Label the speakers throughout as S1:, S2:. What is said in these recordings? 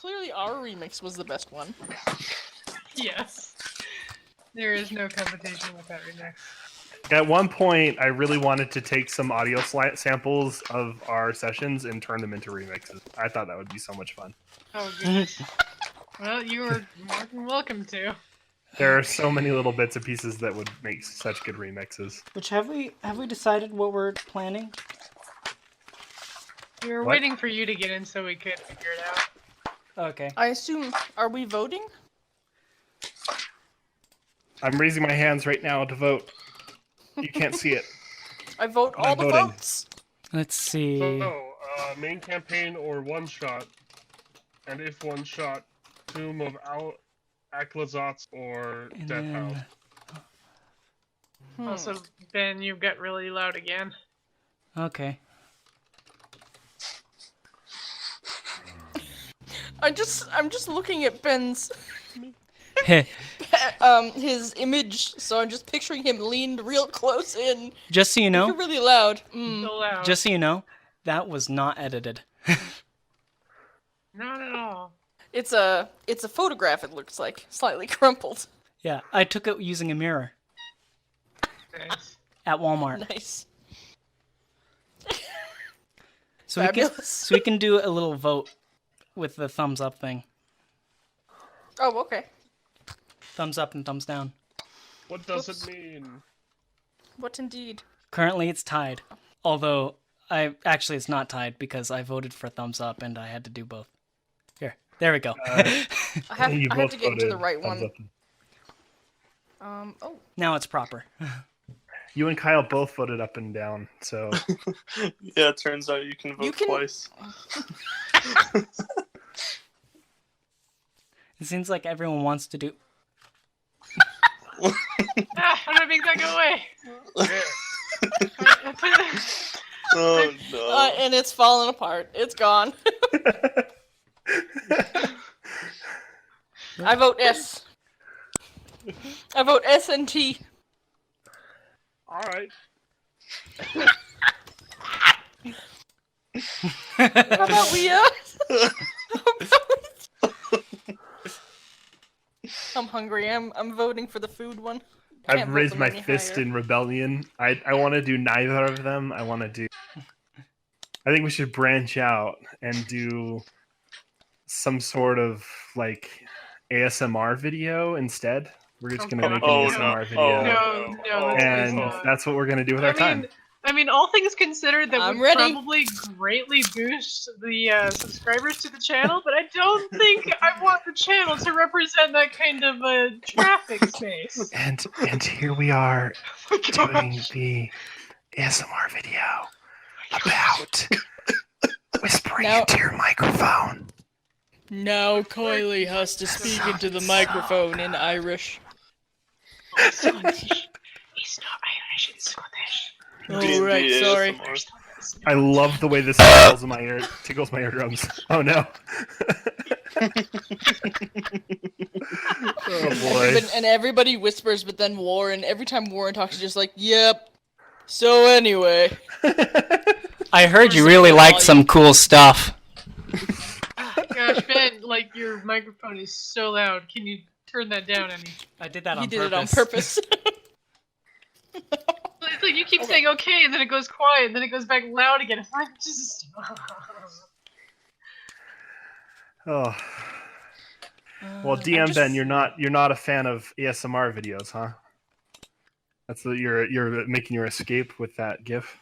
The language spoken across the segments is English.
S1: clearly our remix was the best one.
S2: Yes. There is no competition with that remix.
S3: At one point, I really wanted to take some audio samples of our sessions and turn them into remixes. I thought that would be so much fun.
S2: Oh, goodness. Well, you were more than welcome to.
S3: There are so many little bits and pieces that would make such good remixes.
S4: Which have we decided what we're planning?
S2: We were
S3: What?
S2: waiting for you to get in so we could figure it out.
S4: Okay.
S1: I assume, are we voting?
S3: I'm raising my hands right now to vote. You can't see it.
S1: I vote
S3: I'm
S1: all the
S3: voting.
S1: votes.
S4: Let's see.
S5: So, main campaign or one shot, and if one shot, Tomb of Aklazats or
S4: And
S5: Death
S4: then-
S5: House.
S2: Also, Ben, you got really loud again.
S4: Okay.
S1: I'm just looking at Ben's his image, so I'm just picturing him leaned real close in.
S4: Just so you know,
S1: You're really loud.
S2: So loud.
S4: just so you know, that was not edited.
S2: Not at all.
S1: It's a photograph. It looks like slightly crumpled.
S4: Yeah, I took it using a mirror
S2: Nice.
S4: at Walmart.
S1: Nice.
S4: So
S1: Fabulous.
S4: we can do a little vote with the thumbs up thing.
S1: Oh, okay.
S4: Thumbs up and thumbs down.
S5: What does
S1: Whoops.
S5: it mean?
S1: What indeed?
S4: Currently it's tied. Although it's not tied because I voted for thumbs up and I had to do both. There we go.
S1: I have
S3: You
S1: to
S3: both
S1: get into the
S3: voted
S1: right
S3: thumbs
S1: one.
S3: up.
S1: Oh,
S4: Now it's proper.
S3: You and Kyle both voted up and down, so
S6: Yeah, it turns out you can vote twice.
S4: It seems like everyone wants to do.
S2: How do I make that go away?
S6: Oh no.
S1: and it's falling apart. It's gone. I vote S. I vote S and T.
S5: Alright.
S1: How about we, I'm hungry. I'm voting for the food one. Can't
S3: I've
S1: vote
S3: raised
S1: them
S3: my
S1: any
S3: fist
S1: higher.
S3: in rebellion. I want to do neither of them. I think we should branch out and do some sort of like ASMR video instead. We're just gonna make an
S6: Oh,
S3: ASMR
S6: no.
S3: video,
S6: Oh,
S2: No, no, that's
S3: and
S2: not.
S3: that's what we're gonna do with our time.
S2: I mean, all things considered, that
S1: I'm
S2: would
S1: ready.
S2: probably greatly boost the subscribers to the channel, but I don't think I want the channel to represent that kind of traffic space.
S3: And here we are
S2: Oh my
S3: doing
S2: gosh.
S3: the ASMR video about whispering
S1: Now-
S3: into your microphone.
S1: Now Kylie has to speak into the microphone in Irish.
S2: He's not Irish, it's Scottish.
S1: Oh,
S6: D&D
S1: right, sorry.
S6: ASMR.
S3: I love the way this tickles my eardrums. Oh no. Oh boy.
S1: And everybody whispers, but then Warren, every time Warren talks, he's just like, yep. So anyway.
S4: I heard you
S1: Or
S4: really
S1: something
S4: liked
S1: while
S4: some cool stuff.
S2: Gosh, Ben, like, your microphone is so loud. Can you turn that down any?
S4: I did that on
S1: He
S4: purpose.
S1: did it on purpose.
S2: It's like you keep saying okay, and then it goes quiet, and then it goes back loud again. It's like, just...
S3: Oh. Well, DM
S1: just-
S3: Ben, you're not a fan of ASMR videos, huh? That's what you're making your escape with that GIF.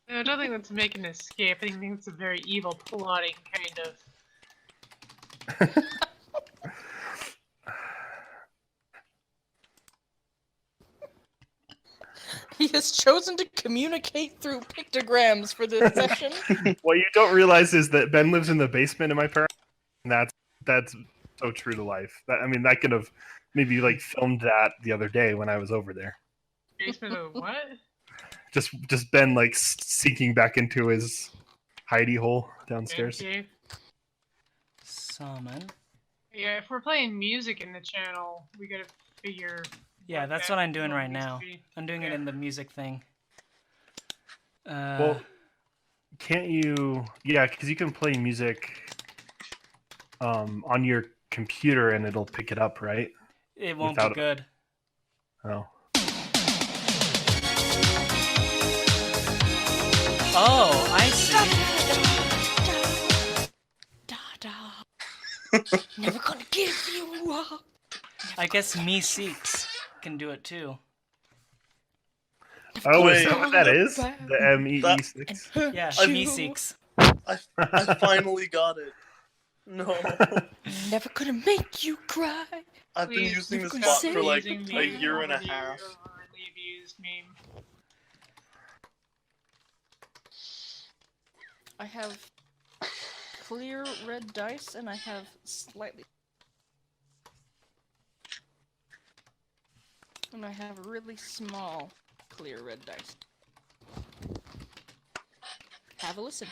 S2: No, I don't think that's making an escape. I think it's a very evil plotting kind of.
S1: He has chosen to communicate through pictograms for this session.
S3: What you don't realize is that Ben lives in the basement of my parents, and that's so true to life. I could have maybe like filmed that the other day when I was over there.
S2: Basement of what?
S3: Just Ben like sinking back into his hidey hole downstairs.
S2: Okay.
S4: Summon.
S2: Yeah, if we're playing music in the channel, we gotta figure.
S4: Yeah, that's what I'm doing right now. I'm doing it
S2: Yeah.
S4: in the music thing.
S3: Well, can't you? Yeah, because you can play music on your computer and it'll pick it up, right?
S4: It won't
S3: Without-
S4: be good.
S3: Oh.
S4: Oh, I see.
S1: Never gonna give you up.
S4: I guess Me Seeks can do it too.
S3: Oh, is
S6: Wait.
S3: that what that is? The MEE6?
S4: Yeah,
S6: I-
S4: Me Seeks.
S6: I finally got it. No.
S1: Never gonna make you cry.
S6: I've been
S2: Please,
S6: using this
S1: you're
S6: bot
S1: gonna
S6: for like
S2: using
S6: a
S2: the
S6: year and a
S2: overly-
S6: half.
S2: overly abused meme.
S1: I have clear red dice, and I have slightly. And I have really small clear red dice. Have a listen.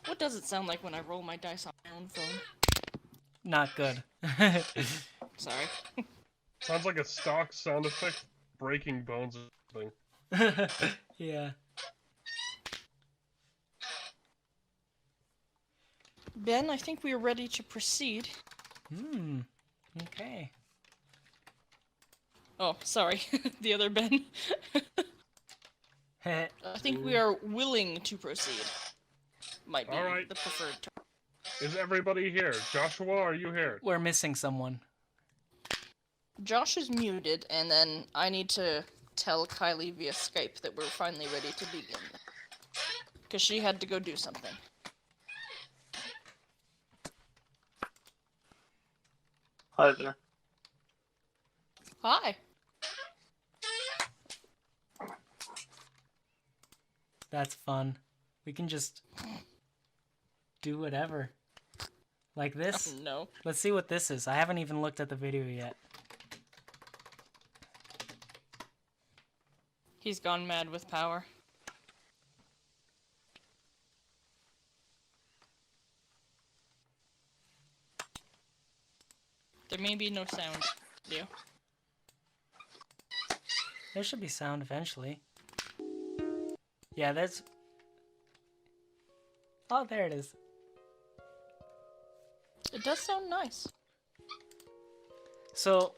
S1: What does it sound like when I roll my dice on my own phone?
S4: Not good.
S1: Sorry.
S5: Sounds like a stock sound effect, breaking bones or something.
S4: Yeah.
S1: Ben, I think we are ready to proceed.
S4: Okay.
S1: Oh, sorry. The other Ben. I think we are willing to proceed. Might be
S5: Alright.
S1: the preferred term.
S5: Is everybody here? Joshua, are you here?
S4: We're missing someone.
S1: Josh is muted, and then I need to tell Kylie via Skype that we're finally ready to begin. Because she had to go do something.
S6: Hi there.
S1: Hi.
S4: That's fun. We can just do whatever. Like this.
S1: Oh, no.
S4: Let's see what this is. I haven't even looked at the video yet.
S1: He's gone mad with power. There may be no sound. Video.
S4: There should be sound eventually. Yeah, there's... Oh, there it is.
S1: It does sound nice.
S4: So,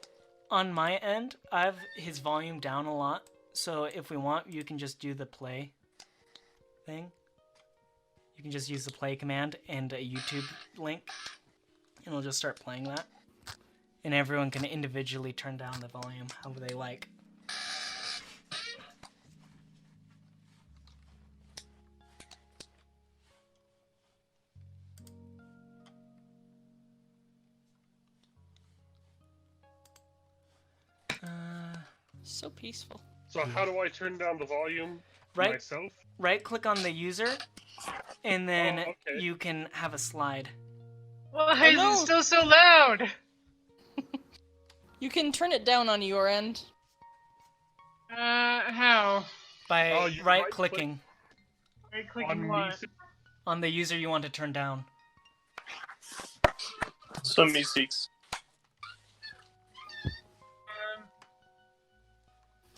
S4: on my end, I have his volume down a lot. So if we want, you can just do the play thing. You can just use the play command and a YouTube link. And we'll just start playing that. And everyone can individually turn down the volume however they like.
S1: So peaceful.
S5: So how do I turn down the volume
S4: Right,
S5: myself?
S4: right click on the user, and then
S5: Oh, okay.
S4: you can have a slide.
S2: Why is
S1: no.
S2: it still so loud?
S1: You can turn it down on your end.
S2: How?
S4: By
S5: Oh, you
S4: right
S5: right-click-
S4: clicking
S2: Right
S5: On
S2: clicking what?
S5: music?
S4: on the user you want to turn down.
S6: So me seeks.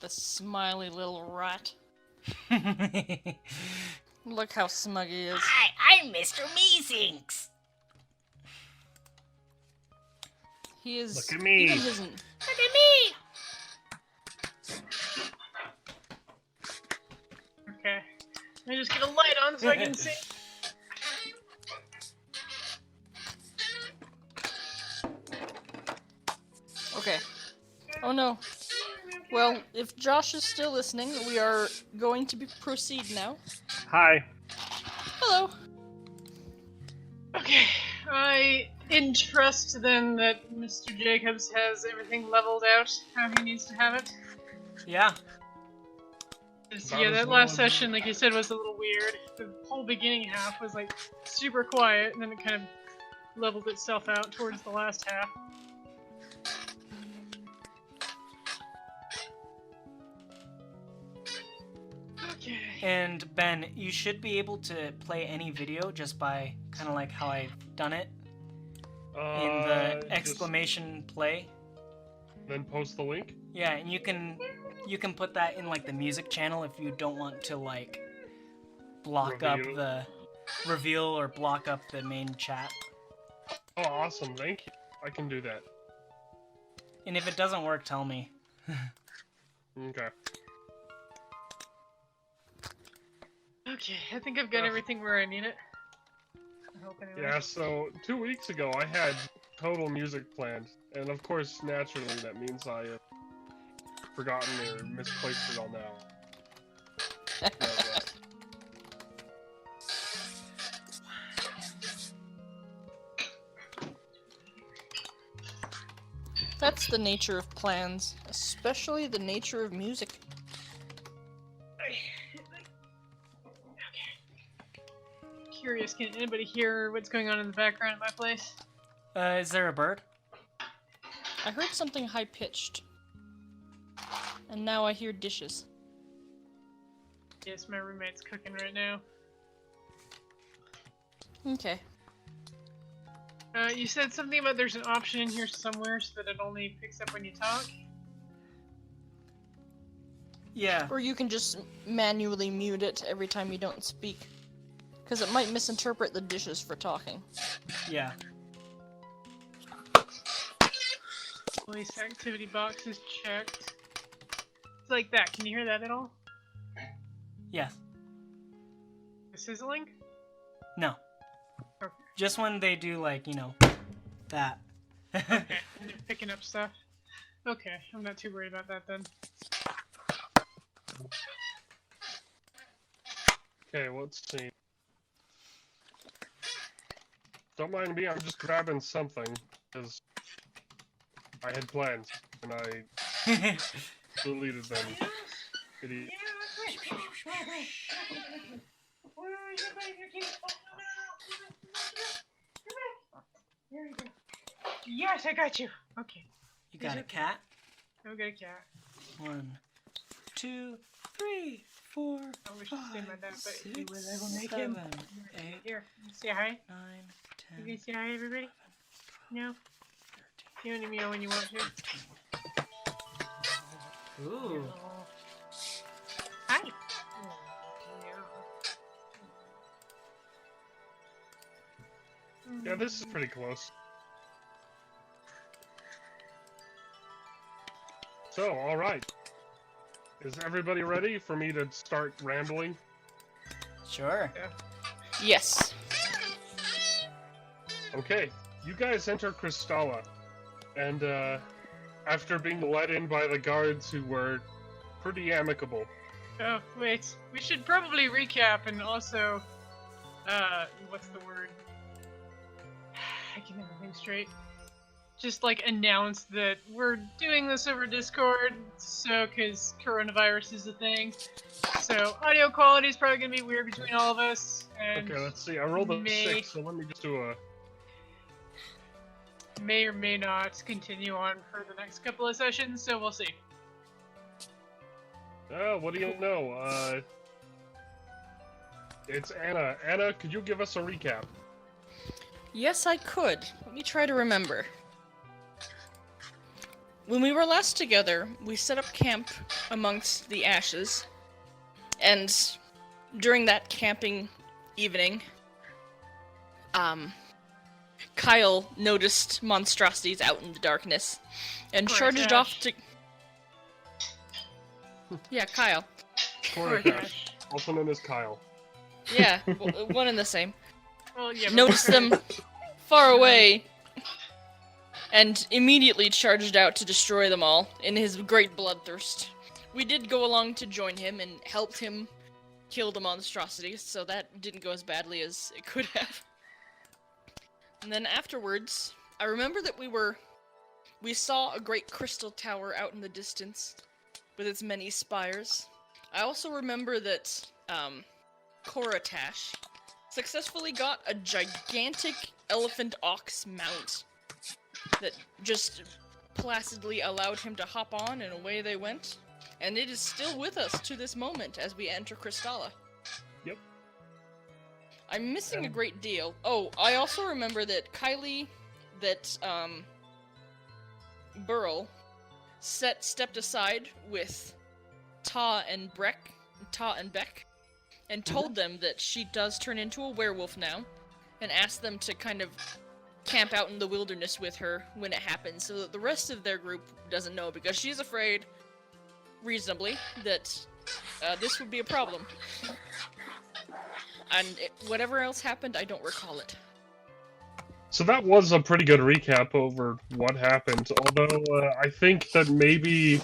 S1: The smiley little rat. Look how smug he is.
S4: Hi, I'm Mr. Meesinks.
S1: He is.
S3: Look at me.
S1: Even his,
S4: Look at me.
S2: Okay. Let me just get a light on so I can see.
S1: okay. Oh no. Well, if Josh is still listening, we are going to proceed now.
S3: Hi.
S1: Hello.
S2: Okay. I entrust then that Mr. Jacobs has everything leveled out how he needs to have it.
S4: Yeah.
S5: About
S2: Yeah,
S5: as
S2: that
S5: well
S2: last
S5: as-
S2: session, like you said, was a little weird. The whole beginning half was like super quiet, and then it kind of leveled itself out towards the last half. Okay.
S4: And Ben, you should be able to play any video just by kind of like how I've done it in the
S5: Just
S4: exclamation play.
S5: then post the link.
S4: Yeah, and you can put that in like the music channel if you don't want to like block up
S5: Reveal.
S4: the reveal or block up the main chat.
S5: Oh, awesome! Thank you. I can do that.
S4: And if it doesn't work, tell me.
S5: Okay.
S2: Okay, I think I've got everything where I need it. I hope anyway.
S5: Yeah. So 2 weeks ago, I had total music planned, and of course, naturally, that means I have forgotten or misplaced it all now. But,
S1: That's the nature of plans, especially the nature of music.
S2: Curious, can anybody hear what's going on in the background at my place?
S4: Is there a bird?
S1: I heard something high-pitched. And now I hear dishes.
S2: Yes, my roommate's cooking right now.
S1: Okay.
S2: You said something about there's an option in here somewhere so that it only picks up when you talk?
S4: Yeah.
S1: Or you can just manually mute it every time you don't speak. Because it might misinterpret the dishes for talking.
S4: Yeah.
S2: Voice activity box is checked. It's like that. Can you hear that at all?
S4: Yes.
S2: The sizzling?
S4: No.
S2: Okay.
S4: Just when they do, like, you know, that.
S2: Okay, and they're picking up stuff. Okay, I'm not too worried about that then.
S5: okay, let's see. Don't mind me. I'm just grabbing something because I had plans and I deleted them. Idiot.
S2: There you go. Yes, I got you. Okay.
S4: You got a cat?
S2: I've got a cat.
S4: 1, 2, 3, 4,
S2: I wish to say my dad, but
S4: 6,
S2: he was able to make him.
S4: 7, 8,
S2: Here, say hi.
S4: 9,
S2: You
S4: 10,
S2: can say hi, everybody. No. You only meow when you want to.
S4: 13. Ooh.
S2: Hi.
S5: Yeah, this is pretty close. So, alright. Is everybody ready for me to start rambling?
S4: Sure.
S1: Yes.
S5: Okay, you guys enter Kristalla, and after being let in by the guards who were pretty amicable.
S2: Oh, wait. We should probably recap and also, what's the word? I can never think straight. Just, like, announce that we're doing this over Discord, so, cause coronavirus is a thing. So, audio quality is probably gonna be weird between all of us, and
S5: Okay, let's see. I rolled a
S2: may-
S5: 6, so let me just do a...
S2: may or may not continue on for the next couple of sessions, so we'll see.
S5: Oh, what do you know? It's Anna. Anna, could you give us a recap?
S1: Yes, I could. Let me try to remember. When we were last together, we set up camp amongst the ashes, and during that camping evening, Kyle noticed monstrosities out in the darkness, and
S2: Poor
S1: charged
S2: Tash.
S1: off to... Yeah, Kyle.
S5: Poor Tash, also known as Kyle.
S1: Yeah, one and the same.
S2: Well, yeah, but
S1: Noticed them far away, and immediately charged out to destroy them all in his great bloodthirst. We did go along to join him and helped him kill the monstrosities, so that didn't go as badly as it could have. And then afterwards, I remember that we saw a great crystal tower out in the distance with its many spires. I also remember that Koratash successfully got a gigantic elephant ox mount that just placidly allowed him to hop on, and away they went. And it is still with us to this moment as we enter Kristalla.
S5: Yep.
S1: I'm missing a great deal. Oh, I also remember that Burl stepped aside with Ta and Beck, and told them that she does turn into a werewolf now, and asked them to kind of camp out in the wilderness with her when it happens, so that the rest of their group doesn't know, because she's afraid, reasonably, that this would be a problem. And whatever else happened, I don't recall it.
S5: So that was a pretty good recap over what happened, although I think that maybe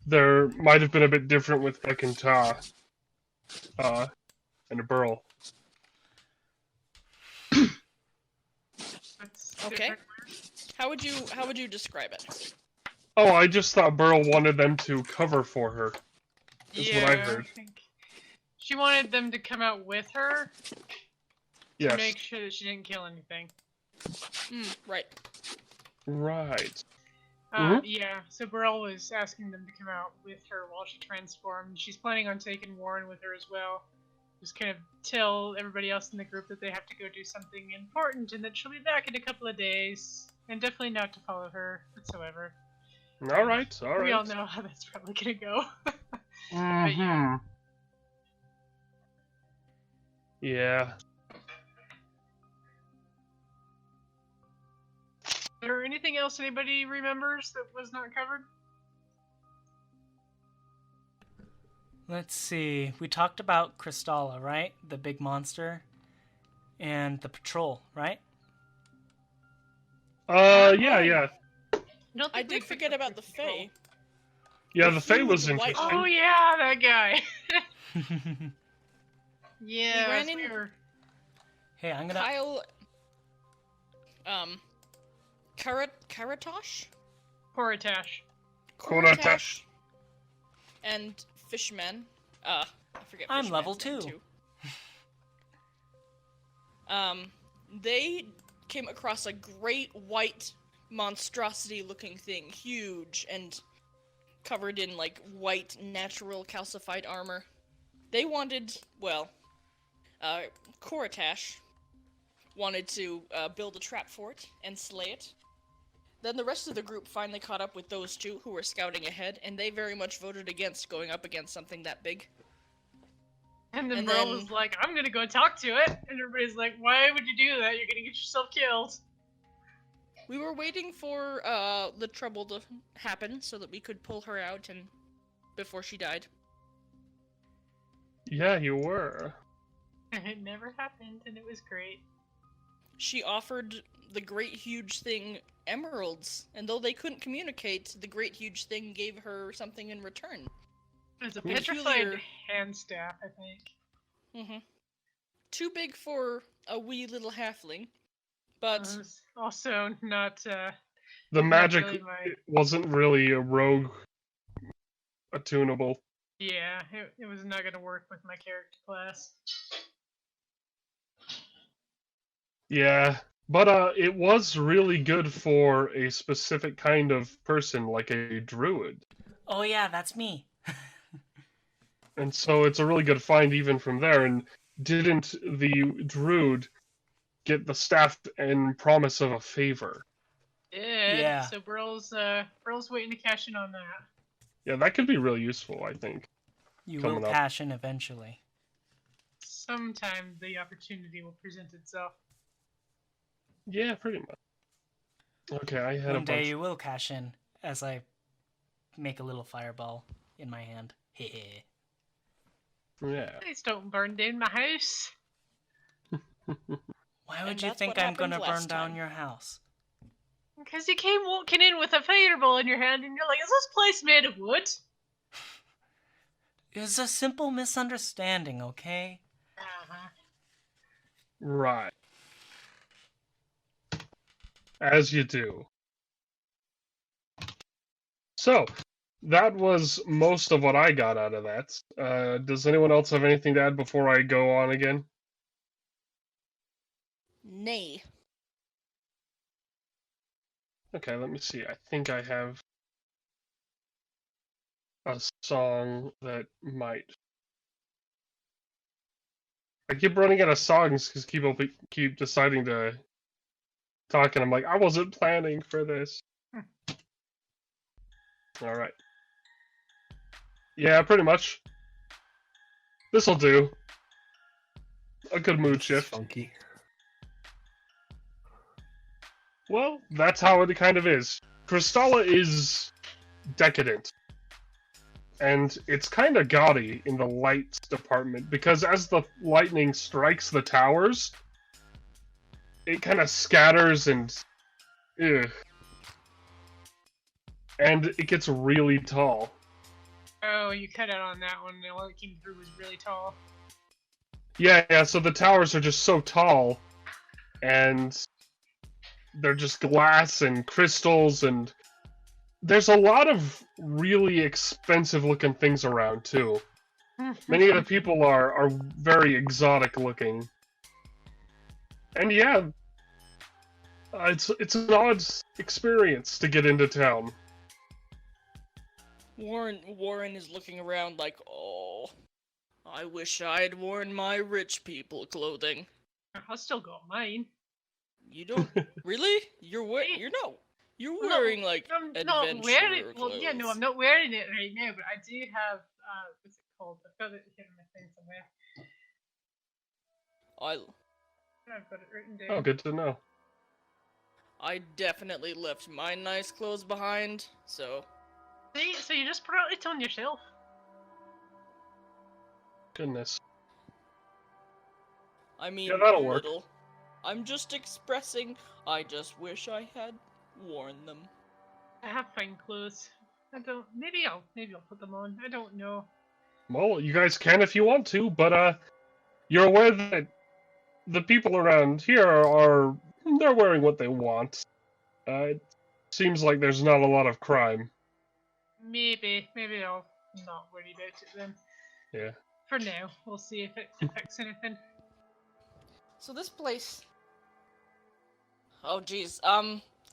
S5: there might have been a bit different with Beck and Ta and a Burl.
S2: That's
S1: Okay.
S2: different.
S1: How would you describe it?
S5: Oh, I just thought Burl wanted them to cover for her. Is what I heard.
S2: think she wanted them to come out with her to
S5: Yes.
S2: make sure that she didn't kill anything.
S1: Right.
S5: Right.
S2: Yeah, so Burl was asking them to come out with her while she transformed. She's planning on taking Warren with her as well. Just kind of tell everybody else in the group that they have to go do something important and that she'll be back in a couple of days. And definitely not to follow her whatsoever.
S5: All right.
S2: We all know how that's probably gonna go.
S5: Mm-hmm. Yeah.
S2: Is there anything else anybody remembers that was not covered?
S4: Let's see. We talked about Crystalla, right? The big monster. And the patrol, right?
S5: Yeah.
S1: I did forget about the Fae.
S5: Yeah, the Fae
S1: huge
S5: was
S1: white
S5: interesting.
S2: Oh yeah, that guy. Yeah,
S1: ran
S2: we
S1: in-
S2: were-
S4: Hey, I'm gonna...
S1: Kyle, Karatosh?
S2: Koratash.
S5: Koratash.
S1: And Fishman. I forget.
S4: I'm
S1: Fishman's
S4: level
S1: name,
S4: 2.
S1: too. They came across a great white monstrosity-looking thing, huge and covered in like white natural calcified armor. They wanted, well, Koratash wanted to build a trap for it and slay it. Then the rest of the group finally caught up with those two who were scouting ahead, and they very much voted against going up against something that big.
S2: And then
S1: And
S2: Burl
S1: then-
S2: was like, I'm gonna go talk to it. And everybody's like, why would you do that? You're gonna get yourself killed.
S1: We were waiting for the trouble to happen so that we could pull her out and before she died.
S5: Yeah, you were.
S2: And it never happened, and it was great.
S1: She offered the great huge thing emeralds, and though they couldn't communicate, the great huge thing gave her something in return.
S2: It was a
S1: Peculiar.
S2: petrified hand staff, I think.
S1: Too big for a wee little halfling,
S2: It
S1: but
S2: was also not,
S5: The
S2: not
S5: magic
S2: really my...
S5: wasn't really a rogue attunable.
S2: Yeah, it was not gonna work with my character class.
S5: Yeah, but it was really good for a specific kind of person, like a druid.
S4: Oh yeah, that's me.
S5: And so it's a really good find even from there. And didn't the druid get the staff and promise of a favor?
S4: Yeah.
S2: So Burl's waiting to cash in on that.
S5: Yeah, that could be really useful, I think.
S4: You
S5: Coming
S4: will
S5: up.
S4: cash in eventually.
S2: Sometime the opportunity will present itself.
S5: Yeah, pretty much. Okay, I had
S4: One
S5: a
S4: day
S5: bunch.
S4: you will cash in as I make a little fireball in my hand. Hehe.
S5: Yeah.
S2: Please don't burn down my house.
S4: Why would
S1: And
S4: you
S1: that's
S4: think
S1: what
S4: I'm gonna
S1: happened
S4: burn
S1: last
S4: down
S1: time.
S4: your house?
S2: Because you came walking in with a fireball in your hand and you're like, is this place made of wood?
S4: It's a simple misunderstanding, okay?
S2: Uh-huh.
S5: Right. As you do. So, that was most of what I got out of that. Does anyone else have anything to add before I go on again?
S1: nay.
S5: Okay, let me see. I think I have a song that might. I keep running out of songs because people keep deciding to talk, and I'm like, I wasn't planning for this. All right. Yeah, pretty much. This'll do. A good mood
S3: This is
S5: shift.
S3: funky.
S5: Well, that's how it kind of is. Crystalla is decadent. And it's kind of gaudy in the lights department, because as the lightning strikes the towers, it kind of scatters and... Ugh. And it gets really tall.
S2: Oh, you cut out on that one. The one that came through was really tall.
S5: Yeah, so the towers are just so tall, and they're just glass and crystals, and there's a lot of really expensive looking things around, too. Many of the people are very exotic looking. And yeah, it's an odd experience to get into town.
S1: Warren is looking around like, oh, I wish I had worn my rich people clothing.
S2: I'll still go on mine.
S1: You don't really? You're wearing like
S2: I'm
S1: adventurer
S2: not wearing.
S1: clothes.
S2: Well, yeah, no, I'm not wearing it right now, but I do have. What's it called? I've got it here in my thing somewhere. I've got it written down.
S5: Oh, good to know.
S1: I definitely left my nice clothes behind, so
S2: See, so you just put it on yourself.
S5: Goodness.
S1: I mean,
S5: Yeah, that'll work.
S1: little. I'm just expressing. I just wish I had worn them.
S2: I have fine clothes. I don't. Maybe I'll put them on. I don't know.
S5: Well, you guys can if you want to, but you're aware that the people around here they're wearing what they want. It seems like there's not a lot of crime.
S2: Maybe I'll not worry about it then.
S5: Yeah.
S2: For now, we'll see if it affects anything.
S1: So this place. Oh jeez.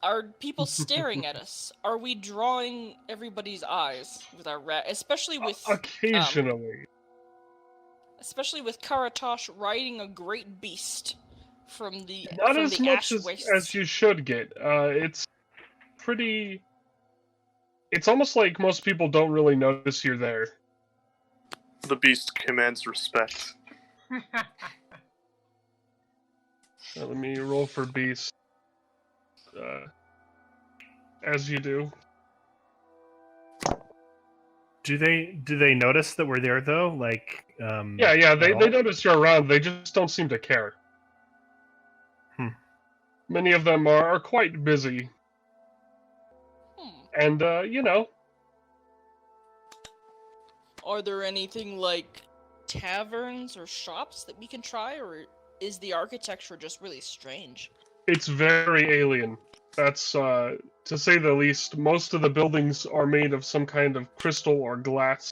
S1: Are people staring at us? Are we drawing everybody's eyes with our especially with
S5: Occasionally.
S1: especially with Karatosh riding a great beast from the
S5: Not
S1: from
S5: as
S1: the
S5: much
S1: ash wastes.
S5: as you should get. It's pretty. It's almost like most people don't really notice you're there.
S6: The beast commands respect.
S5: Let me roll for beast. As you do.
S3: Do they notice that we're there though? Like,
S5: Yeah, they
S3: at all?
S5: notice you're around. They just don't seem to care. Many of them are quite busy. And,
S1: Are there anything like taverns or shops that we can try, or is the architecture just really strange?
S5: It's very alien. That's, to say the least. Most of the buildings are made of some kind of crystal or glass,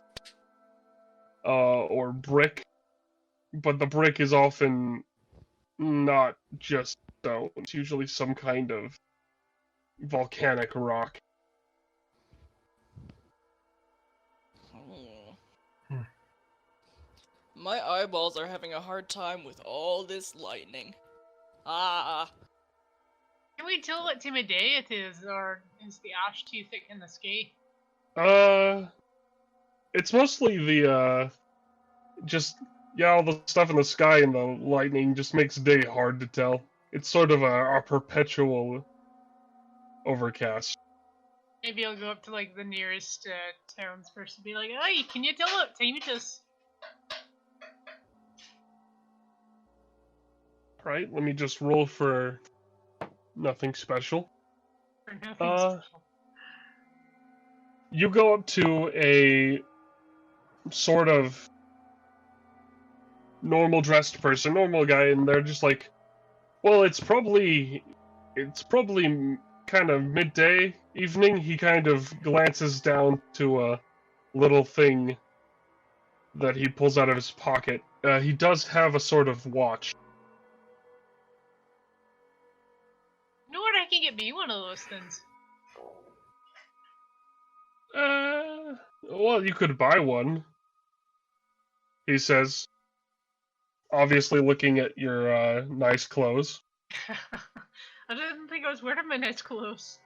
S5: or brick. But the brick is often not just stone. It's usually some kind of volcanic rock.
S1: My eyeballs are having a hard time with all this lightning. Ah.
S2: Can we tell what time of day it is, or is the ash too thick in the sky?
S5: It's mostly the, all the stuff in the sky and the lightning just makes day hard to tell. It's sort of a perpetual overcast.
S2: Maybe I'll go up to like the nearest towns first and be like, "Hey, can you tell what time it is?"
S5: Right, let me just roll for nothing special.
S2: For nothing special.
S5: You go up to a sort of normal dressed person, normal guy, and they're just like, well, it's probably kind of midday, evening. He kind of glances down to a little thing that he pulls out of his pocket. He does have a sort of watch.
S2: You know what? I can get me one of those things.
S5: Well, you could buy one, he says, obviously looking at your nice clothes.
S2: I didn't think I was wearing my nice clothes.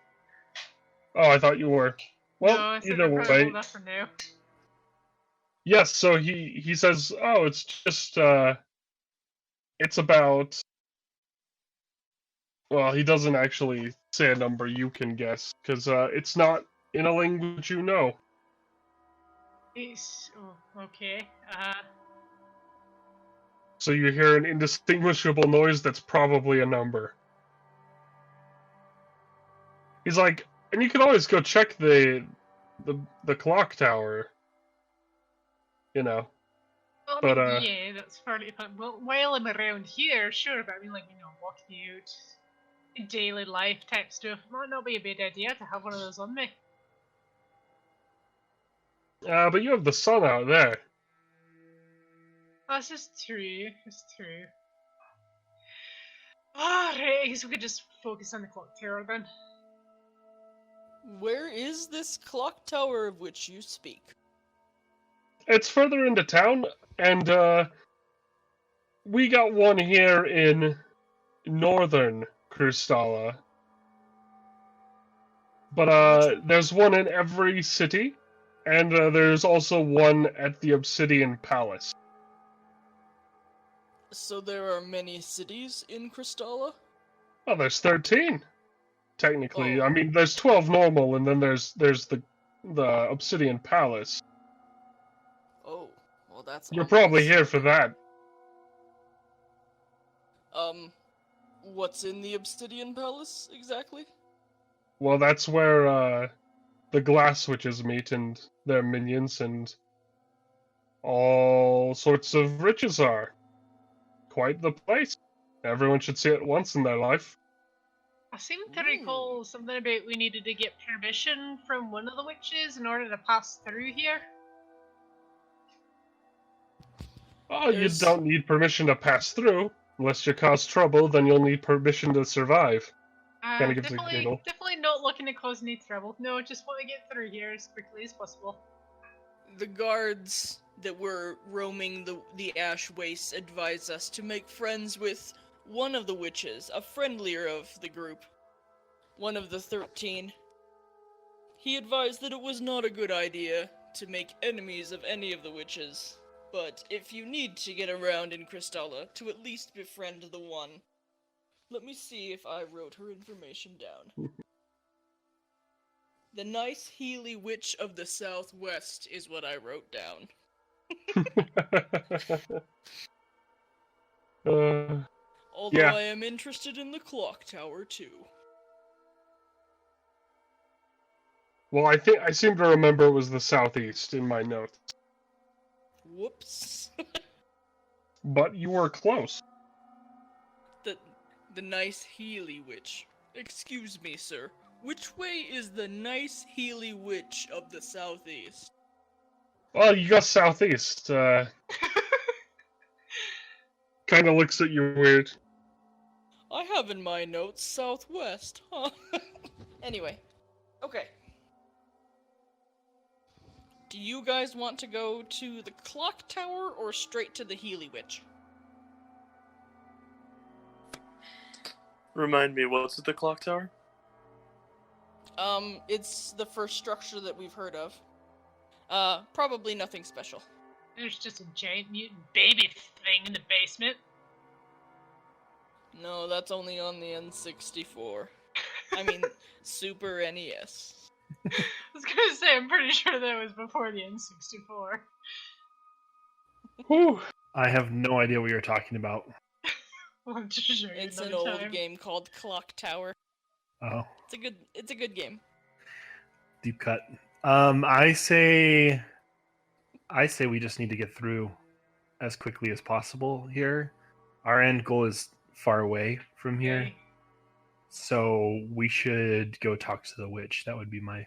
S5: Oh, I thought you were. Well,
S2: No, I said
S5: either
S2: I'd probably
S5: way,
S2: hold off for now.
S5: Yes, so he says, "Oh, it's just it's about." Well, he doesn't actually say a number. You can guess because it's not in a language you know.
S2: It's okay.
S5: So you hear an indistinguishable noise that's probably a number. He's like, and you can always go check the clock tower. You know,
S2: Well, I
S5: but
S2: mean, yeah, that's fairly fun. Well, while I'm around here, sure, but I mean, like, walking out, daily life type stuff might not be a bad idea to have one of those on me.
S5: but you have the sun out there.
S2: That's just true. It's true. Right, I guess we could just focus on the clock tower then.
S1: Where is this clock tower of which you speak?
S5: It's further into town, and we got one here in northern Kristalla. But there's one in every city, and there's also one at the Obsidian Palace.
S1: So there are many cities in Kristalla?
S5: Oh, there's 13, technically.
S1: Oh.
S5: I mean, there's 12 normal, and then there's the Obsidian Palace.
S1: Oh, well that's
S5: You're
S1: ominous.
S5: probably here for that.
S1: What's in the Obsidian Palace, exactly?
S5: Well, that's where the Glass Witches meet and their minions and all sorts of riches are. Quite the place. Everyone should see it once in their life.
S2: I seem to recall something about we needed to get permission from one of the witches in order to pass through here.
S5: Oh, you don't need permission to pass through. Unless you cause trouble, then you'll need permission to survive. Kinda gives a giggle.
S2: Definitely not looking to cause any trouble. No, just want to get through here as quickly as possible.
S1: The guards that were roaming the Ash Wastes advised us to make friends with one of the witches, a friendlier of the group. One of the 13. He advised that it was not a good idea to make enemies of any of the witches, but if you need to get around in Kristalla, to at least befriend the one. Let me see if I wrote her information down. The nice Healy Witch of the Southwest is what I wrote down. Although
S5: yeah.
S1: I am interested in the clock tower too.
S5: Well, I seem to remember it was the southeast in my notes.
S1: Whoops.
S5: But you were close.
S1: The nice Healy Witch. Excuse me, sir. Which way is the nice Healy Witch of the Southeast?
S5: Well, you go southeast. Kind of looks at you weird.
S1: I have in my notes southwest, huh? Anyway. Okay. Do you guys want to go to the clock tower or straight to the Healy Witch?
S6: Remind me, what's at the clock tower?
S1: It's the first structure that we've heard of. Probably nothing special.
S2: There's just a giant mutant baby thing in the basement.
S1: No, that's only on the N64. I mean, Super NES.
S2: I was gonna say, I'm pretty sure that was before the N64.
S5: Whew.
S3: I have no idea what you're talking about.
S2: I'll just show you
S1: It's an
S2: another
S1: old
S2: time.
S1: game called Clock Tower.
S3: Oh,
S1: It's a good game.
S3: deep cut. I say we just need to get through as quickly as possible here. Our end goal is far away from here,
S2: Okay.
S3: so we should go talk to the witch. That'd be my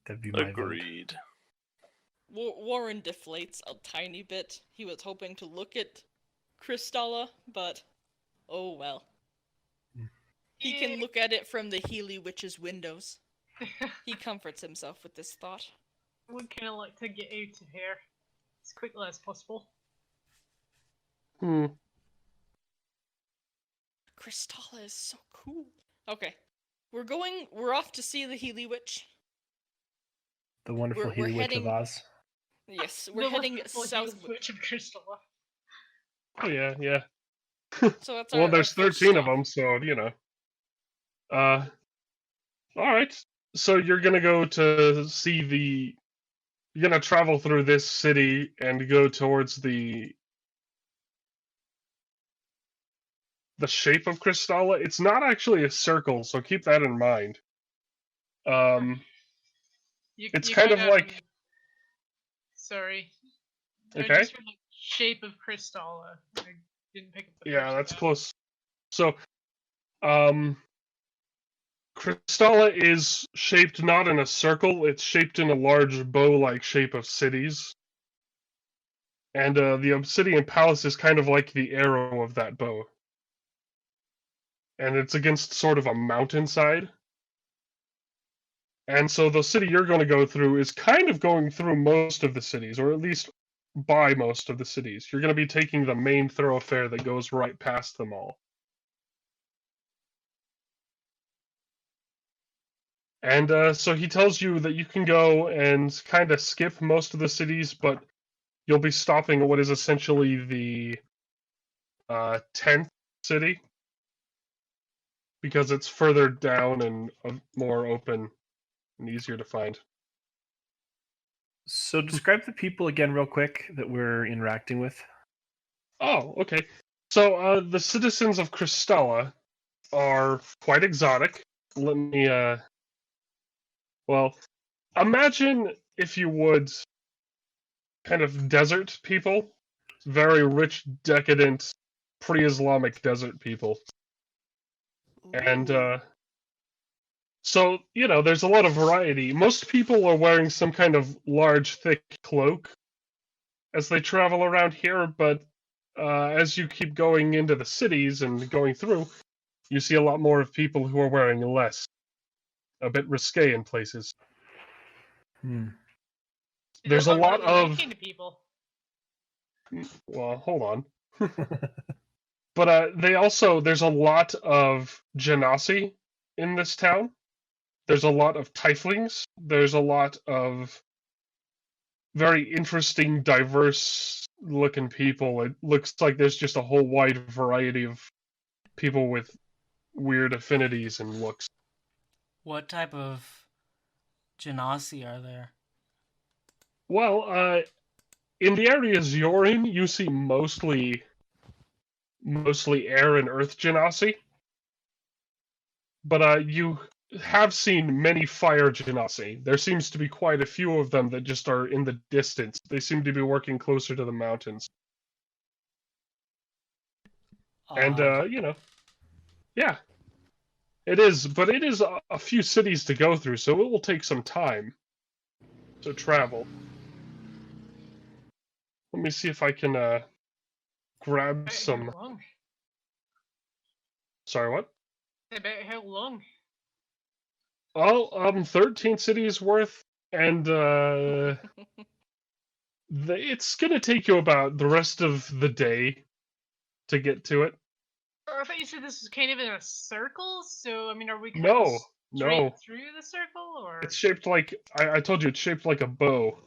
S3: vote.
S6: Agreed.
S1: Warren deflates a tiny bit. He was hoping to look at Kristalla, but oh well. He can look at it from the Healy Witch's windows. He comforts himself with this thought.
S2: Would kind of like to get out of here as quickly as possible.
S1: Kristalla is so cool. Okay. We're off to see the Healy Witch.
S3: The wonderful
S1: We're
S3: Healy Witch of
S1: heading-
S3: Oz.
S1: Yes, we're
S2: The
S1: heading
S2: wonderful
S1: south.
S2: healed witch of Crystal.
S5: Oh yeah, yeah.
S1: So that's
S5: Well,
S1: our
S5: there's
S1: first
S5: 13 of
S1: stop.
S5: them, so you know. All right. So you're gonna go to see the. You're gonna travel through this city and go towards the shape of Crystalla. It's not actually a circle, so keep that in mind. It's
S2: You
S5: kind
S2: cut
S5: of
S2: out
S5: like.
S2: Sorry. I
S5: Okay.
S2: just heard like shape of Crystalla. I didn't pick up the
S5: Yeah,
S2: first
S5: that's
S2: half.
S5: close. So, Crystalla is shaped not in a circle, it's shaped in a large bow-like shape of cities. And the Obsidian Palace is kind of like the arrow of that bow. And it's against sort of a mountainside. And so the city you're going to go through is kind of going through most of the cities, or at least by most of the cities. You're going to be taking the main thoroughfare that goes right past them all. And so he tells you that you can go and kind of skip most of the cities, but you'll be stopping at what is essentially the 10th city because it's further down and more open and easier to find.
S3: So describe the people again, real quick, that we're interacting with.
S5: Oh, okay. So the citizens of Crystalla are quite exotic. Let me, well, imagine, if you would, kind of desert people. Very rich, decadent, pre-Islamic desert people. And so, you know, there's a lot of variety. Most people are wearing some kind of large, thick cloak as they travel around here, but as you keep going into the cities and going through, you see a lot more of people who are wearing less. A bit risque in places.
S3: Hmm.
S5: There's a lot
S2: What
S5: of...
S2: kind of people.
S5: Well, hold on. But there's a lot of Genasi in this town. There's a lot of Tieflings. There's a lot of very interesting, diverse-looking people. It looks like there's just a whole wide variety of people with weird affinities and looks.
S4: What type of genasi are there?
S5: Well, in the areas you're in, you see mostly air and earth genasi. But you have seen many fire genasi. There seems to be quite a few of them that just are in the distance. They seem to be working closer to the mountains. And,
S4: Odd.
S5: you know, yeah. It is, but it is a few cities to go through, so it will take some time to travel. Let me see if I can grab some...
S2: How long?
S5: Sorry, what?
S2: About how long?
S5: Well, 13 cities worth, and it's gonna take you about the rest of the day to get to it.
S2: I thought you said this was kind of in a circle, so I mean, are we kind
S5: No,
S2: of straight
S5: no.
S2: through the circle, or?
S5: It's shaped like... I told you, it's shaped like a bow.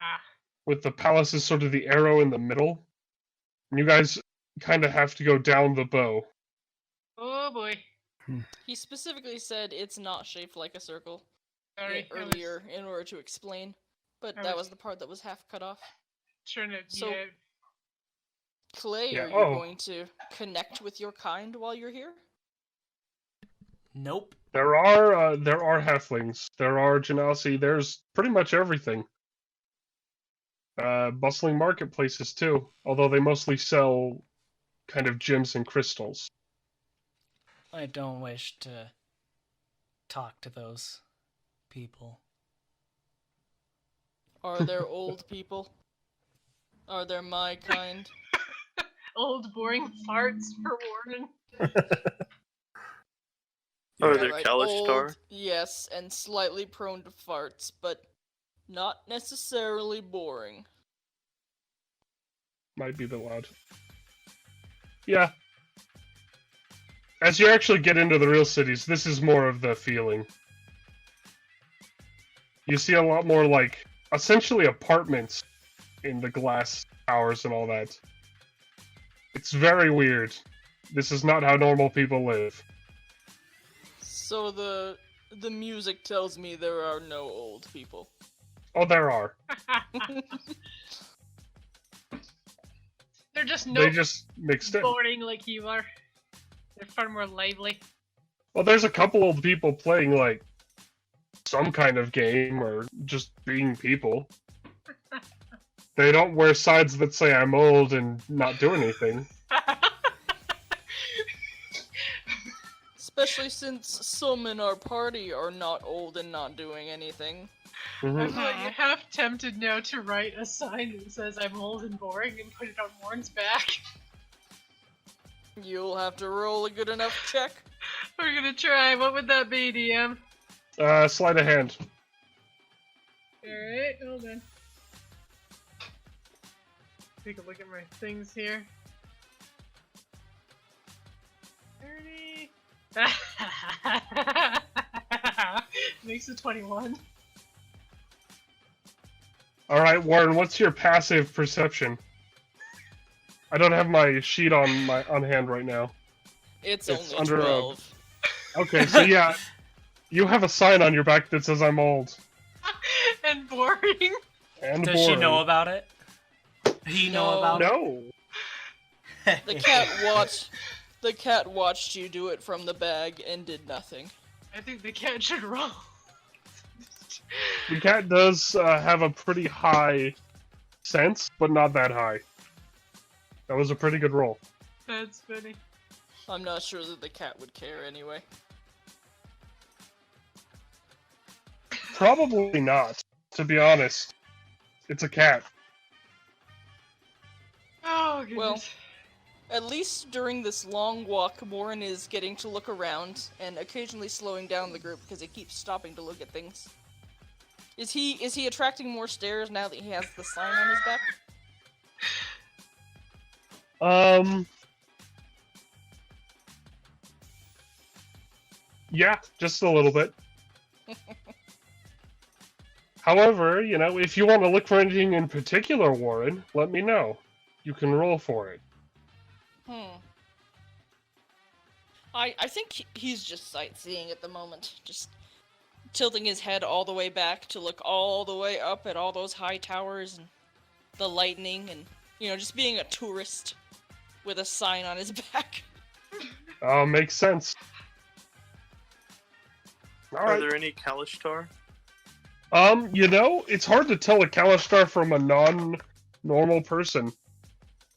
S2: Ah,
S5: With the palace is sort of the arrow in the middle. And you guys kind of have to go down the bow.
S2: oh boy.
S1: He specifically said it's not shaped like a circle
S2: Sorry,
S1: earlier in order to explain, but
S2: I
S1: that
S2: was-
S1: was the part that was half cut off.
S2: Trying to,
S1: So-
S2: yeah.
S1: Clay,
S5: Yeah,
S1: are you
S5: oh.
S1: going to connect with your kind while you're here?
S4: Nope.
S5: There are halflings. There are genasi. There's pretty much everything. Bustling marketplaces too, although they mostly sell kind of gems and crystals.
S4: I don't wish to talk to those people.
S1: Are there old people? Are there my kind?
S2: Old boring farts for warning.
S6: Are
S1: Yeah,
S6: there
S1: right,
S6: Kalistar?
S1: old, yes, and slightly prone to farts, but not necessarily boring.
S5: Might be a bit loud. Yeah. As you actually get into the real cities, this is more of the feeling. You see a lot more, like, essentially apartments in the glass towers and all that. It's very weird. This is not how normal people live.
S1: So the music tells me there are no old people.
S5: Oh, there are.
S2: They're just
S5: They just mixed in.
S2: boring like you are. They're far more lively.
S5: Well, there's a couple old people playing, like, some kind of game or just being people. They don't wear signs that say I'm old and not do anything.
S1: Especially since some in our party are not old and not doing anything.
S2: I'm
S5: Mhm.
S2: like half tempted now to write a sign that says I'm old and boring and put it on Warren's back.
S1: You'll have to roll a good enough check.
S2: We're gonna try. What would that be, DM?
S5: Sleight of hand.
S2: Alright, hold on. Take a look at my things here. 30. Makes it 21.
S5: Alright, Warren, what's your passive perception? I don't have my sheet on hand right now.
S1: It's
S5: It's
S1: only
S5: under a-
S1: 12.
S5: Okay, so yeah, you have a sign on your back that says I'm old.
S2: And boring.
S5: And
S4: Does she know
S5: boring.
S4: about it? He know
S1: No.
S4: about it?
S5: No.
S1: The cat watched you do it from the bag and did nothing.
S2: I think the cat should roll.
S5: The cat does have a pretty high sense, but not that high. That was a pretty good roll.
S2: That's funny.
S1: I'm not sure that the cat would care anyway.
S5: Probably not, to be honest. It's a cat.
S2: Oh, goodness.
S1: Well, at least during this long walk, Warren is getting to look around and occasionally slowing down the group because he keeps stopping to look at things. Is he attracting more stares now that he has the sign on his back?
S5: Yeah, just a little bit. However, you know, if you want to look for anything in particular, Warren, let me know. You can roll for it.
S1: I think he's just sightseeing at the moment. Just tilting his head all the way back to look all the way up at all those high towers and the lightning and, you know, just being a tourist with a sign on his back.
S5: Makes sense.
S6: Are
S5: Alright.
S6: there any Kalishtar?
S5: You know, it's hard to tell a Kalishtar from a non-normal person.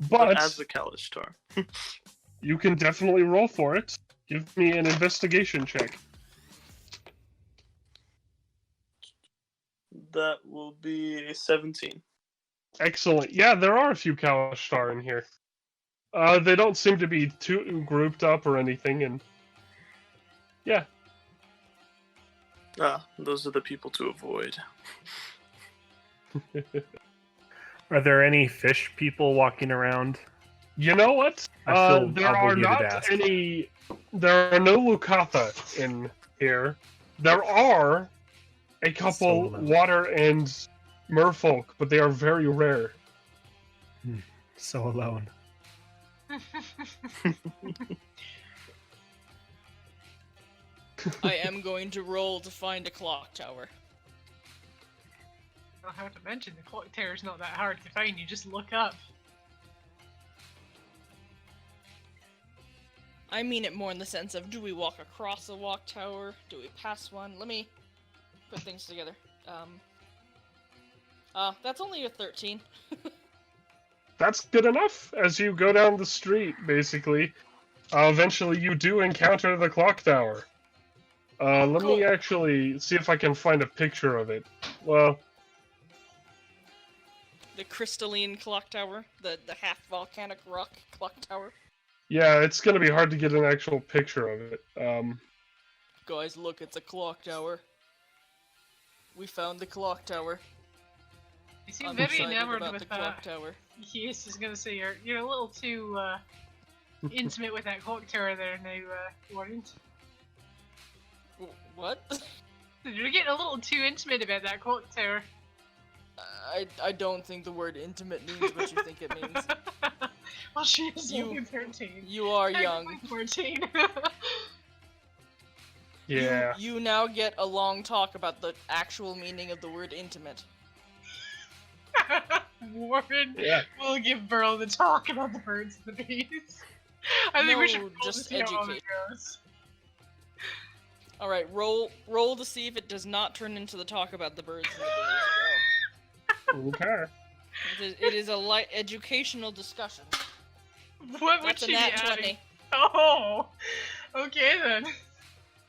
S5: But
S6: As a Kalishtar.
S5: you can definitely roll for it. Give me an investigation check.
S6: That will be a 17.
S5: Excellent. Yeah, there are a few Kalishtar in here. They don't seem to be too grouped up or anything, and yeah.
S6: Ah, those are the people to avoid.
S3: Are there any fish people walking around?
S5: You know what?
S3: I feel
S5: There are
S3: obligated to
S5: not
S3: ask.
S5: any. There are no Lukatha in here. There are a couple
S3: So low.
S5: water and merfolk, but they are very rare.
S3: So alone.
S1: I am going to roll to find a clock tower.
S2: I'll have to mention the clock tower's not that hard to find. You just look up.
S1: I mean it more in the sense of, do we walk across a walk tower? Do we pass one? Let me put things together. That's only a 13.
S5: That's good enough. As you go down the street, basically, eventually you do encounter the clock tower. Let
S1: Cool.
S5: me actually see if I can find a picture of it. Well,
S1: The crystalline clock tower, the half volcanic rock clock tower.
S5: yeah, it's gonna be hard to get an actual picture of it.
S1: Guys, look, it's a clock tower. We found the clock tower.
S2: You seem
S1: I'm
S2: very
S1: excited
S2: enamored
S1: about
S2: with
S1: the clock tower.
S2: Yes, I was gonna say you're a little too intimate with that clock tower there now, Warren.
S1: What?
S2: You're getting a little too intimate about that clock tower.
S1: I don't think the word intimate means what you think it means.
S2: Well, she is
S1: You-
S2: only 13.
S1: You are young.
S2: Technically 14.
S5: Yeah.
S1: You now get a long talk about the actual meaning of the word intimate.
S2: Warren
S5: Yeah.
S2: will give Burl the talk about the birds and the bees. I think we should
S1: No,
S2: roll
S1: just
S2: to see how it
S1: educate.
S2: goes.
S1: All right, roll to see if it does not turn into the talk about the birds and the bees.
S5: Okay.
S1: Go. It is a light educational discussion.
S2: What would
S1: That's a
S2: she be
S1: nat
S2: adding?
S1: 20.
S2: Oh, okay then.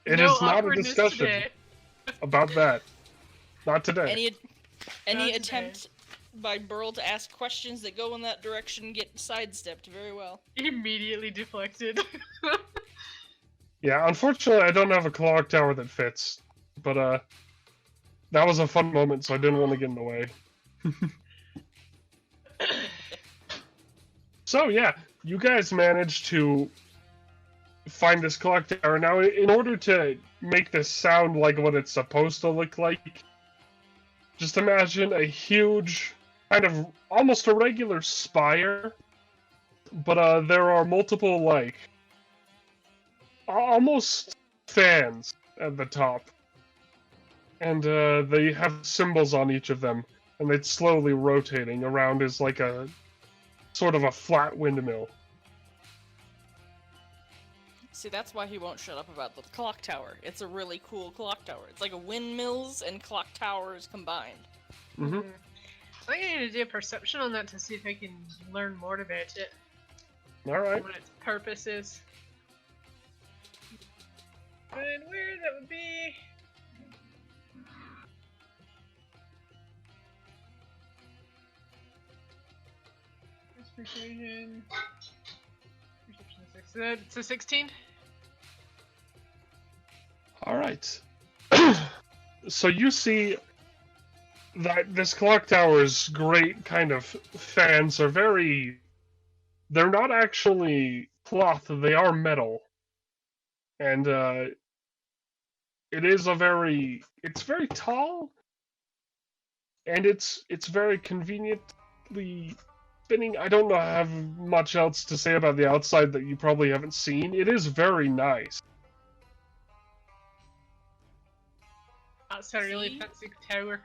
S5: It
S2: No
S5: is not a
S2: awkwardness
S5: discussion
S2: today.
S5: about that. Not today.
S1: Any
S2: Not
S1: attempt by Burl to ask questions that go in that direction get sidestepped very well.
S2: Immediately deflected.
S5: Yeah, unfortunately, I don't have a clock tower that fits. But, that was a fun moment, so I didn't want to get in the way. So, yeah, you guys managed to find this clock tower. Now, in order to make this sound like what it's supposed to look like, just imagine a huge, kind of almost a regular spire, but there are multiple, like, almost fans at the top. And they have symbols on each of them, and it's slowly rotating around as like a sort of a flat windmill.
S1: See, that's why he won't shut up about the clock tower. It's a really cool clock tower. It's like a windmills and clock towers combined.
S5: Mm-hmm.
S2: I think I need to do a perception on that to see if I can learn more about it.
S5: Alright.
S2: What its purpose is. And where that would be. Persuasion. Perception is 6. It's a 16?
S5: Alright. So you see that this clock tower's great kind of fans are very... They're not actually cloth, they are metal. And it is a very... It's very tall. And it's very conveniently spinning. I don't know have much else to say about the outside that you probably haven't seen. It is very nice.
S2: That's a really
S1: See?
S2: fancy tower.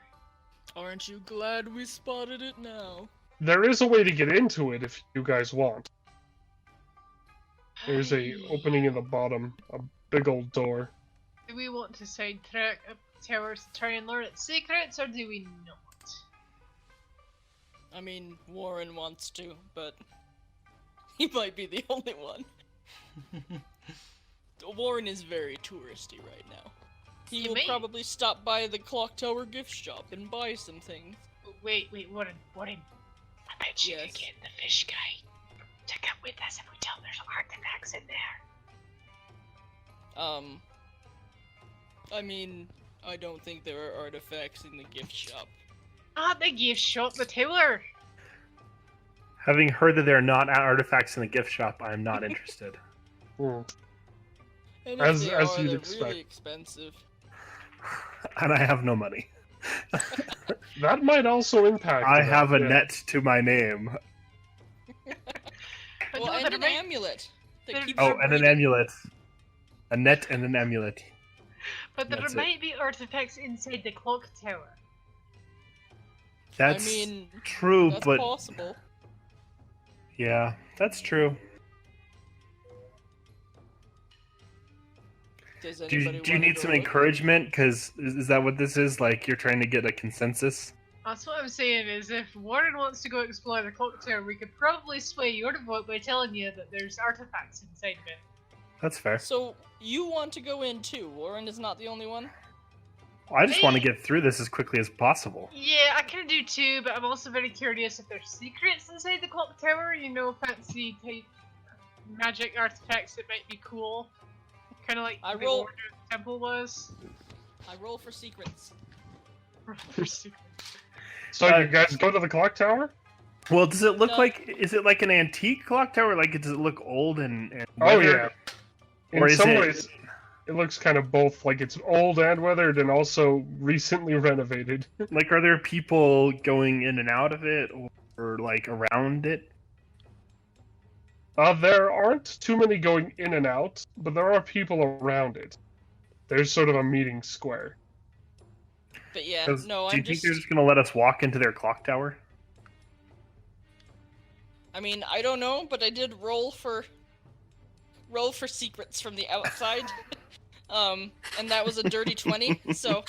S1: Aren't you glad we spotted it now?
S5: There is a way to get into it if you guys want. There's a opening in the bottom, a big old door.
S2: Do we want to sidetrack up towers to try and learn its secrets, or do we not?
S1: I mean, Warren wants to, but he might be the only one. Warren is very touristy right now. He
S2: You
S1: will
S2: may-
S1: probably stop by the clock tower gift shop and buy some things.
S2: Wait, Warren. I bet you
S1: Yes.
S2: could get the fish guy to come with us if we tell him there's artifacts in there.
S1: I mean, I don't think there are artifacts in the gift shop.
S2: Not the gift shop, the tower.
S3: Having heard that there are not artifacts in the gift shop, I'm not interested.
S5: Hmm.
S1: And if
S5: As-
S1: they
S5: as
S1: are,
S5: you'd
S1: they're
S5: expect.
S1: really expensive.
S3: And I have no money.
S5: That might also impact.
S3: I
S5: that,
S3: have a
S5: yeah.
S3: net to my name.
S2: But
S1: Well,
S2: no,
S1: and
S2: there
S1: an
S2: might-
S1: amulet. That
S2: there-
S1: keeps
S3: Oh,
S1: you
S3: and an
S1: breathing.
S3: amulet. A net and an amulet.
S2: But there
S3: That's it.
S2: might be artifacts inside the clock tower.
S3: That's
S1: I mean,
S3: true,
S1: that's
S3: but
S1: possible.
S3: yeah, that's true.
S1: Does
S3: Do
S1: anybody
S3: you
S1: wanna
S3: need
S1: go
S3: some
S1: look?
S3: encouragement? Because is that what this is? Like you're trying to get a consensus?
S2: That's what I'm saying is if Warren wants to go explore the clock tower, we could probably sway your vote by telling you that there's artifacts inside of it.
S3: That's fair.
S1: So, you want to go in too. Warren is not the only one.
S3: I just want to get through this as quickly as possible.
S2: Yeah, I kind of do too, but I'm also very curious if there's secrets inside the clock tower. You know, fancy type magic artifacts that might be cool. Kind of like
S1: I
S2: the
S1: roll-
S2: Order of the Temple was.
S1: I roll for secrets.
S2: For secrets.
S5: So you guys go to the clock tower?
S3: Well, does it look
S1: No.
S3: like? Is it like an antique clock tower? Like, does it look old and
S5: Oh
S3: weathered?
S5: yeah. In
S3: Or is
S5: some
S3: it-
S5: ways, It looks kind of both like it's old and weathered, and also recently renovated.
S3: Like, are there people going in and out of it, or like around it?
S5: There aren't too many going in and out, but there are people around it. There's sort of a meeting square.
S1: But yeah,
S3: 'Cause
S1: no,
S3: do you
S1: I'm
S3: think
S1: just.
S3: they're just gonna let us walk into their clock tower?
S1: I mean, I don't know, but I did roll for secrets from the outside. And that was a dirty 20, so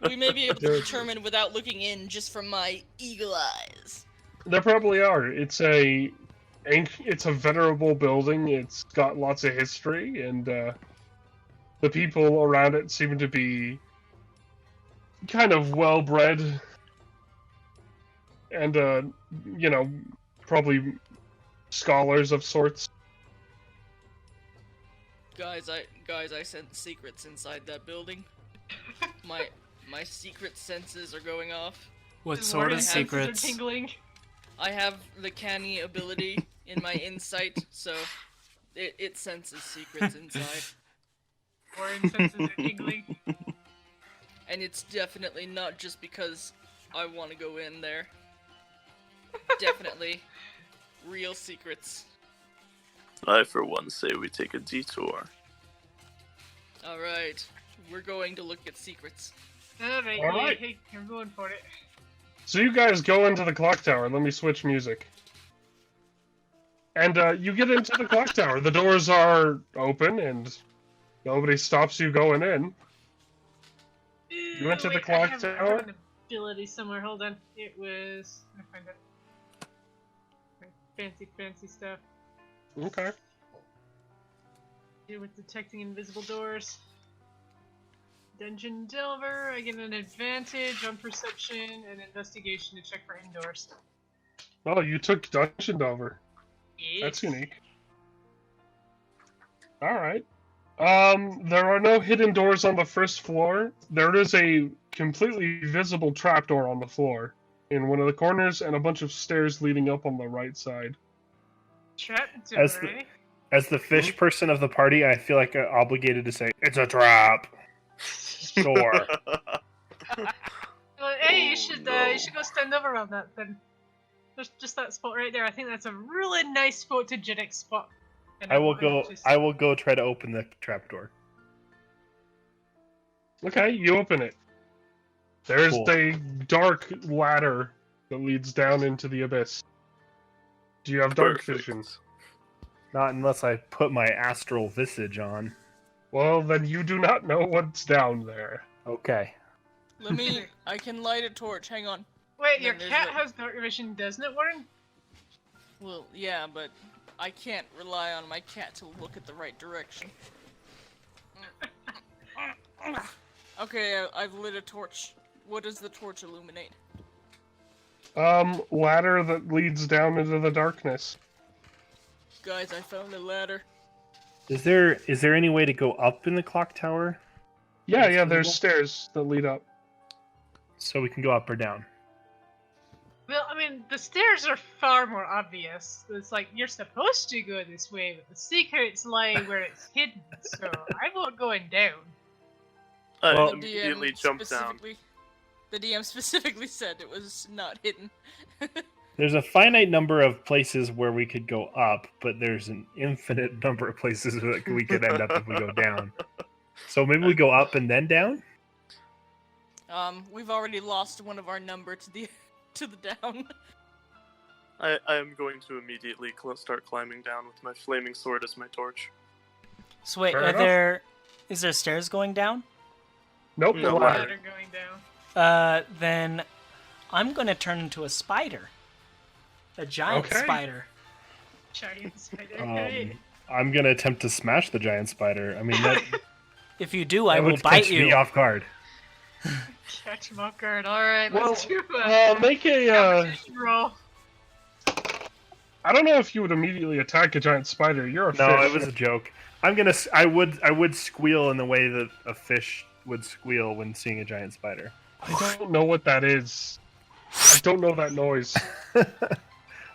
S1: we may be able to
S5: Dirty.
S1: determine without looking in just from my eagle eyes.
S5: There probably are. It's a venerable building. It's got lots of history, and the people around it seem to be kind of well-bred, and probably scholars of sorts.
S1: Guys, I sense secrets inside that building. My secret senses are going off.
S4: What
S2: His
S4: sort of
S2: warden senses are
S4: secrets?
S2: tingling.
S1: I have the canny ability in my insight, so it senses secrets inside.
S2: Warren senses are tingling.
S1: And it's definitely not just because I want to go in there. Definitely real secrets.
S6: I, for one, say we take a detour.
S1: Alright, we're going to look at secrets.
S2: Alright,
S5: All right.
S2: hey, I'm going for it.
S5: So you guys go into the clock tower. Let me switch music. And you get into the clock tower. The doors are open, and nobody stops you going in. You went to the
S2: Wait,
S5: clock
S2: I
S5: tower?
S2: have an ability somewhere. Hold on. It was. I find it. Fancy stuff.
S5: Okay.
S2: Deal with detecting invisible doors. Dungeon Delver. I get an advantage on perception and investigation to check for hidden doors.
S5: Oh, you took Dungeon Delver.
S2: Yes.
S5: That's unique. Alright. There are no hidden doors on the first floor. There is a completely visible trapdoor on the floor in one of the corners, and a bunch of stairs leading up on the right side.
S2: Trap
S3: As
S2: door,
S3: the-
S2: eh?
S3: As the fish person of the party, I feel like I'm obligated to say, "It's a trap." Sure.
S2: Well, hey,
S6: Oh,
S2: you should
S6: no.
S2: go stand over on that then. There's just that spot right there. I think that's a really nice photogenic spot. And
S3: I will
S2: want to
S3: go.
S2: just-
S3: I will go try to open the trapdoor.
S5: Okay, you open it. There's
S3: Cool.
S5: a dark ladder that leads down into the abyss. Do you have dark
S6: Perfect.
S5: vision?
S3: Not unless I put my astral visage on.
S5: Well, then you do not know what's down there.
S3: Okay.
S1: Let me. I can light a torch. Hang on.
S2: Wait,
S1: Then
S2: your
S1: there's
S2: cat
S1: a-
S2: has dark vision, doesn't it, Warren?
S1: Well, yeah, but I can't rely on my cat to look at the right direction. Okay, I've lit a torch. What does the torch illuminate?
S5: Ladder that leads down into the darkness.
S1: Guys, I found a ladder.
S3: Is there any way to go up in the clock tower
S5: Yeah,
S3: That's
S5: yeah, there's
S3: visible?
S5: stairs that lead up.
S3: so we can go up or down?
S2: Well, I mean, the stairs are far more obvious. It's like, you're supposed to go this way, but the secrets lie where it's hidden, so I vote going down.
S6: I
S3: Well-
S1: The
S6: immediately
S1: DM
S6: jumped down.
S1: specifically. The DM specifically said it was not hidden.
S3: There's a finite number of places where we could go up, but there's an infinite number of places that we could end up if we go down. So maybe we go up and then down?
S1: We've already lost one of our number to the down.
S6: I am going to immediately start climbing down with my flaming sword as my torch.
S4: So wait,
S5: Fair
S4: are
S5: enough.
S4: is there stairs going down?
S5: Nope,
S6: No
S5: the
S6: ladder.
S5: ladder.
S2: Ladder going down.
S4: Then I'm gonna turn into a spider. A giant
S5: Okay.
S4: spider.
S2: Giant spider.
S3: I'm gonna attempt to smash the giant spider. I mean, that,
S4: If you do, I
S3: that
S4: will
S3: would
S4: bite
S3: catch me
S4: you.
S3: off guard.
S2: Catch him off guard. Alright,
S5: Well,
S2: let's do a
S5: make a.
S2: competition roll.
S5: I don't know if you would immediately attack a giant spider. You're a
S3: No,
S5: fish.
S3: it was a joke. I would squeal in the way that a fish would squeal when seeing a giant spider.
S5: I don't know what that is. I don't know that noise.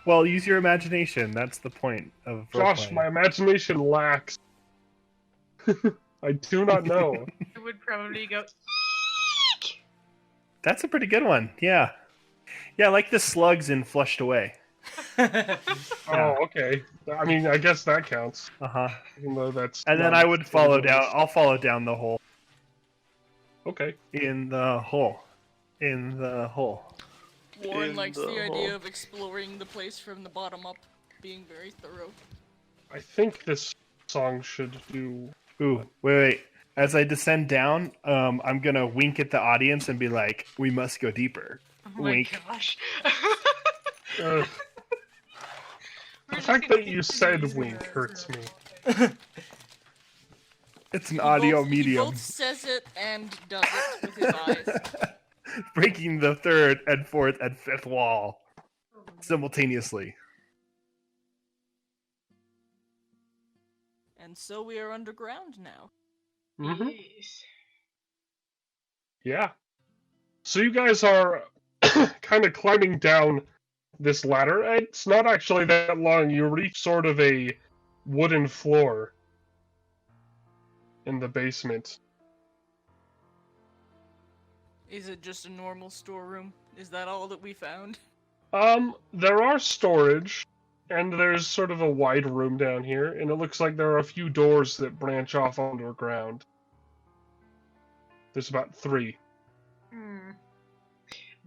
S3: Well, use your imagination. That's the point of
S5: Josh,
S3: role-playing.
S5: my imagination lacks. I do not know.
S2: It would probably go.
S3: That's a pretty good one. Yeah. Yeah, like the slugs in Flushed Away. Yeah.
S5: Oh, okay. I mean, I guess that counts.
S3: Uh-huh.
S5: Even though that's.
S3: And then
S5: not
S3: I would follow
S5: what it
S3: down.
S5: is.
S3: I'll follow down the hole.
S5: Okay.
S3: In the hole. In the hole.
S1: Warren
S6: In
S1: likes
S6: the
S1: the
S6: hole.
S1: idea of exploring the place from the bottom up, being very thorough.
S5: I think this song should do.
S3: Ooh, wait. As I descend down, I'm gonna wink at the audience and be like, "We must go deeper."
S2: Oh my
S3: Wink.
S2: gosh.
S5: The fact that you said wink hurts me.
S3: It's an
S1: He
S3: audio
S1: both,
S3: medium.
S1: He both says it and does it with his eyes.
S3: Breaking the third and fourth and fifth wall simultaneously.
S1: And so we are underground now.
S5: Mm-hmm.
S2: Yes.
S5: Yeah. So you guys are kind of climbing down this ladder. It's not actually that long. You reach sort of a wooden floor in the basement.
S1: Is it just a normal storeroom? Is that all that we found?
S5: There are storage, and there's sort of a wide room down here, and it looks like there are a few doors that branch off underground. There's about 3.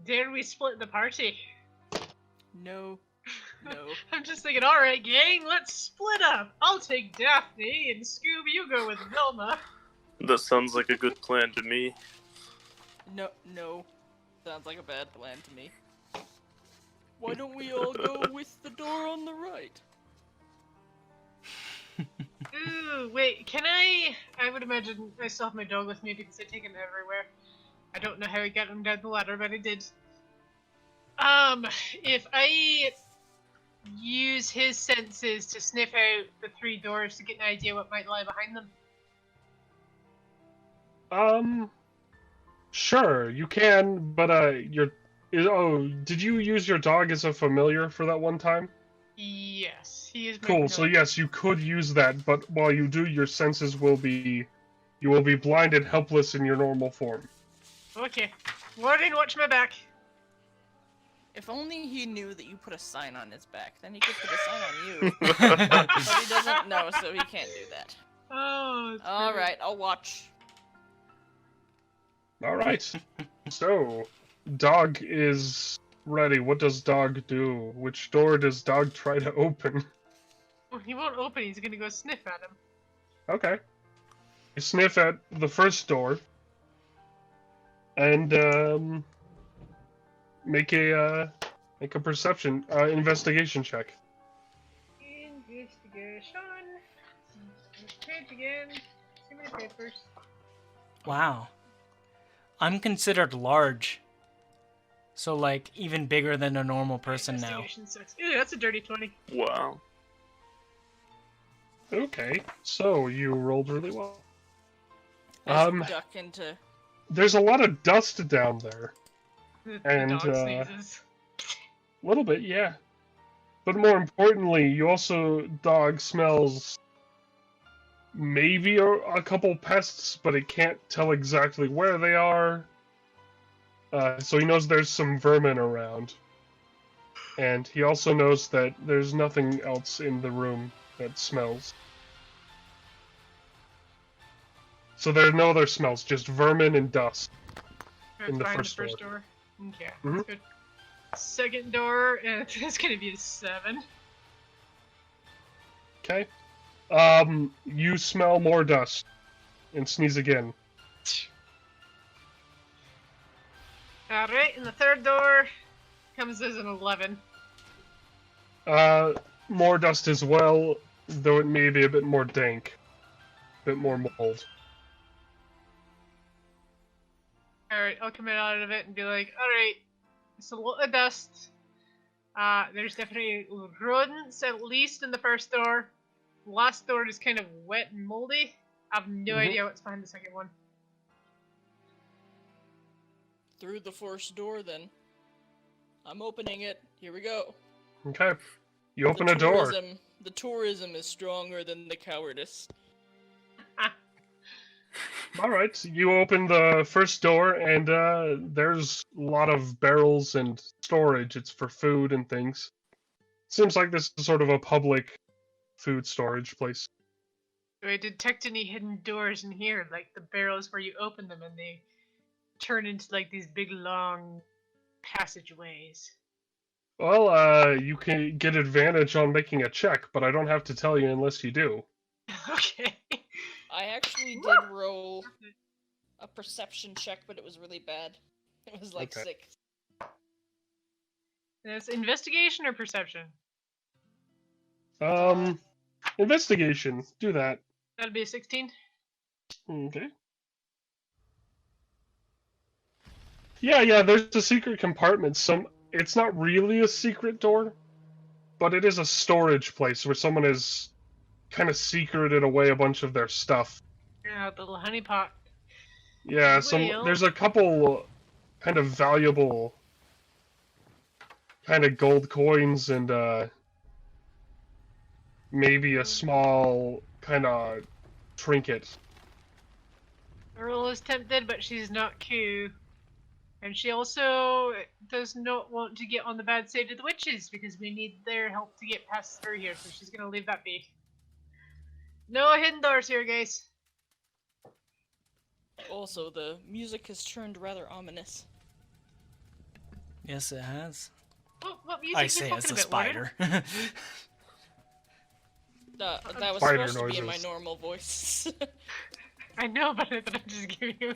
S2: Dare we split the party?
S1: No. No.
S2: I'm just thinking, alright, gang, let's split up. I'll take Daphne, and Scoob, you go with Velma.
S6: That sounds like a good plan to me.
S1: No. No. Sounds like a bad plan to me. Why don't we all go with the door on the right?
S2: Ooh, wait, can I would imagine I still have my dog with me because I take him everywhere. I don't know how I got him down the ladder, but I did. If I use his senses to sniff out the 3 doors to get an idea what might lie behind them.
S5: Sure, you can, but, did you use your dog as a familiar for that one time?
S2: Yes, he is my
S5: Cool, so
S2: dog.
S5: yes, you could use that, but while you do, your senses will be... You will be blind and helpless in your normal form.
S2: Okay. Warden, watch my back.
S1: If only he knew that you put a sign on his back, then he could put a sign on you. But he doesn't know, so he can't do that.
S2: Oh, it's
S1: Alright, I'll watch.
S5: Alright. So, dog is ready. What does dog do? Which door does dog try to open?
S2: Well, he won't open, he's gonna go sniff at him.
S5: Okay. You sniff at the first door. And, make a perception, investigation check.
S2: Investigation. Page again. Too many papers.
S4: Wow. I'm considered large. So, like, even bigger than a normal person now.
S2: Investigation 6. Ew, that's a dirty 20.
S6: Wow.
S5: Okay, so you rolled really well.
S1: As you duck into...
S5: There's a lot of dust down there.
S2: The
S5: And,
S2: dog sneezes.
S5: A little bit, yeah. But more importantly, you also, dog smells maybe a couple pests, but it can't tell exactly where they are. So he knows there's some vermin around. And he also knows that there's nothing else in the room that smells. So there are no other smells, just vermin and dust.
S2: Right
S5: in the
S2: behind
S5: first
S2: the first door. Okay,
S5: Mhm.
S2: that's good. Second door, and it's gonna be a 7.
S5: Okay. You smell more dust. And sneeze again.
S2: Alright, and the third door comes as an 11.
S5: More dust as well, though it may be a bit more dank. A bit more mold.
S2: Alright, I'll come out of it and be like, alright, it's a lot of dust. There's definitely rodents, at least in the first door. The last door is kind of wet and moldy. I have no
S5: Mhm.
S2: idea what's behind the second one.
S1: Through the first door, then. I'm opening it. Here we go.
S5: Okay. You open a door.
S1: The tourism is stronger than the cowardice.
S5: All right, you open the first door, and there's a lot of barrels and storage. It's for food and things. Seems like this is sort of a public food storage place.
S2: Do I detect any hidden doors in here, like the barrels where you open them and they turn into like these big long passageways?
S5: Well, you can get advantage on making a check, but I don't have to tell you unless you do.
S2: Okay.
S1: I actually did roll a perception check, but it was really bad. It was like
S5: Okay.
S1: 6.
S2: That's investigation or perception?
S5: Investigation. Do that.
S2: That'll be a 16.
S5: Okay. Yeah, there's a secret compartment. It's not really a secret door, but it is a storage place where someone has kind of secreted away a bunch of their stuff.
S2: Yeah, the little honeypot.
S5: Yeah,
S2: Well-
S5: there's a couple kind of valuable kind of gold coins and maybe a small kind of trinket.
S2: Earl is tempted, but she's not Q. And she also does not want to get on the bad side of the witches because we need their help to get past through here, so she's gonna leave that be. No hidden doors here, guys.
S1: Also, the music has turned rather ominous.
S4: Yes, it has.
S2: What music
S4: I
S2: you
S4: say
S2: talking
S4: as a
S2: about, Warren?
S4: spider.
S1: That was
S5: Spider
S1: supposed to be in my
S5: noises.
S1: normal voice.
S2: I know, but I thought I'd just give you.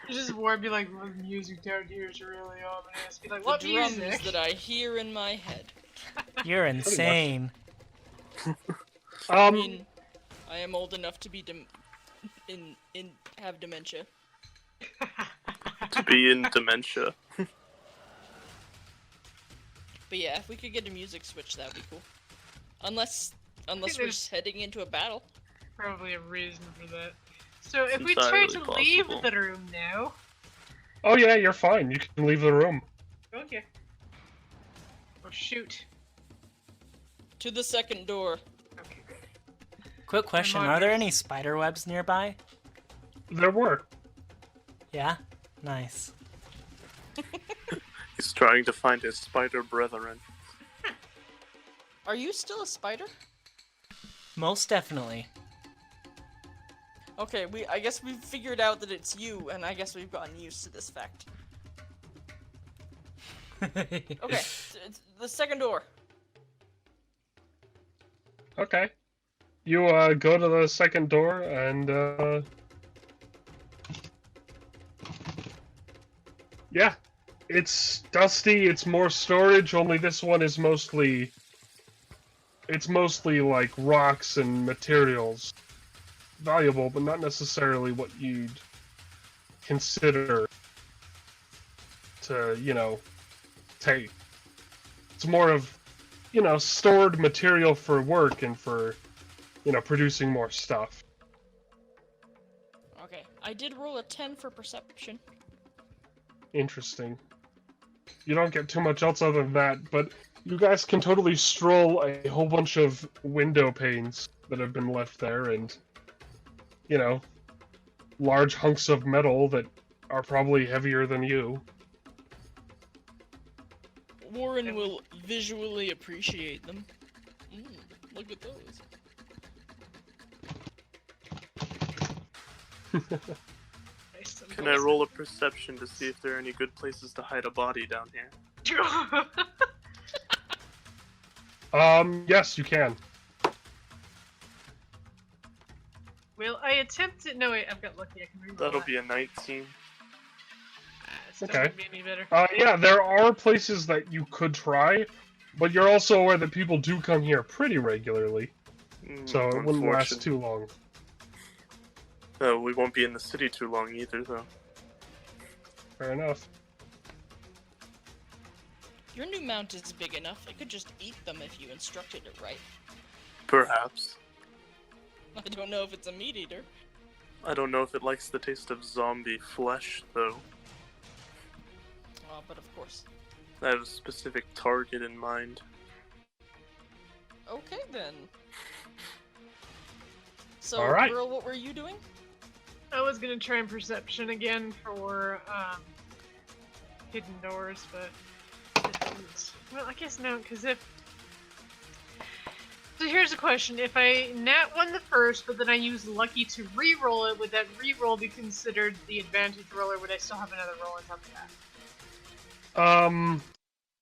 S2: Just Warren be like, well, the music down here is really ominous. Be like, what
S1: the drums
S2: music?
S1: that I hear in my head.
S4: You're insane.
S1: I mean, I am old enough to be have dementia.
S6: To be in dementia.
S1: But yeah, if we could get a music switch, that'd be cool. Unless we're
S2: there's-
S1: just heading into a battle.
S2: Probably a reason for that. So if
S6: It's
S2: we try
S6: entirely
S2: to leave
S6: possible.
S2: the room now.
S5: Oh yeah, you're fine. You can leave the room.
S2: Okay. Oh shoot.
S1: To the second door.
S2: Okay, good.
S4: Quick question:
S2: on,
S4: are there
S2: guys.
S4: any spider webs nearby?
S5: There were.
S4: Yeah, nice.
S6: He's trying to find his spider brethren.
S1: Are you still a spider?
S4: Most definitely.
S1: Okay, I guess we've figured out that it's you, and I guess we've gotten used to this fact. Okay, it's the second door.
S5: Okay. You go to the second door and yeah, it's dusty. It's more storage. Only this one is mostly like rocks and materials, valuable, but not necessarily what you'd consider to take. It's more of stored material for work and for producing more stuff.
S1: Okay, I did roll a 10 for perception.
S5: Interesting. You don't get too much else other than that, but you guys can totally stroll a whole bunch of window panes that have been left there, and large hunks of metal that are probably heavier than you.
S1: Warren will visually appreciate them. Look at those.
S2: Nice.
S6: Can I roll a perception to see if there are any good places to hide a body down here?
S5: Yes, you can.
S2: Well, I attempted. No, wait, I've got lucky. I can reroll
S6: That'll
S2: that.
S6: be a 19.
S2: This
S5: Okay.
S2: doesn't make me any better.
S5: Yeah, there are places that you could try, but you're also aware that people do come here pretty regularly, so it wouldn't last
S6: Unfortunate.
S5: too long.
S6: We won't be in the city too long either, though.
S5: Fair enough.
S1: Your new mount is big enough. It could just eat them if you instructed it right.
S6: Perhaps.
S1: I don't know if it's a meat eater.
S6: I don't know if it likes the taste of zombie flesh, though.
S1: But of course.
S6: I have a specific target in mind.
S1: Okay then. So,
S5: All right.
S1: Girl, what were you doing?
S2: I was gonna try and perception again for hidden doors, but it didn't. Well, I guess no, because if. So here's the question: if I nat one the first, but then I use lucky to re-roll it, would that re-roll be considered the advantage roll, or would I still have another roll on top of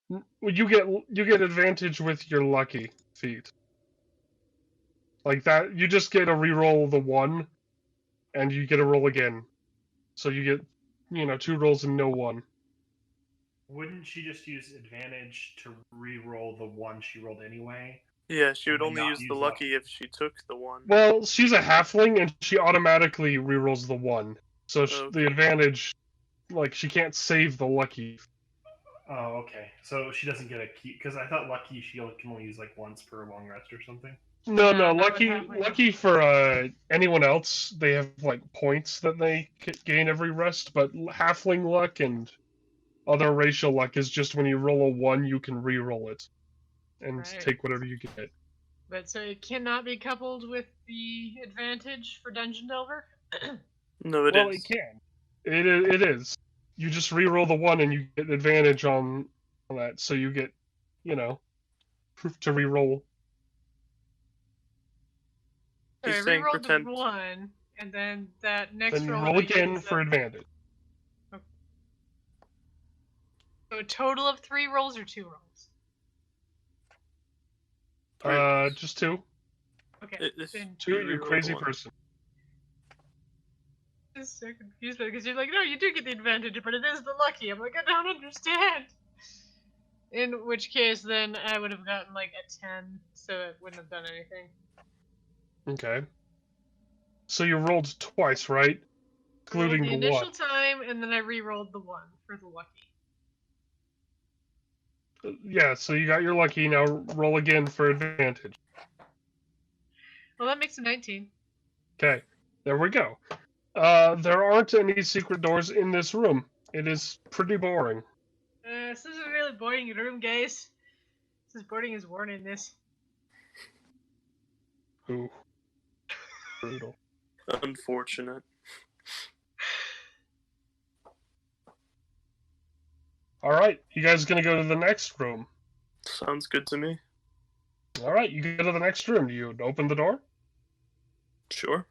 S2: that?
S5: You get advantage with your lucky feat. Like that, you just get a reroll the 1, and you get a roll again. So you get, 2 rolls and no 1.
S3: Wouldn't she just use advantage to re-roll the 1 she rolled anyway?
S6: Yeah, she would
S3: And
S6: only
S3: not
S6: use the
S3: use
S6: lucky
S3: lucky.
S6: if she took the 1.
S5: Well, she's a halfling, and she automatically rerolls the 1. So
S6: Okay.
S5: the advantage, like, she can't save the lucky.
S3: Oh, okay. So she doesn't get a key because I thought lucky she can only use like once per long rest or something.
S5: No,
S2: not with
S5: lucky
S2: halfling.
S5: lucky for anyone else, they have like points that they gain every rest, but halfling luck and other racial luck is just when you roll a 1, you can re-roll it and
S2: Right.
S5: take whatever you get.
S2: But so it cannot be coupled with the advantage for Dungeon Delver?
S6: No, it
S5: Well,
S6: is.
S5: it can. It is. You just re-roll the 1 and you get advantage on that, so you get, to re-roll.
S2: So I
S6: He's saying
S2: rerolled
S6: pretend.
S2: the 1, and then that next
S5: Then you
S2: roll
S5: roll
S2: that I
S5: again
S2: use,
S5: for advantage.
S2: so a total of 3 rolls or 2 rolls?
S6: 3 rolls.
S5: Just 2.
S2: Okay.
S6: If
S2: Then
S5: 2, you
S6: re-roll
S5: crazy
S6: the 1.
S5: person.
S2: I'm just so confused because you're like, no, you do get the advantage, but it is the lucky. I'm like, I don't understand. In which case, then I would have gotten like a 10, so it wouldn't have done anything.
S5: Okay. So you rolled twice, right?
S2: I rolled
S5: Including
S2: the
S5: the
S2: initial
S5: 1.
S2: time, and then I re-rolled the 1 for the lucky.
S5: Yeah, so you got your lucky, now roll again for advantage.
S2: Well, that makes a 19.
S5: Okay, there we go. There aren't any secret doors in this room. It is pretty boring.
S2: This is a really boring room, guys. This is boring as worn in this.
S5: Ooh. Brutal.
S6: Unfortunate.
S5: Alright, you guys gonna go to the next room?
S6: Sounds good to me.
S5: Alright, you go to the next room. You open the door?
S6: Sure.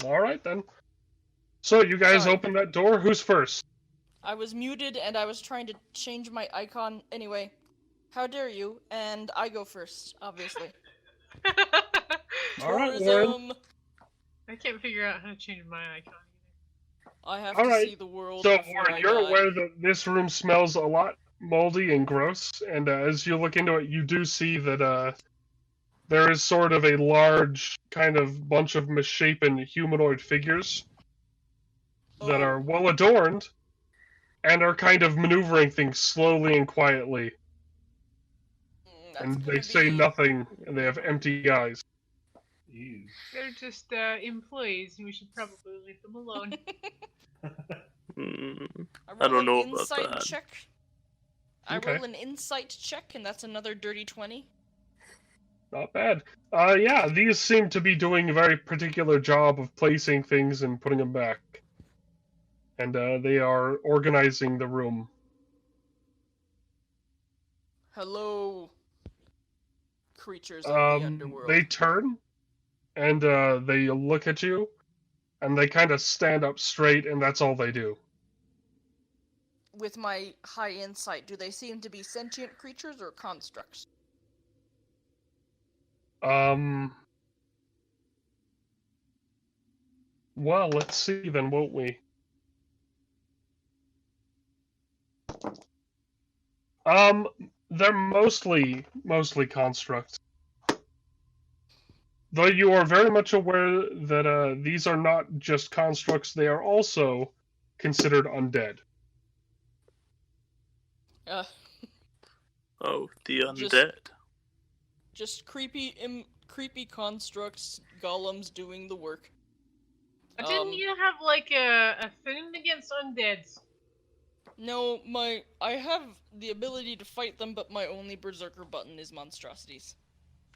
S5: Alright then. So you guys
S1: Sorry.
S5: open that door. Who's first?
S1: I was muted and I was trying to change my icon. Anyway, how dare you? And I go first, obviously.
S5: Alright, Warren.
S1: Tourism!
S2: I can't figure out how to change my icon either.
S1: I have
S5: All
S1: to
S5: right.
S1: see the world
S5: So,
S1: before
S5: Warren,
S1: I
S5: you're
S1: die.
S5: aware that this room smells a lot moldy and gross, and as you look into it, you do see that there is sort of a large kind of bunch of misshapen humanoid figures that
S1: Oh.
S5: are well adorned and are kind of maneuvering things slowly and quietly.
S1: That's
S5: And
S1: gonna
S5: they say
S1: be-
S5: nothing, and they have empty eyes.
S3: Ew.
S2: They're just employees, and we should probably leave them alone.
S6: Mm,
S1: I
S6: don't know
S1: an
S6: about
S1: insight
S6: that.
S1: check. I
S5: Okay.
S1: roll an insight check, and that's another dirty 20.
S5: Not bad. Yeah, these seem to be doing a very particular job of placing things and putting them back. And they are organizing the room.
S1: Hello, creatures of the underworld.
S5: They turn and they look at you, and they kind of stand up straight, and that's all they do.
S1: With my high insight, do they seem to be sentient creatures or constructs?
S5: Well, let's see then, won't we? They're mostly constructs. Though you are very much aware that these are not just constructs, they are also considered undead.
S6: Oh, the
S1: Just-
S6: undead.
S1: Just creepy constructs, golems doing the work.
S2: Didn't you have like a thing against undeads?
S1: No, I have the ability to fight them, but my only berserker button is monstrosities.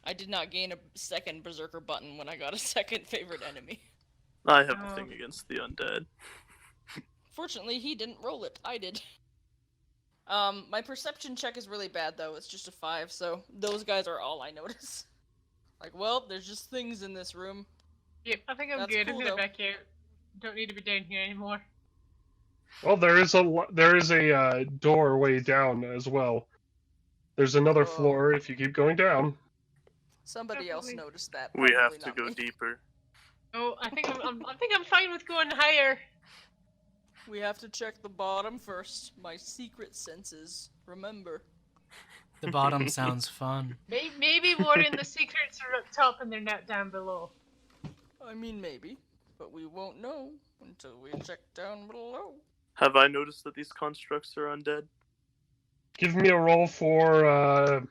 S1: I did not gain a second berserker button when I got a second favorite enemy.
S6: I have
S2: Oh.
S6: a thing against the undead.
S1: Fortunately, he didn't roll it. I did. My perception check is really bad though. It's just a 5, so those guys are all I notice. Like, well, there's just things in this room.
S2: Yep, I think I'm
S1: That's
S2: good.
S1: cool,
S2: I'm gonna
S1: though.
S2: back out. Don't need to be down here anymore.
S5: Well, there is a doorway down as well. There's another
S1: Whoa.
S5: floor if you keep going down.
S1: Somebody else
S2: Definitely.
S1: noticed that.
S6: We have
S1: probably
S6: to
S1: not
S6: go
S1: me.
S6: deeper.
S2: Oh, I think I'm fine with going higher.
S1: We have to check the bottom first. My secret senses. Remember.
S4: The bottom sounds fun.
S2: Maybe more in the secrets are up top and they're not down below.
S1: I mean, maybe, but we won't know until we check down below.
S6: Have I noticed that these constructs are undead?
S5: Give me a roll for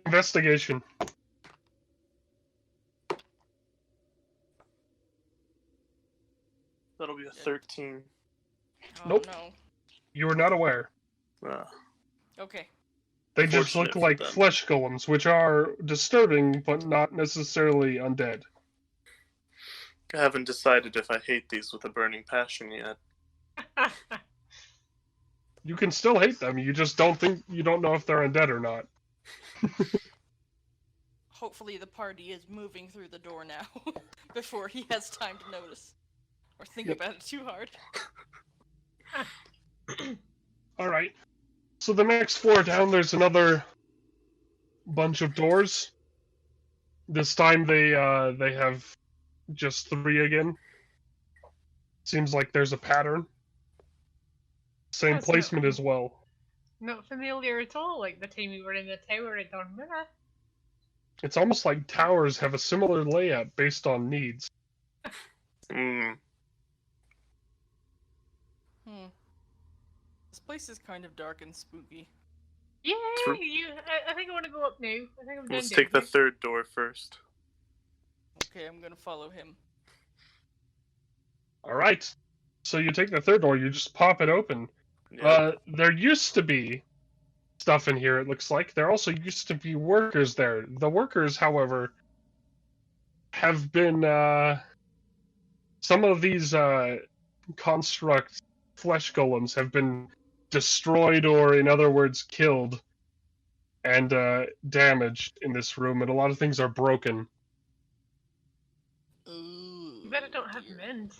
S5: investigation.
S6: That'll be a 13.
S1: Oh
S5: Nope.
S1: no.
S5: You were not aware.
S6: Ah,
S1: Okay.
S5: They just
S6: Fortunate
S5: look
S6: for
S5: like
S6: them.
S5: flesh golems, which are disturbing, but not necessarily undead.
S6: I haven't decided if I hate these with a burning passion yet.
S5: You can still hate them. You just don't know if they're undead or not.
S1: Hopefully the party is moving through the door now before he has time to notice or think
S5: Yep.
S1: about it too hard.
S5: All right. So the next floor down, there's another bunch of doors. This time they have just 3 again. Seems like there's a pattern. Same
S2: That's
S5: placement
S2: not-
S5: as well.
S2: Not familiar at all, like the time we were in the tower at Dormira.
S5: It's almost like towers have a similar layout based on needs.
S6: Hmm.
S1: This place is kind of dark and spooky.
S2: Yeah,
S6: True.
S2: I think I want to go up now. I think I'm done.
S6: Let's take the
S2: down
S6: third door first.
S1: Okay, I'm gonna follow him.
S5: All right. So you take the third door, you just pop it open.
S6: Yeah.
S5: There used to be stuff in here, it looks like. There also used to be workers there. The workers, however, have been some of these construct flesh golems have been destroyed, or in other words, killed and damaged in this room, and a lot of things are broken.
S1: Ooh.
S2: Bet I don't have
S1: dear.
S2: mend.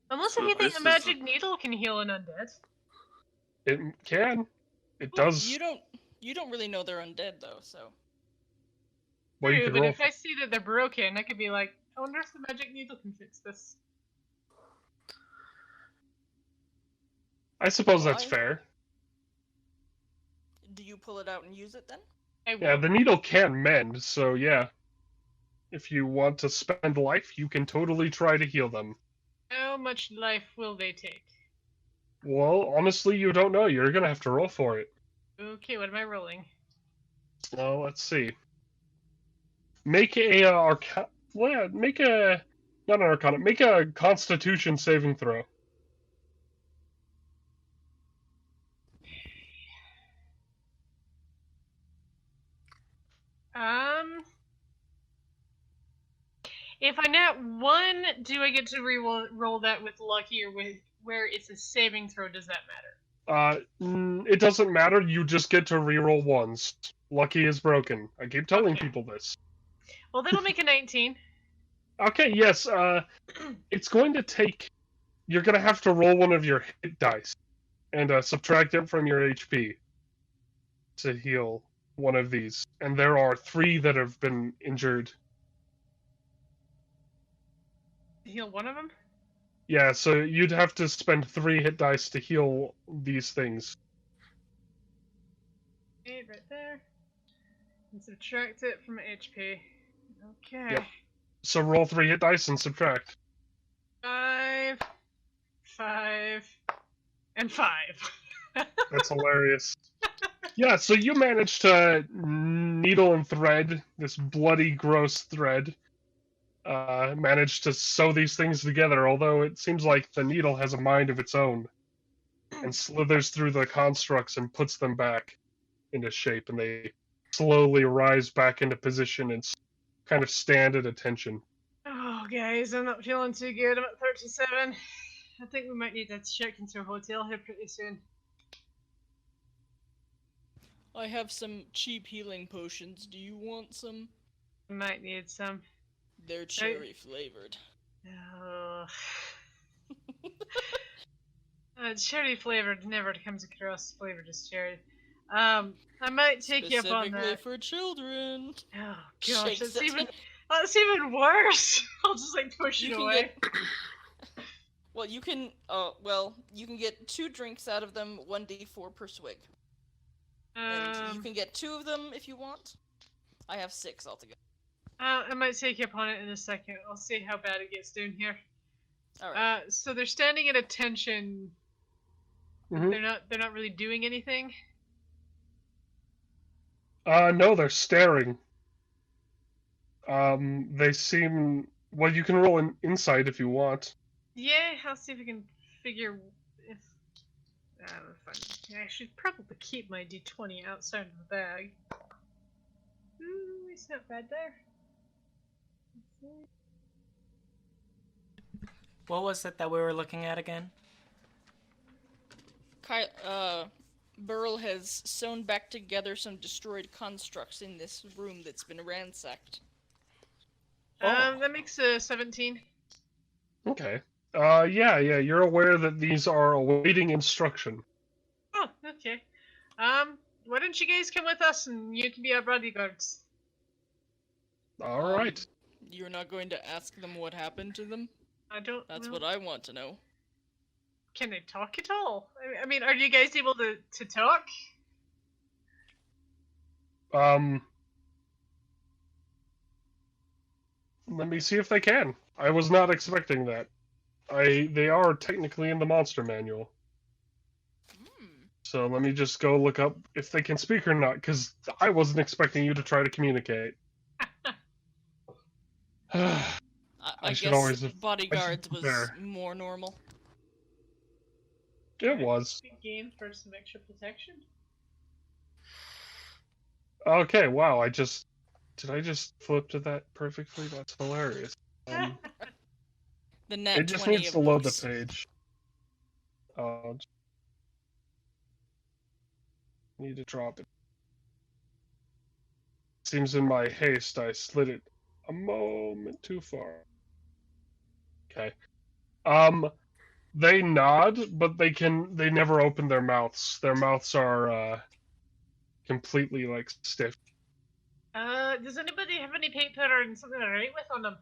S2: Unless
S6: So
S2: if you think
S6: this
S2: the
S6: is
S2: magic needle can heal an undead.
S5: It can. It does.
S1: You don't really know they're undead though, so
S5: Well, you
S2: True,
S5: can
S2: but
S5: roll.
S2: if I see that they're broken, I could be like, I wonder if the magic needle can fix this.
S5: I suppose that's
S1: Why?
S5: fair.
S1: do you pull it out and use it then?
S2: I will.
S5: Yeah, the needle can mend, so yeah. If you want to spend life, you can totally try to heal them.
S2: How much life will they take?
S5: Well, honestly, you don't know. You're gonna have to roll for it.
S2: Okay, what am I rolling?
S5: Well, let's see. Make a make a not an arcana. Make a Constitution saving throw.
S2: If I net 1, do I get to roll that with lucky, or with where it's a saving throw? Does that matter?
S5: It doesn't matter. You just get to reroll once. Lucky is broken. I keep telling
S2: Okay.
S5: people this.
S2: Well, that'll make a 19.
S5: Okay, yes. It's going to take. You're gonna have to roll one of your hit dice and subtract it from your HP to heal one of these. And there are 3 that have been injured.
S2: Heal one of them?
S5: Yeah, so you'd have to spend 3 hit dice to heal these things.
S2: Okay, right there. And subtract it from HP. Okay.
S5: Yep. So roll 3 hit dice and subtract.
S2: 5, 5, and 5.
S5: That's hilarious. Yeah, so you managed to needle and thread, this bloody, gross thread, managed to sew these things together, although it seems like the needle has a mind of its own and slithers through the constructs and puts them back. into shape, and they slowly rise back into position and kind of stand at attention.
S2: Oh, guys, I'm not feeling too good. I'm at 37. I think we might need to check into a hotel here pretty soon.
S1: I have some cheap healing potions. Do you want some?
S2: Might need some.
S1: They're cherry flavored.
S2: Oh. Cherry flavored never comes across flavored as cherry. I might take you up on
S1: Specifically
S2: that.
S1: for children.
S2: Oh gosh,
S1: Shakes
S2: that's
S1: its
S2: even worse. I'll just like push
S1: You
S2: it
S1: can
S2: away.
S1: Well, you can. You can get 2 drinks out of them, 1d4 per swig, and you can get 2 of them if you want. I have 6 altogether.
S2: I might take you up on it in a second. I'll see how bad it gets down here.
S1: All right.
S2: So they're standing at attention.
S5: Mhm.
S2: They're not really doing anything.
S5: No, they're staring. They seem. Well, you can roll an insight if you want.
S2: Yeah, I'll see if I can figure if. I should probably keep my d20 outside of the bag. Ooh, it's not bad there.
S4: What was it that we were looking at again?
S1: Burl has sewn back together some destroyed constructs in this room that's been ransacked.
S2: That makes a 17.
S5: Okay. Yeah, you're aware that these are awaiting instruction.
S2: Oh, okay. Why don't you guys come with us and you can be our bodyguards?
S5: All right.
S1: You're not going to ask them what happened to them?
S2: I don't.
S1: That's
S2: well,
S1: what I want to know.
S2: Can they talk at all? I mean, are you guys able to talk?
S5: Let me see if they can. I was not expecting that. They are technically in the monster manual. So let me just go look up if they can speak or not, because I wasn't expecting you to try to communicate.
S1: I
S5: should
S1: guess
S5: always have-
S1: bodyguards was
S5: prepare.
S1: more normal.
S5: It was.
S2: Good game for some extra protection.
S5: Okay, wow, did I just flip to that perfectly? That's hilarious.
S1: The net
S5: It just
S1: 20
S5: needs
S1: of
S5: to load
S1: course.
S5: the page. Need to drop it. Seems in my haste I slid it a moment too far. Okay. They nod, but they never open their mouths. Their mouths are completely like stiff.
S2: Does anybody have any paper and something to write with on them?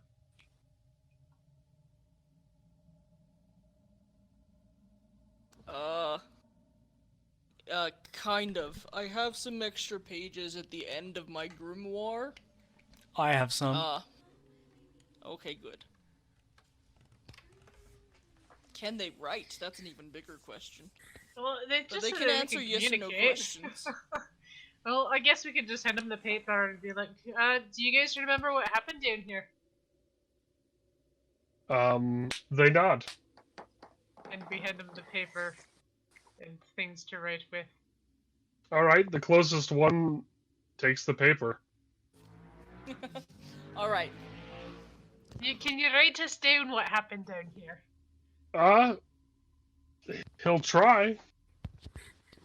S1: Kind of. I have some extra pages at the end of my grimoire.
S4: I have some.
S1: Okay, good. Can they write? That's an even bigger question.
S2: Well, they
S1: But
S2: just
S1: they
S2: said
S1: can
S2: that
S1: answer
S2: could
S1: yes and no
S2: communicate.
S1: questions.
S2: Well, I guess we could just hand them the paper and be like, do you guys remember what happened down here?
S5: They nod.
S2: And we hand them the paper and things to write with.
S5: All right, the closest one takes the paper.
S1: Alright.
S2: Can you write us down what happened down here?
S5: He'll try.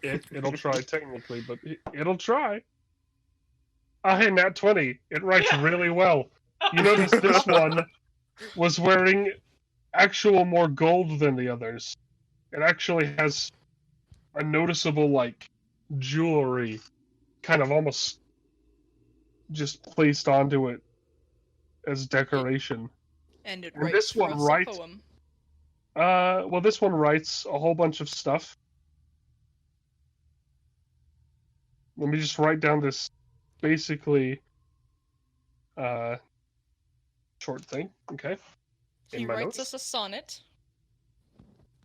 S5: It'll try technically, but it'll try. Hey, Nat 20. It writes really well. You notice this one was wearing actual more gold than the others. It actually has a noticeable, like, jewelry kind of almost just placed onto it as decoration.
S1: And it
S5: And
S1: writes
S5: this
S1: for
S5: one
S1: us
S5: writes-
S1: a poem.
S5: Well, this one writes a whole bunch of stuff. Let me just write down this basically short thing. Okay.
S1: He
S5: In my
S1: writes
S5: notes.
S1: us a sonnet.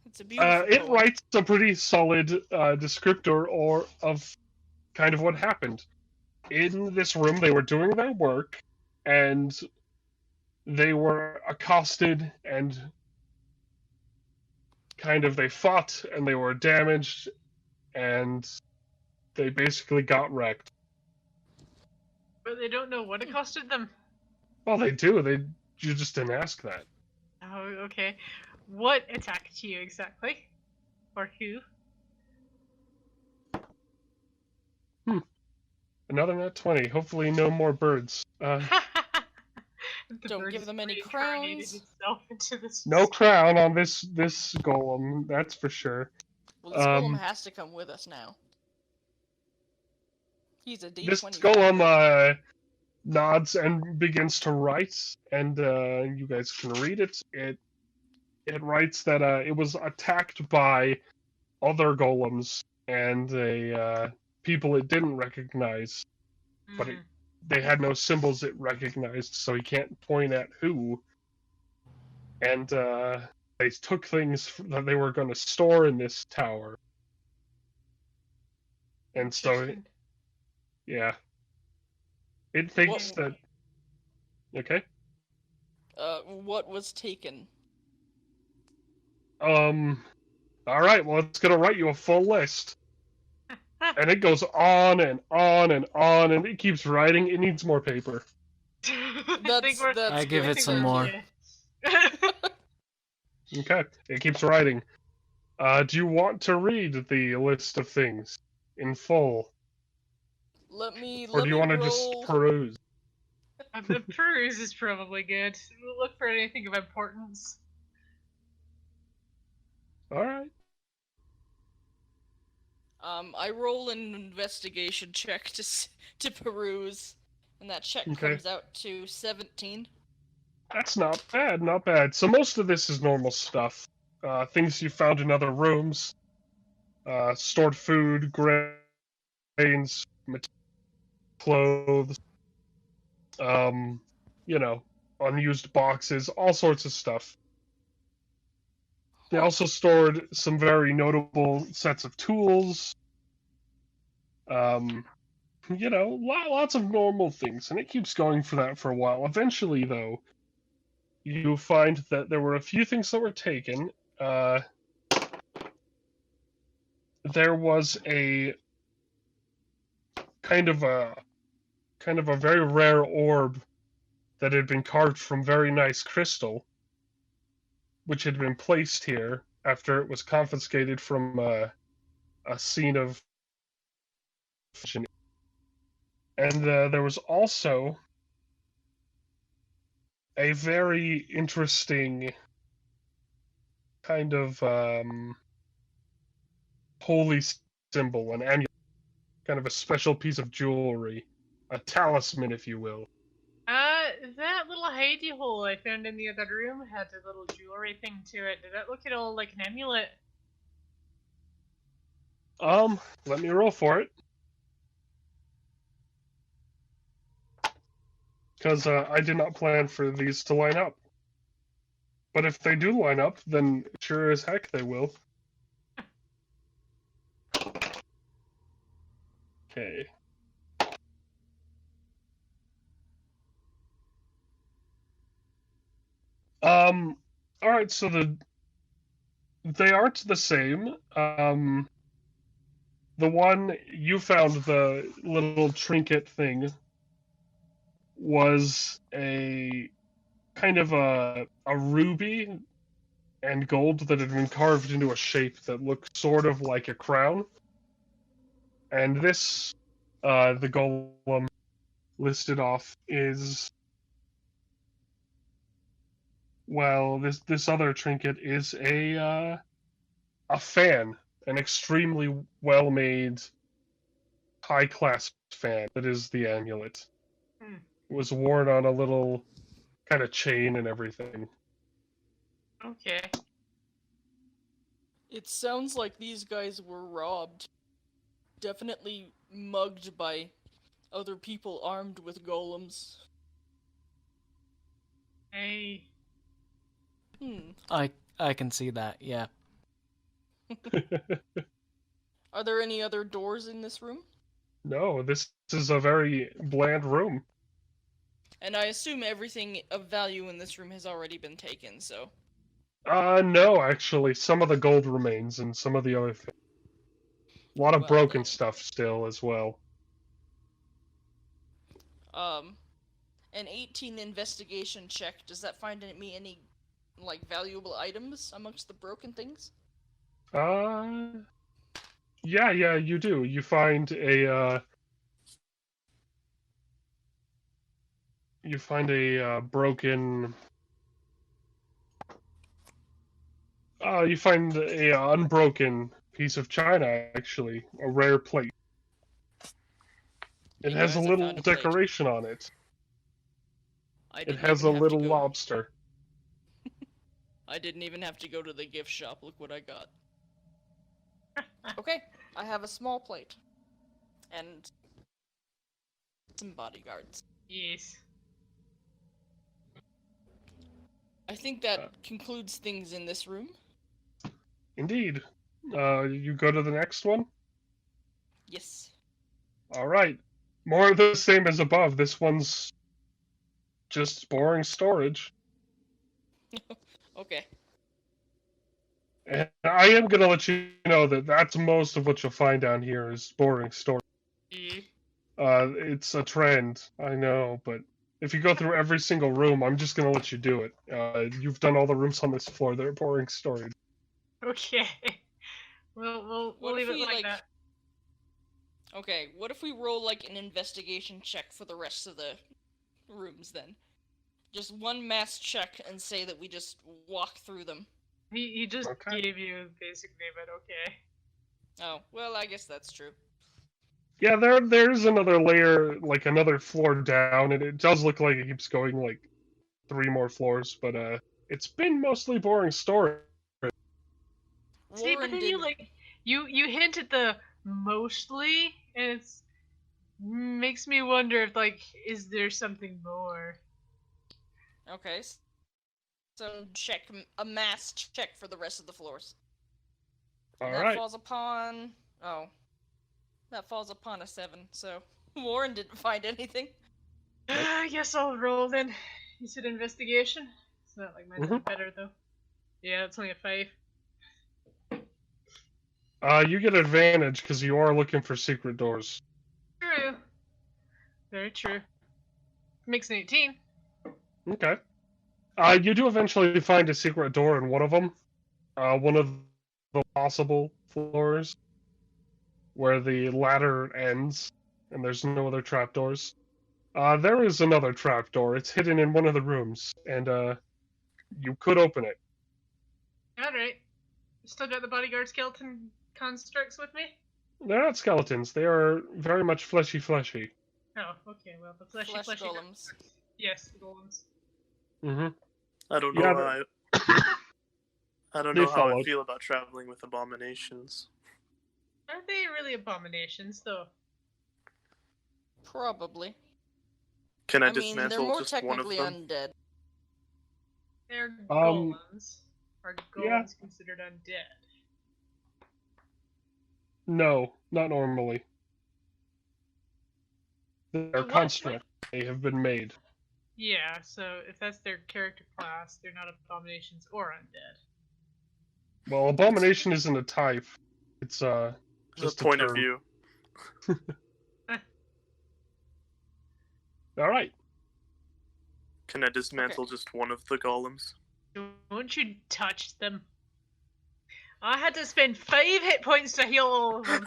S1: It's a beautiful
S5: It
S1: poem.
S5: writes a pretty solid descriptor or of kind of what happened. In this room, they were doing their work, and they were accosted, and kind of they fought, and they were damaged, and they basically got wrecked.
S2: But they don't know what it costed them.
S5: Well, they do. You just didn't ask that.
S2: Oh, okay. What attacked you exactly? Or who?
S5: Another nat 20. Hopefully, no more birds.
S2: The
S1: Don't
S2: bird
S1: give
S2: has
S1: them any
S2: reincarnated
S1: crowns.
S2: itself into this.
S5: No crown on this golem. That's for sure.
S1: Well, this golem has to come with us now. He's a D20.
S5: This golem nods and begins to write, and you guys can read it. It writes that it was attacked by other golems and people it didn't recognize, but they had no symbols it recognized, so he can't point at who. And they took things that they were going to store in this tower. And so, yeah. It thinks that... Okay?
S1: What was taken?
S5: Alright, well, it's going to write you a full list. And it goes on and on and on, and it keeps writing. It needs more paper.
S4: I give it some more.
S5: Okay, it keeps writing. Do you want to read the list of things in full? Or do you want to just peruse?
S2: The peruse is probably good. We'll look for anything of importance.
S5: Alright.
S1: I roll an investigation check to peruse, and that check comes out to 17.
S5: That's not bad, not bad. So most of this is normal stuff. Things you found in other rooms. Stored food, grains, clothes. Unused boxes, all sorts of stuff. They also stored some very notable sets of tools. Lots of normal things, and it keeps going for that for a while. Eventually, though, you find that there were a few things that were taken. There was a kind of a very rare orb that had been carved from very nice crystal, which had been placed here after it was confiscated from a scene of... And there was also a very interesting kind of holy symbol, an amulet, kind of a special piece of jewelry, a talisman, if you will.
S2: That little hidey hole I found in the other room had a little jewelry thing to it. Did that look at all like an amulet?
S5: Let me roll for it. Because I did not plan for these to line up. But if they do line up, then sure as heck they will. Okay. Alright, so they aren't the same. The one you found, the little trinket thing, was a kind of a ruby and gold that had been carved into a shape that looked sort of like a crown. And this, the golem listed off is... Well, this other trinket is a fan, an extremely well-made, high-class fan that is the amulet. It was worn on a little kind of chain and everything.
S2: Okay.
S1: It sounds like these guys were robbed. Definitely mugged by other people armed with golems.
S2: Hey.
S4: I can see that, yeah.
S1: Are there any other doors in this room?
S5: No, this is a very bland room.
S1: And I assume everything of value in this room has already been taken, so...
S5: No, actually. Some of the gold remains and some of the other things. A lot of
S1: Well,
S5: broken
S1: then.
S5: stuff still as well.
S1: An 18 investigation check. Does that find me any, like, valuable items amongst the broken things?
S5: Yeah, you do. You find a broken. You find a unbroken piece of china, actually, a rare plate. It
S1: Hey
S5: has a
S1: guys, I
S5: little
S1: found a plate.
S5: decoration on it.
S1: I
S5: It
S1: didn't
S5: has
S1: even
S5: a
S1: have
S5: little
S1: to go.
S5: lobster.
S1: I didn't even have to go to the gift shop. Look what I got. Okay, I have a small plate. And some bodyguards.
S2: Yes.
S1: I think that concludes things in this room.
S5: Indeed. You go to the next one?
S1: Yes.
S5: Alright. More of the same as above. This one's just boring storage.
S1: Okay.
S5: And I am going to let you know that that's most of what you'll find down here is boring storage.
S2: Yeah.
S5: It's a trend, I know, but if you go through every single room, I'm just going to let you do it. You've done all the rooms on this floor. They're boring storage.
S2: Okay. We'll
S1: What
S2: leave
S1: if
S2: it
S1: we,
S2: like that.
S1: Okay, what if we roll, like, an investigation check for the rest of the rooms, then? Just one mass check and say that we just walk through them.
S2: He just
S5: Okay.
S2: gave you basically, but okay.
S1: Oh, well, I guess that's true.
S5: Yeah, there's another layer, like another floor down, and it does look like it keeps going like 3 more floors, but it's been mostly boring storage.
S2: See, but
S1: Warren
S2: then
S1: did...
S2: you hint at the mostly, and it's makes me wonder if like is there something more?
S1: Okay, so check, a mass check for the rest of the floors. And that
S5: Alright.
S1: falls upon... Oh. That falls upon a 7, so... Warren didn't find anything.
S2: I guess I'll roll then. You said investigation? It's not like mine's any better though. Yeah, it's only a 5.
S5: You get advantage because you are looking for secret doors.
S2: True. Very true. Makes an 18.
S5: Okay. You do eventually find a secret door in one of them. One of the possible floors where the ladder ends and there's no other trapdoors. There is another trapdoor. It's hidden in one of the rooms, and you could open it.
S2: Alright. Still got the bodyguard skeleton constructs with me?
S5: They're not skeletons. They are very much fleshy.
S2: Oh, okay, well the fleshy
S1: Flesh
S2: fleshy
S1: golems.
S2: Yes, the golems.
S5: Mm-hmm.
S6: I don't know
S5: Yeah,
S6: I don't
S5: They
S6: know how I
S5: followed.
S6: feel about traveling with abominations.
S2: Aren't they really abominations though?
S1: Probably.
S6: Can I,
S1: I mean, they're
S6: dismantle
S1: more
S6: just one of
S1: technically
S6: them?
S1: undead.
S2: They're golems. Are golems
S5: yeah.
S2: considered undead?
S5: No, not normally. They're
S2: But what?
S5: constructs. They have been made.
S2: Yeah, so if that's their character class, they're not abominations or undead.
S5: Well, abomination isn't a type. It's
S6: There's
S5: just
S6: a point
S5: term.
S6: of view.
S5: All right.
S6: Can I dismantle just one of the golems?
S2: Don't you touch them. I had to spend 5 hit points to heal all of them.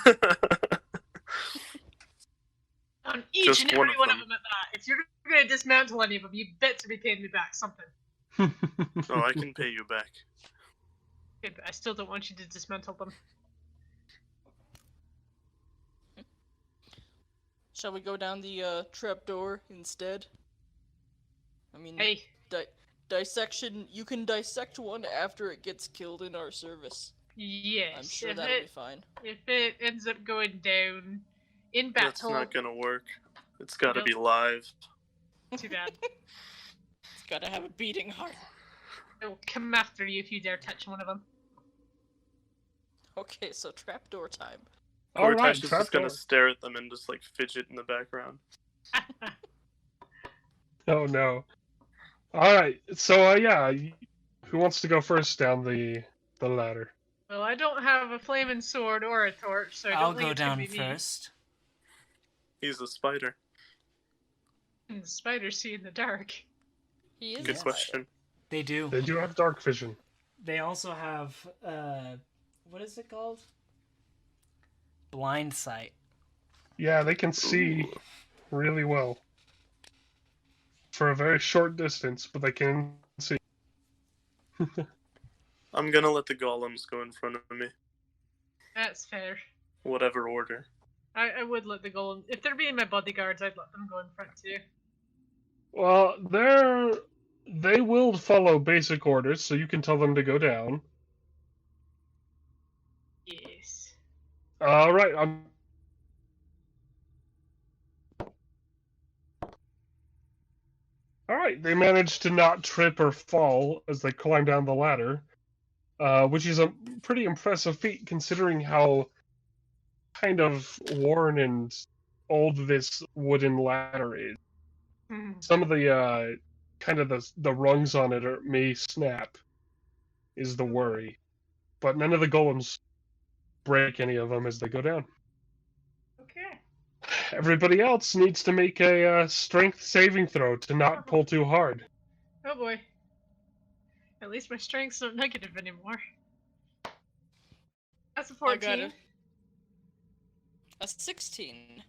S2: On each
S6: Just
S2: and
S6: one
S2: every
S6: of
S2: one
S6: them.
S2: of them at that. If you're gonna dismantle any of them, you better be paying me back something.
S6: Oh, I can pay you back.
S2: Good, but I still don't want you to dismantle them.
S1: Shall we go down the trapdoor instead? I mean,
S2: Hey,
S1: dissection. You can dissect one after it gets killed in our service.
S2: yes.
S1: I'm sure
S2: if
S1: that'll
S2: it,
S1: be fine.
S2: If it ends up going down in
S6: That's
S2: battle,
S6: not gonna work. It's gotta
S2: Nope.
S6: be live.
S2: too bad.
S1: It's gotta have a beating heart.
S2: I will come after you if you dare touch one of them.
S1: Okay, so trapdoor time.
S5: All right,
S6: Cortash is just
S5: trapdoor.
S6: gonna stare at them and just like fidget in the background.
S5: Oh no. All right. So yeah, who wants to go first down the ladder?
S2: Well, I don't have a flaming sword or a torch, so I
S4: I'll
S2: don't think
S4: go
S2: it's gonna
S4: down
S2: be me.
S4: first.
S6: He's a spider.
S2: And the spiders see in the dark.
S1: He is
S6: Good
S1: a spider.
S6: question.
S4: They do.
S5: They do have dark vision.
S4: They also have what is it called? Blind sight.
S5: Yeah, they can see
S6: Ooh.
S5: really well. For a very short distance, but they can see.
S6: I'm gonna let the golems go in front of me.
S2: That's fair.
S6: Whatever order.
S2: I would let the golem. If they're being my bodyguards, I'd let them go in front too.
S5: Well, they will follow basic orders, so you can tell them to go down.
S2: Yes.
S5: All right. All right. They managed to not trip or fall as they climb down the ladder, which is a pretty impressive feat considering how kind of worn and old this wooden ladder is.
S2: Hmm.
S5: Some of the kind of the rungs on it may snap, is the worry, but none of the golems break any of them as they go down.
S2: Okay.
S5: Everybody else needs to make a strength saving throw to not pull too hard.
S2: Oh boy. At least my strength's not negative anymore. That's a
S1: I got
S2: 14.
S1: it. A 16.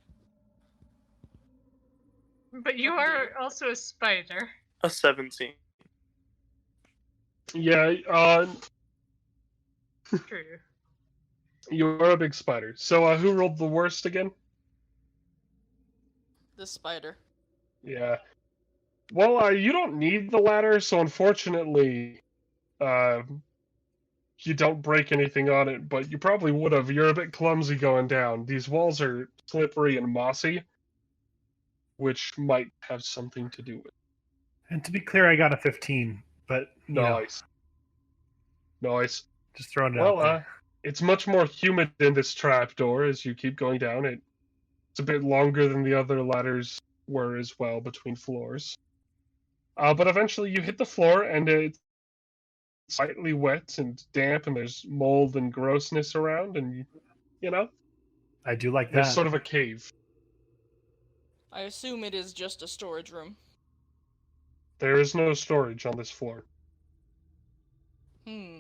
S2: But you
S1: Oh,
S2: are
S1: dear.
S2: also a spider.
S6: A 17.
S5: Yeah,
S2: True.
S5: you are a big spider. So, who rolled the worst again?
S1: The spider.
S5: Yeah. Well, you don't need the ladder, so unfortunately, you don't break anything on it, but you probably would have. You're a bit clumsy going down. These walls are slippery and mossy, which might have something to do with it.
S3: And to be clear, I got a 15, but you know,
S5: Nice. Nice.
S3: just throwing it
S5: Well,
S3: out there.
S5: it's much more humid in this trapdoor as you keep going down. It's a bit longer than the other ladders were as well between floors. But eventually you hit the floor and it's slightly wet and damp and there's mold and grossness around and, you know,
S3: I do like
S5: there's
S3: that.
S5: sort of a cave.
S1: I assume it is just a storage room.
S5: There is no storage on this floor.
S1: Hmm.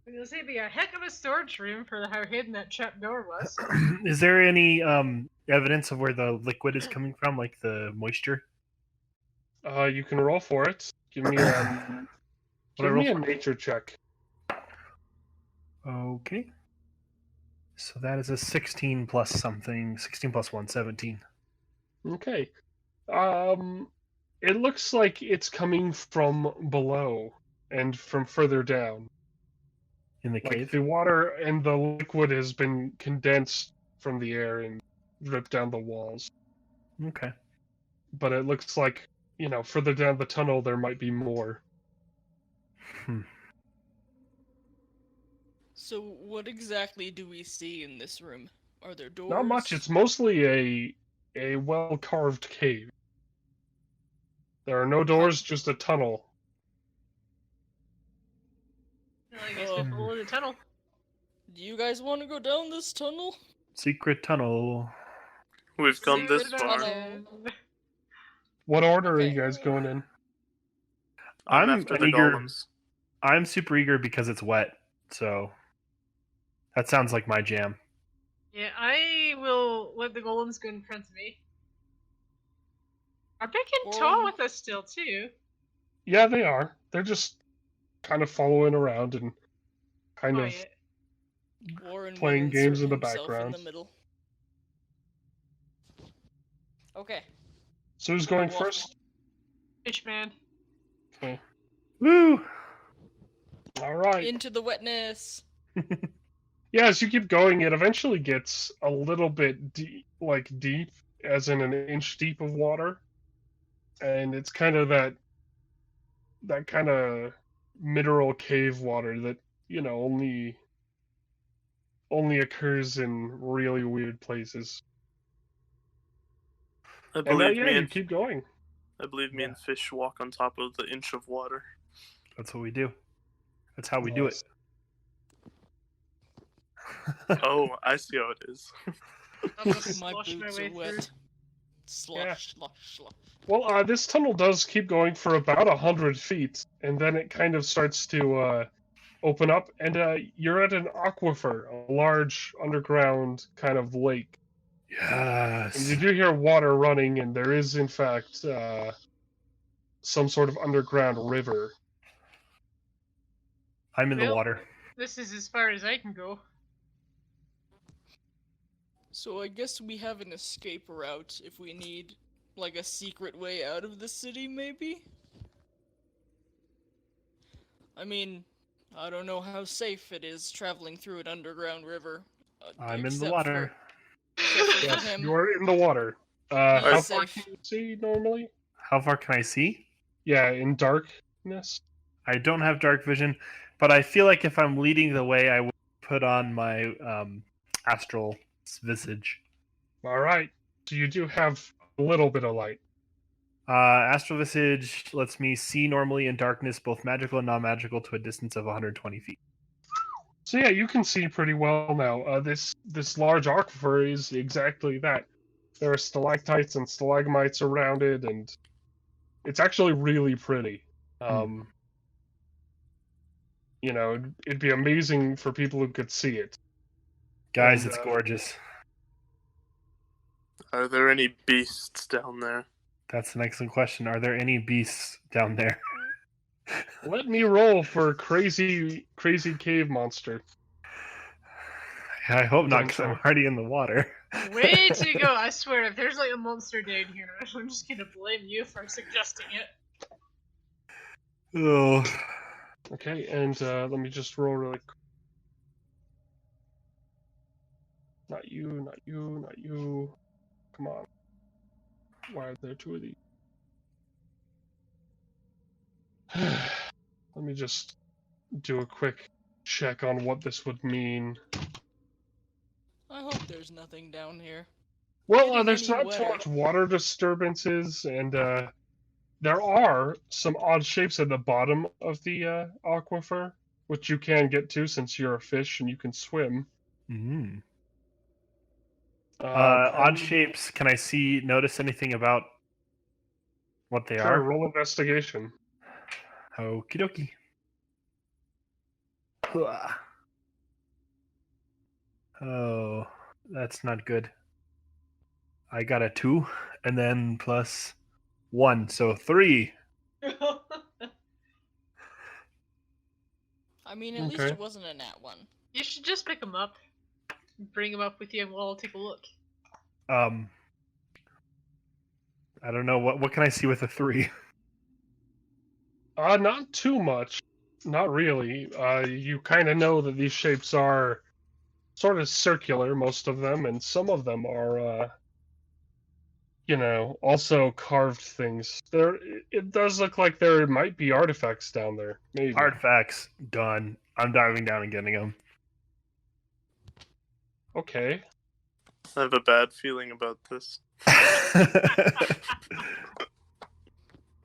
S2: I'm gonna say it'd be a heck of a storage room for how hidden that trap door was.
S3: Is there any evidence of where the liquid is coming from, like the moisture?
S5: You can roll for it. Give me
S3: What I
S5: give
S3: roll
S5: me a
S3: for?
S5: nature check.
S3: Okay. So that is a 16 plus something. 16 plus 1, 17.
S5: Okay. It looks like it's coming from below and from further down.
S3: In the
S5: Like
S3: cave?
S5: the water and the liquid has been condensed from the air and dripped down the walls.
S3: Okay.
S5: But it looks like, you know, further down the tunnel there might be more.
S3: Hmm.
S1: So what exactly do we see in this room? Are there doors?
S5: Not much. It's mostly a well-carved cave. There are no doors, just a tunnel.
S2: Well, I guess we follow the tunnel.
S1: Do you guys want to go down this tunnel?
S3: Secret tunnel.
S6: We've come this
S2: Secret
S6: far.
S2: tunnel.
S5: What order are
S1: Okay.
S5: you guys going in?
S6: I'm
S3: I'm
S6: after the
S3: eager.
S6: golems.
S3: I'm super eager because it's wet, so that sounds like my jam.
S2: Yeah, I will let the golems go in front of me. Are big and tall
S1: Golem-
S2: with us still too?
S5: Yeah, they are. They're just kind of following around and kind of
S2: Quiet.
S1: Warren
S5: playing
S1: will
S5: games
S1: insert
S5: in the
S1: himself
S5: background.
S1: in the middle. Okay.
S5: So who's going
S1: Walk.
S5: first?
S2: Fishman.
S5: Okay.
S3: Woo!
S5: All right.
S1: Into the wetness.
S5: Yeah, as you keep going, it eventually gets a little bit deep, as in an inch deep of water, and it's kind of that kind of mineral cave water that only occurs in really weird places.
S6: I
S5: And
S6: believe
S5: yeah,
S6: me
S5: you
S6: and
S5: keep going.
S6: me and Fish walk on top of the inch of water.
S3: That's what we do. That's how we do it.
S5: Nice.
S6: Oh, I see how it is.
S2: I'll just
S1: My
S2: slosh my
S1: boots
S2: way
S1: are
S2: through.
S1: wet. Slush,
S5: Yeah.
S1: slush, slush.
S5: Well, this tunnel does keep going for about 100 feet, and then it kind of starts to open up, and you're at an aquifer, a large underground kind of lake. And you
S3: Yes.
S5: do hear water running, and there is, in fact, some sort of underground river.
S3: I'm in the
S2: Well,
S3: water.
S2: this is as far as I can go.
S1: So I guess we have an escape route if we need, like, a secret way out of the city, maybe? I mean, I don't know how safe it is traveling through an underground river.
S3: I'm in the
S1: except
S3: water.
S1: Except for
S5: Yes,
S1: him.
S5: you are in the water.
S1: He
S5: How
S1: is
S5: far
S1: safe.
S5: can you see normally?
S3: How far can I see?
S5: Yeah, in darkness.
S3: I don't have dark vision, but I feel like if I'm leading the way, I would put on my astral visage.
S5: All right. So you do have a little bit of light.
S3: Astral visage lets me see normally in darkness, both magical and non-magical, to a distance of 120 feet.
S5: So yeah, you can see pretty well now. This large aquifer is exactly that. There are stalactites and stalagmites around it, and it's actually really pretty. You know, it'd be amazing for people who could see it.
S3: Guys,
S5: And,
S3: it's gorgeous.
S6: Are there any beasts down there?
S3: That's an excellent question. Are there any beasts down there?
S5: Let me roll for crazy cave monster.
S3: I hope not, because I'm
S5: Potential.
S3: already in the water.
S2: Way to go! I swear, if there's like a monster down here, I'm just gonna blame you for suggesting it.
S3: Oh.
S5: Okay, and let me just roll really quick. Not you, not you, not you. Come on. Why are there two of these? Let me just do a quick check on what this would mean.
S1: I hope there's nothing down here.
S5: Well,
S1: Getting
S5: there's
S1: any
S5: not too
S1: wetter.
S5: much water disturbances, and there are some odd shapes at the bottom of the aquifer, which you can get to since you're a fish and you can swim.
S3: Mm.
S5: Uh,
S3: Odd shapes. Can I notice anything about what they
S5: Sure,
S3: are?
S5: roll investigation.
S3: Okie dokie. Hua. Oh, that's not good. I got a 2, and then plus 1, so 3.
S1: I mean, at least
S5: Okay.
S1: it wasn't a nat 1.
S2: You should just pick them up, bring them up with you, and we'll all take a look.
S3: I don't know what can I see with a 3.
S5: Not too much. Not really. You kind of know that these shapes are sort of circular, most of them, and some of them are, also carved things. It does look like there might be artifacts down there. Maybe.
S3: Artifacts done. I'm diving down and getting them.
S5: Okay.
S6: I have a bad feeling about this.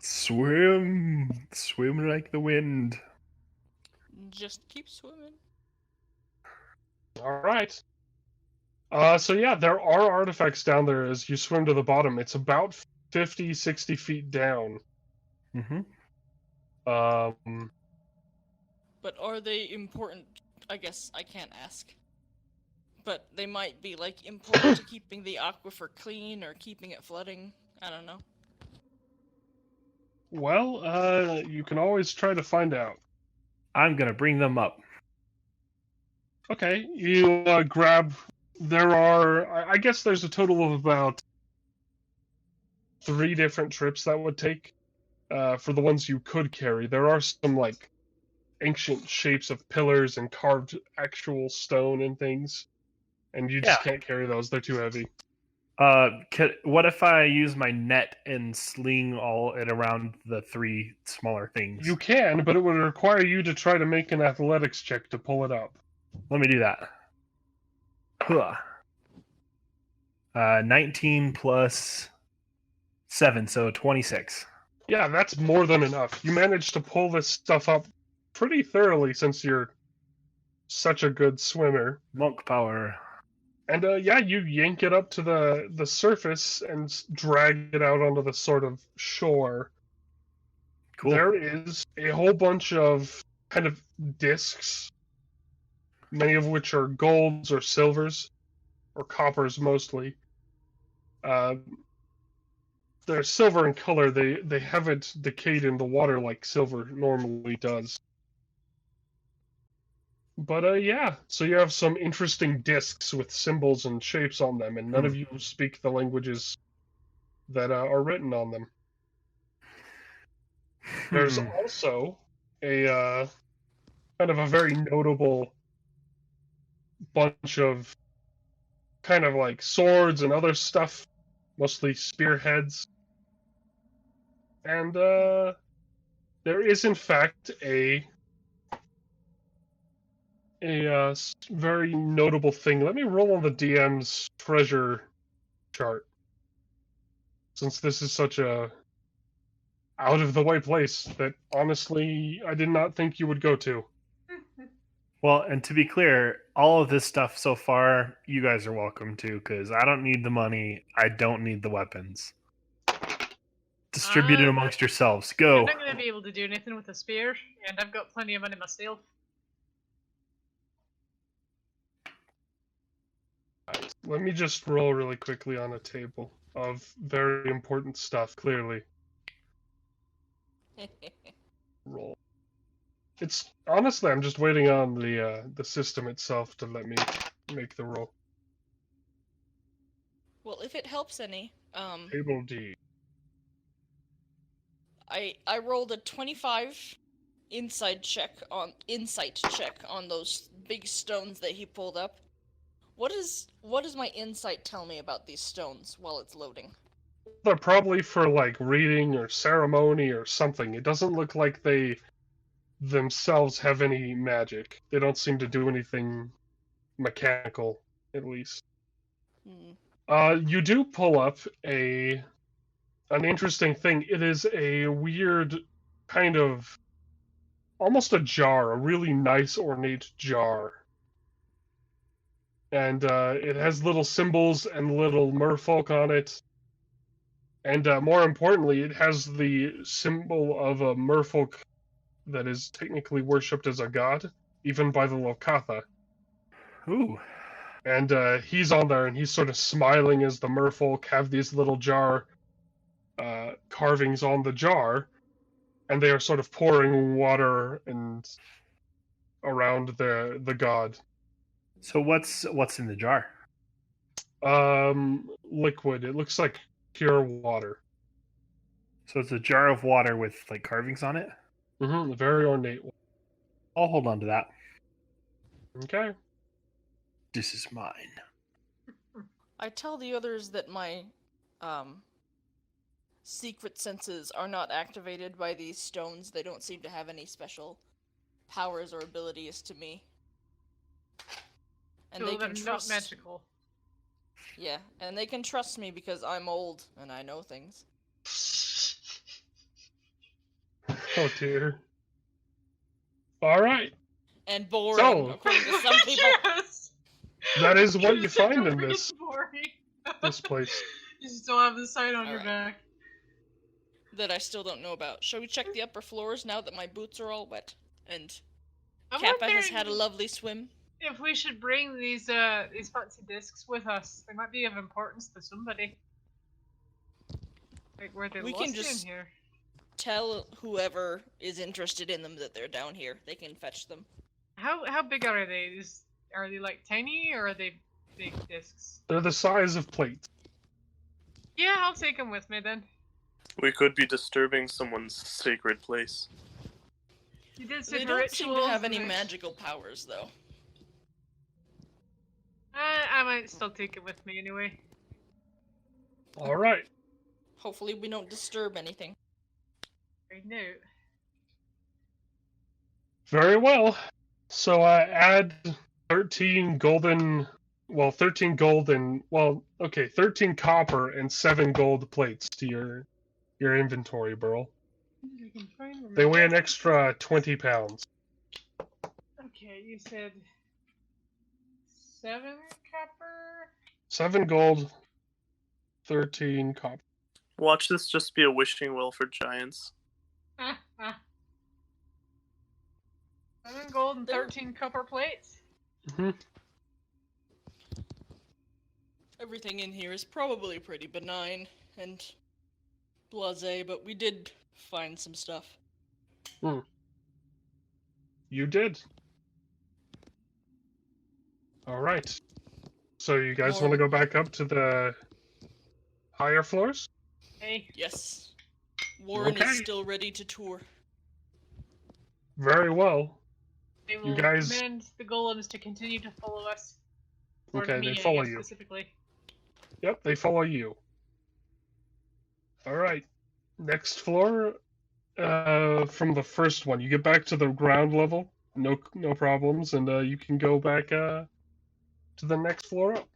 S3: Swim like the wind.
S1: Just keep swimming.
S5: All right. So yeah, there are artifacts down there as you swim to the bottom. It's about 50, 60 feet down.
S3: Mm-hmm.
S1: But are they important? I guess I can't ask. But they might be, like, important to keeping the aquifer clean or keeping it flooding. I don't know.
S5: Well, you can always try to find out.
S3: I'm gonna bring them up.
S5: Okay, you grab. There are, I guess, there's a total of about 3 different trips that would take for the ones you could carry. There are some like ancient shapes of pillars and carved actual stone and things, and you just can't carry those. They're too heavy.
S3: What if I use my net and sling all it around the 3 smaller things?
S5: You can, but it would require you to try to make an athletics check to pull it up.
S3: Let me do that. 19 plus 7, so 26.
S5: Yeah, that's more than enough. You managed to pull this stuff up pretty thoroughly since you're such a good swimmer.
S3: Monk power.
S5: And yeah, you yank it up to the surface and drag it out onto the sort of shore.
S3: Cool.
S5: There is a whole bunch of kind of discs, many of which are golds or silvers, or coppers mostly. They're silver in color. They haven't decayed in the water like silver normally does. But yeah, so you have some interesting discs with symbols and shapes on them, and none of you speak the languages that are written on them. There's also a kind of a very notable bunch of kind of like swords and other stuff, mostly spearheads. And there is in fact a very notable thing. Let me roll on the DM's treasure chart, since this is such a out of the way place that honestly I did not think you would go to.
S3: Well, and to be clear, all of this stuff so far, you guys are welcome to, because I don't need the money. I don't need the weapons. Distribute it amongst yourselves. Go.
S2: You're not going to be able to do anything with a spear, and I've got plenty of money myself.
S5: Let me just roll really quickly on a table of very important stuff, clearly. Roll. It's honestly, I'm just waiting on the system itself to let me make the roll.
S1: Well, if it helps any,
S5: Table D.
S1: I rolled a 25 insight check on those big stones that he pulled up. What does my insight tell me about these stones while it's loading?
S5: They're probably for like reading or ceremony or something. It doesn't look like they themselves have any magic. They don't seem to do anything mechanical, at least. You do pull up an interesting thing. It is a weird kind of almost a jar, a really nice ornate jar. And it has little symbols and little merfolk on it. And more importantly, it has the symbol of a merfolk that is technically worshipped as a god, even by the Lokatha.
S3: Ooh.
S5: And he's on there, and he's sort of smiling as the merfolk have these little jar carvings on the jar, and they are sort of pouring water and around the god.
S3: So what's in the jar?
S5: Liquid. It looks like pure water.
S3: So it's a jar of water with like carvings on it?
S5: Mm-hmm. Very ornate.
S3: I'll hold on to that.
S5: Okay.
S3: This is mine.
S1: I tell the others that my secret senses are not activated by these stones. They don't seem to have any special powers or abilities to me. And
S2: So
S1: they can
S2: they're
S1: trust.
S2: not magical.
S1: Yeah, and they can trust me because I'm old and I know things.
S5: Oh dear. All right.
S1: And boring,
S5: So-
S1: according to some people.
S2: Yes!
S5: That is what you
S2: Just like
S5: find in
S2: really
S5: this
S2: boring.
S5: this place.
S2: You still have the sign on your
S1: Alright.
S2: back.
S1: That I still don't know about. Shall we check the upper floors now that my boots are all wet? And
S2: I'm
S1: Kappa has
S2: wondering
S1: had a lovely swim.
S2: if we should bring these fancy discs with us. They might be of importance to somebody. Like where they
S1: We
S2: lost
S1: can
S2: you
S1: just-
S2: in here.
S1: Tell whoever is interested in them that they're down here. They can fetch them.
S2: How big are they? Are they like tiny or are they big discs?
S5: They're the size of plates.
S2: Yeah, I'll take them with me then.
S6: We could be disturbing someone's sacred place.
S2: You did
S1: They
S2: say
S1: don't seem to have any
S2: magic.
S1: magical powers, though.
S2: I might still take it with me anyway.
S5: All right.
S1: Hopefully we don't disturb anything.
S2: I know.
S5: Very well. So add 13 golden, 13 gold and, 13 copper and 7 gold plates to your inventory, Burl.
S2: I can find where
S5: They
S2: my
S5: weigh an
S2: bag is.
S5: extra 20 pounds.
S2: Okay. Okay, you said 7 copper.
S5: 7 gold, 13 copper.
S6: Watch this just be a wishing well for giants.
S2: Ah, ah. 7 gold and
S1: There-
S2: 13 copper plates.
S5: Hmm.
S1: Everything in here is probably pretty benign and blasé, but we did find some stuff.
S5: You did. All right. So you guys
S1: More-
S5: want to go back up to the higher floors?
S2: Hey,
S1: Yes. Warren
S5: Okay.
S1: is still ready to tour.
S5: Very well.
S2: they will
S5: guys-
S2: command the golems to continue to follow us. Or
S5: Okay,
S2: me,
S5: they follow
S2: I guess,
S5: you.
S2: specifically.
S5: Yep, they follow you. All right. Next floor. From the first one, you get back to the ground level. No problems, and you can go back to the next floor up.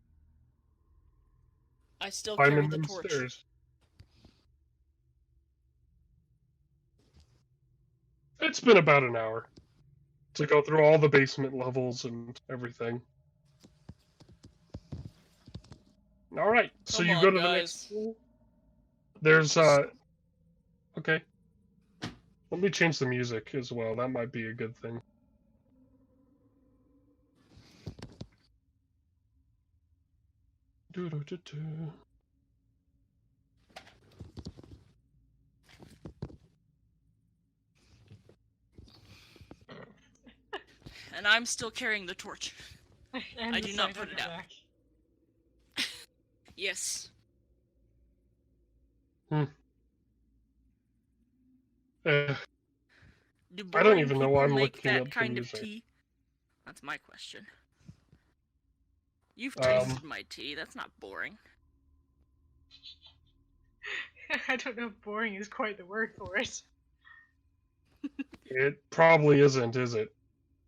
S1: I still
S5: Climbing
S1: carry the
S5: them
S1: torch.
S5: stairs. It's been about an hour to go through all the basement levels and everything. All right, so
S1: Come
S5: you
S1: on,
S5: go to the
S1: guys.
S5: next floor. There's okay. Let me change the music as well. That might be a good thing. Do-do-do-do.
S1: And I'm still carrying the torch.
S2: And
S1: I
S2: the
S1: do not
S2: sign
S1: put
S2: on
S1: it
S2: your
S1: out.
S2: back.
S1: Yes.
S5: Uh,
S1: Do
S5: I don't
S1: boring
S5: even know
S1: people
S5: why I'm
S1: make
S5: looking
S1: that
S5: up the
S1: kind of
S5: music.
S1: tea? That's my question. You've
S5: Um,
S1: tasted my tea. That's not boring.
S2: I don't know if boring is quite the word for it.
S5: it probably isn't, is it?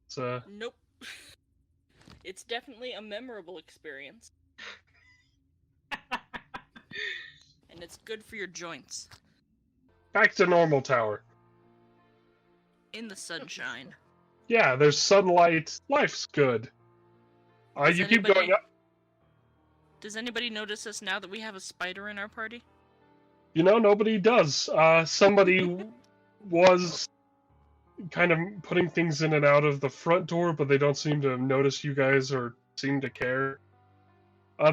S5: It's
S1: Nope. It's definitely a memorable experience, and it's good for your joints.
S5: back to normal tower.
S1: In the sunshine.
S5: Yeah, there's sunlight. Life's good.
S1: Does
S5: You keep going
S1: anybody-
S5: up.
S1: Does anybody notice us now that we have a spider in our party?
S5: You know, nobody does. Somebody was kind of putting things in and out of the front door, but they don't seem to have noticed you guys or seem to care.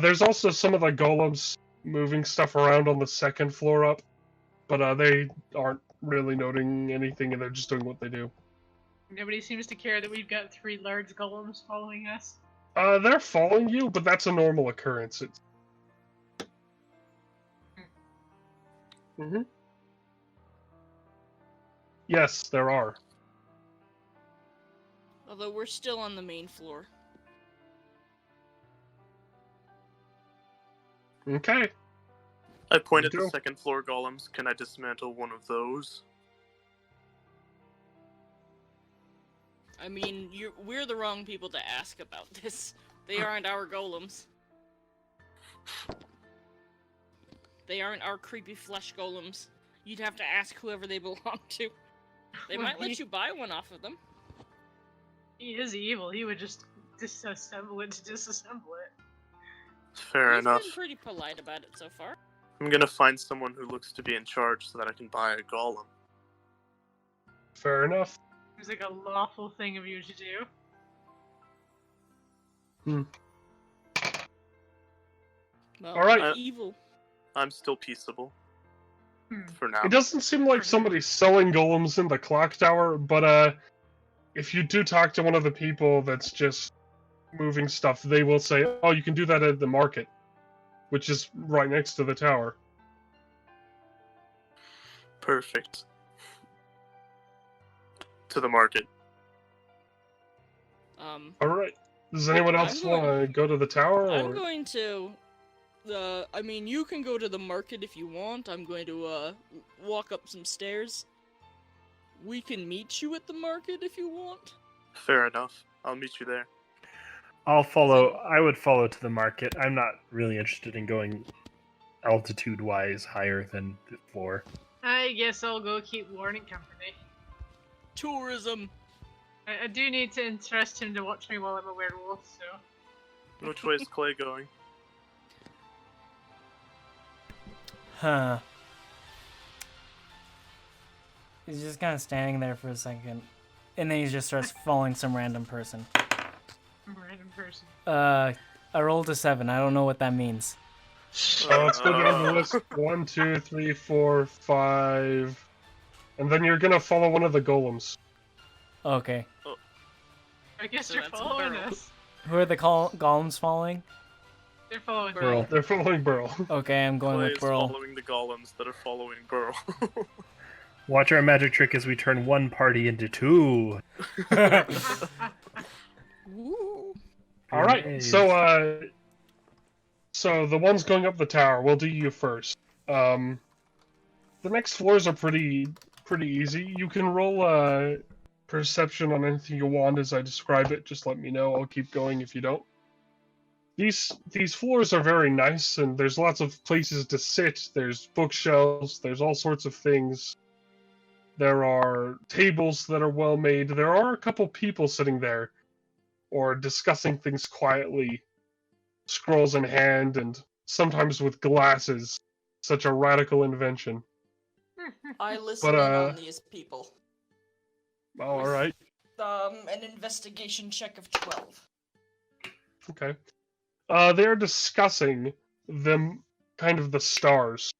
S5: There's also some of the golems moving stuff around on the second floor up, but they aren't really noting anything and they're just doing what they do.
S2: Nobody seems to care that we've got 3 large golems following us.
S5: They're following you, but that's a normal occurrence. Mm-hmm. Yes, there are.
S1: Although we're still on the main floor.
S5: Okay.
S6: I point at
S5: You
S6: the
S5: go.
S6: second floor golems. Can I dismantle one of those?
S1: I mean, we're the wrong people to ask about this. They aren't our golems. They aren't our creepy flesh golems. You'd have to ask whoever they belong to. They
S2: Well,
S1: might let you buy one off of them.
S2: He is evil. He would just disassemble it to disassemble it.
S6: Fair
S1: He's
S6: enough.
S1: been pretty polite about it so far.
S6: I'm gonna find someone who looks to be in charge so that I can buy a golem.
S5: Fair enough.
S2: Seems like a lawful thing of you to do.
S1: Well,
S5: All right.
S1: we're evil.
S6: I'm still peaceable.
S2: Hmm.
S6: For now.
S5: It doesn't seem like somebody's selling golems in the clock tower, but if you do talk to one of the people that's just moving stuff, they will say, "Oh, you can do that at the market," which is right next to the tower.
S6: Perfect. To the market.
S5: All right. Does anyone
S1: I'm
S5: else
S1: going-
S5: want to go to the tower?
S1: I'm
S5: Or...
S1: going to... I mean, you can go to the market if you want. I'm going to, walk up some stairs. We can meet you at the market if you want.
S6: Fair enough. I'll meet you there.
S3: I'll follow. I would follow to the market. I'm not really interested in going altitude-wise higher than the floor.
S2: I guess I'll go keep Warren company.
S1: Tourism!
S2: I do need to interest him to watch me while I'm a werewolf, so...
S6: Which way is Clay going?
S4: Huh. He's just kind of standing there for a second, and then he just starts following some random person.
S2: Random person.
S4: I rolled a 7. I don't know what that means.
S5: Let's go down the list. 1, 2, 3, 4, 5. And then you're gonna follow one of the golems.
S4: Okay.
S2: I guess
S1: So
S2: you're
S1: that's
S2: following
S1: Burl.
S2: us.
S4: Who are the golems following?
S2: They're following
S3: Burl.
S5: They're following Burl.
S4: Okay, I'm going
S6: Clay
S4: with
S6: is
S4: Burl.
S6: following the golems that are following Burl.
S3: Watch our magic trick as we turn one party into two.
S1: Woo.
S5: All right,
S3: Nice.
S5: so the ones going up the tower, we'll do you first. The next floors are pretty easy. You can roll perception on anything you want as I describe it. Just let me know. I'll keep going if you don't. These floors are very nice, and there's lots of places to sit. There's bookshelves. There's all sorts of things. There are tables that are well made. There are a couple people sitting there, or discussing things quietly, scrolls in hand, and sometimes with glasses. Such a radical invention.
S1: I listen
S5: But,
S1: in on these people.
S5: All right.
S1: An investigation check of 12.
S5: Okay. They're discussing them, kind of the stars.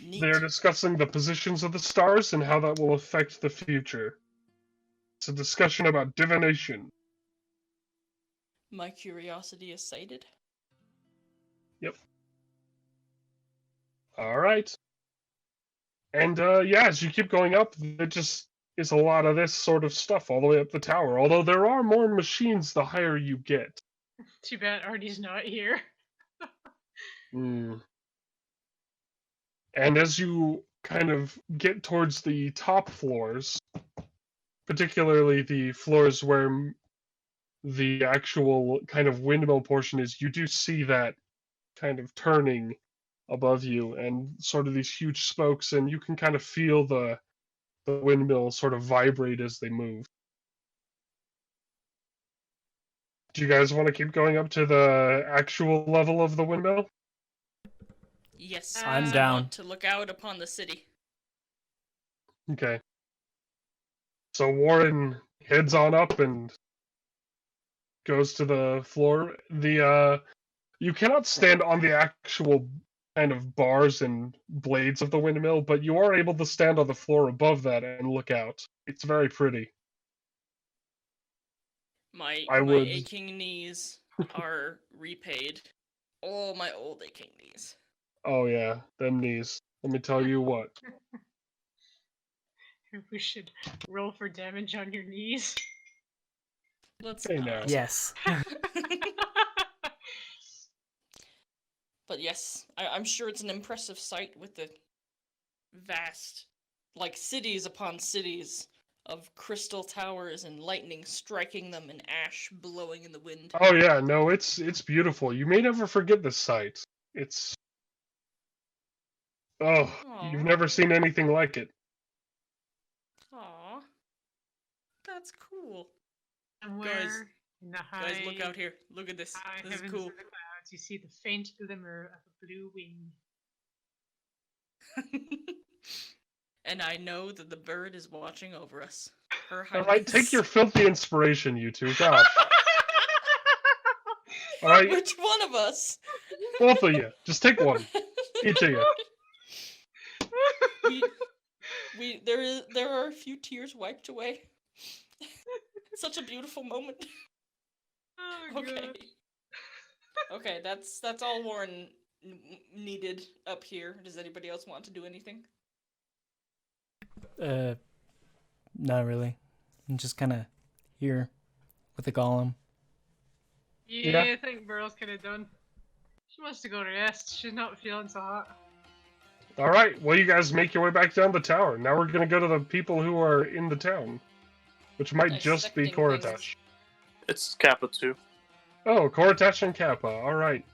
S1: Neat.
S5: They're discussing the positions of the stars and how that will affect the future. It's a discussion about divination.
S1: My curiosity is cited.
S5: All right. And yeah, as you keep going up, there just is a lot of this sort of stuff all the way up the tower. Although there are more machines the higher you get.
S2: Too bad Artie's not here.
S5: Hmm. And as you kind of get towards the top floors, particularly the floors where the actual kind of windmill portion is, you do see that kind of turning above you and sort of these huge spokes, and you can kind of feel the windmill sort of vibrate as they move. Do you guys want to keep going up to the actual level of the windmill?
S1: Yes,
S2: I'm
S1: I
S4: down.
S1: want to look out upon the city.
S5: Okay. So Warren heads on up and goes to the floor. You cannot stand on the actual kind of bars and blades of the windmill, but you are able to stand on the floor above that and look out. It's very pretty.
S1: My
S5: I
S1: my
S5: would-
S1: aching knees are repaid. Oh, my old aching knees.
S5: Oh yeah, them knees. Let me tell you what.
S2: We should roll for damage on your knees.
S1: Let's
S5: Hey,
S1: not.
S5: now.
S4: Yes.
S1: But yes, I'm sure it's an impressive sight with the vast, like cities upon cities of crystal towers and lightning striking them and ash blowing in the wind.
S5: Oh yeah, no, it's beautiful. You may never forget this sight. It's oh, you've
S1: Aw.
S5: never seen anything like it.
S1: Aw. That's cool.
S2: Somewhere in the high,
S1: Guys, look out here. Look at this.
S2: high
S1: This is
S2: heavens
S1: cool.
S2: of the clouds, you see the faint glimmer of a blue wing.
S1: And I know that the bird is watching over us. Her
S5: All right,
S1: highness.
S5: take your filthy inspiration, you two. Gosh. All right,
S1: Which one of us?
S5: both of you. Just take one. Each of you.
S1: There are a few tears wiped away. Such a beautiful moment.
S2: Oh,
S1: Okay.
S2: God.
S1: Okay, that's all Warren needed up here. Does anybody else want to do anything?
S4: Not really. I'm just kind of here with the golem.
S2: Yeah,
S5: Yeah.
S2: I think Burl's kind of done. She wants to go rest. She's not feeling so hot.
S5: All right, well, you guys make your way back down the tower. Now we're gonna go to the people who are in the town, which might just be
S1: Dissecting
S5: Koratash.
S1: things.
S6: It's Kappa 2.
S5: Oh, Koratash and Kappa. All right.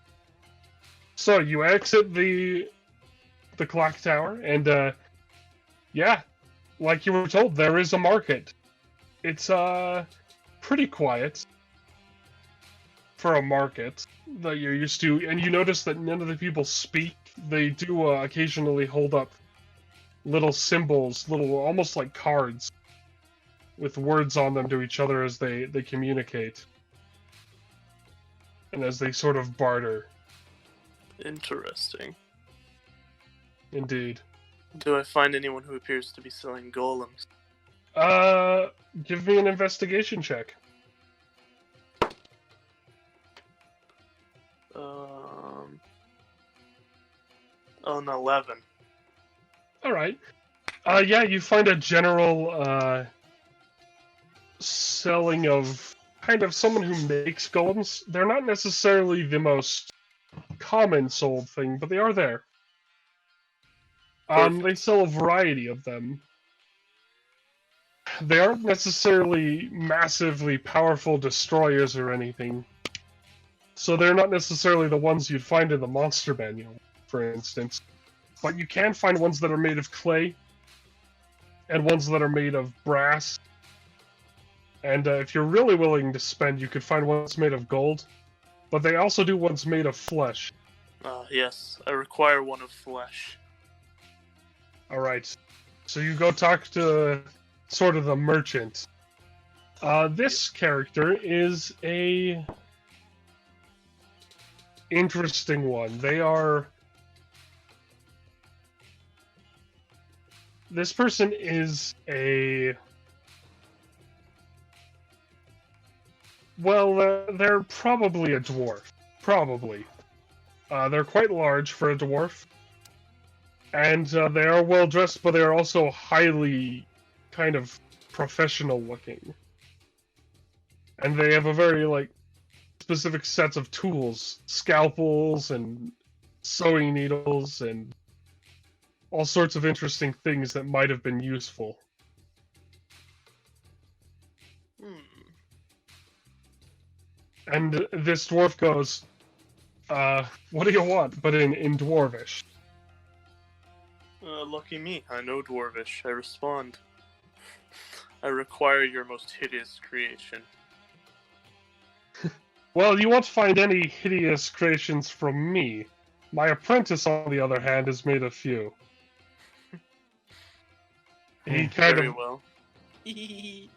S5: So you exit the clock tower, and yeah, like you were told, there is a market. It's pretty quiet for a market that you're used to, and you notice that none of the people speak. They do occasionally hold up little symbols, little almost like cards, with words on them to each other as they communicate, and as they sort of barter.
S6: Interesting.
S5: Indeed.
S6: Do I find anyone who appears to be selling golems?
S5: Give me an investigation check.
S6: An 11.
S5: Alright. Yeah, you find a general, selling of kind of someone who makes golems. They're not necessarily the most common sold thing, but they are there.
S6: Perfect.
S5: They sell a variety of them. They aren't necessarily massively powerful destroyers or anything. So they're not necessarily the ones you'd find in the monster manual, for instance. But you can find ones that are made of clay, and ones that are made of brass. And if you're really willing to spend, you could find ones made of gold. But they also do ones made of flesh.
S6: Yes. I require one of flesh.
S5: Alright. So you go talk to sort of the merchant. This character is a interesting one. This person is a... Well, they're probably a dwarf. Probably. They're quite large for a dwarf. And they are well dressed, but they are also highly kind of professional looking. And they have a very, specific sets of tools. Scalpels and sewing needles and all sorts of interesting things that might have been useful. And this dwarf goes, what do you want? But in Dwarvish.
S6: Lucky me. I know Dwarvish. I respond. I require your most hideous creation.
S5: Well, you won't find any hideous creations from me. My apprentice, on the other hand, has made a few. He kind
S6: Very
S5: of...
S6: well.
S5: He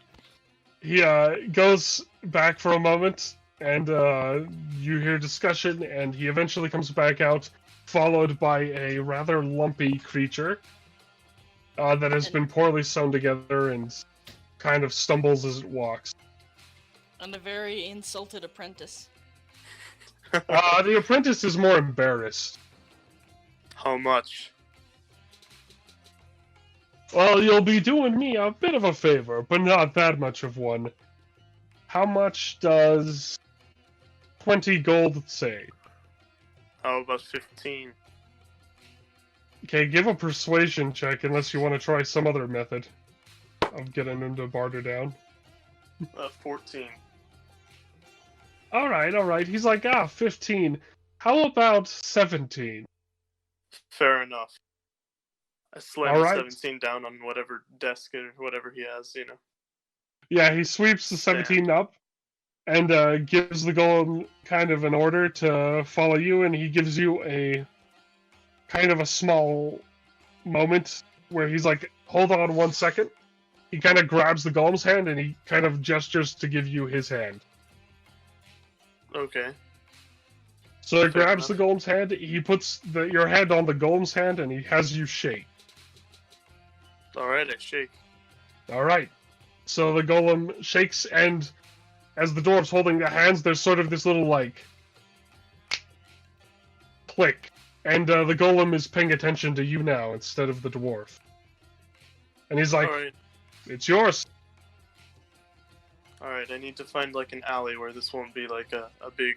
S5: goes back for a moment, and you hear discussion, and he eventually comes back out, followed by a rather lumpy creature that has been poorly sewn together and kind of stumbles as it walks.
S1: And a very insulted apprentice.
S5: The apprentice is more embarrassed.
S6: How much?
S5: Well, you'll be doing me a bit of a favor, but not that much of one. How much does 20 gold say?
S6: How about 15?
S5: Okay, give a persuasion check unless you want to try some other method of getting him to barter down.
S6: 14.
S5: Alright. He's like, 15. How about 17?
S6: Fair enough. I slam
S5: All
S6: the
S5: right.
S6: 17 down on whatever desk or whatever he has, you know.
S5: Yeah, he sweeps the 17 up and gives the golem kind of an order to follow you, and he gives you a kind of a small moment where he's like, hold on 1 second. He kind of grabs the golem's hand and he kind of gestures to give you his hand.
S6: Okay.
S5: So he grabs the golem's hand, he puts your hand on the golem's hand, and he has you shake.
S6: Alright, I shake.
S5: Alright. So the golem shakes, and as the dwarf's holding the hands, there's sort of this little, click. And the golem is paying attention to you now instead of the dwarf. And he's like,
S6: Alright.
S5: It's yours.
S6: Alright, I need to find, an alley where this won't be, a big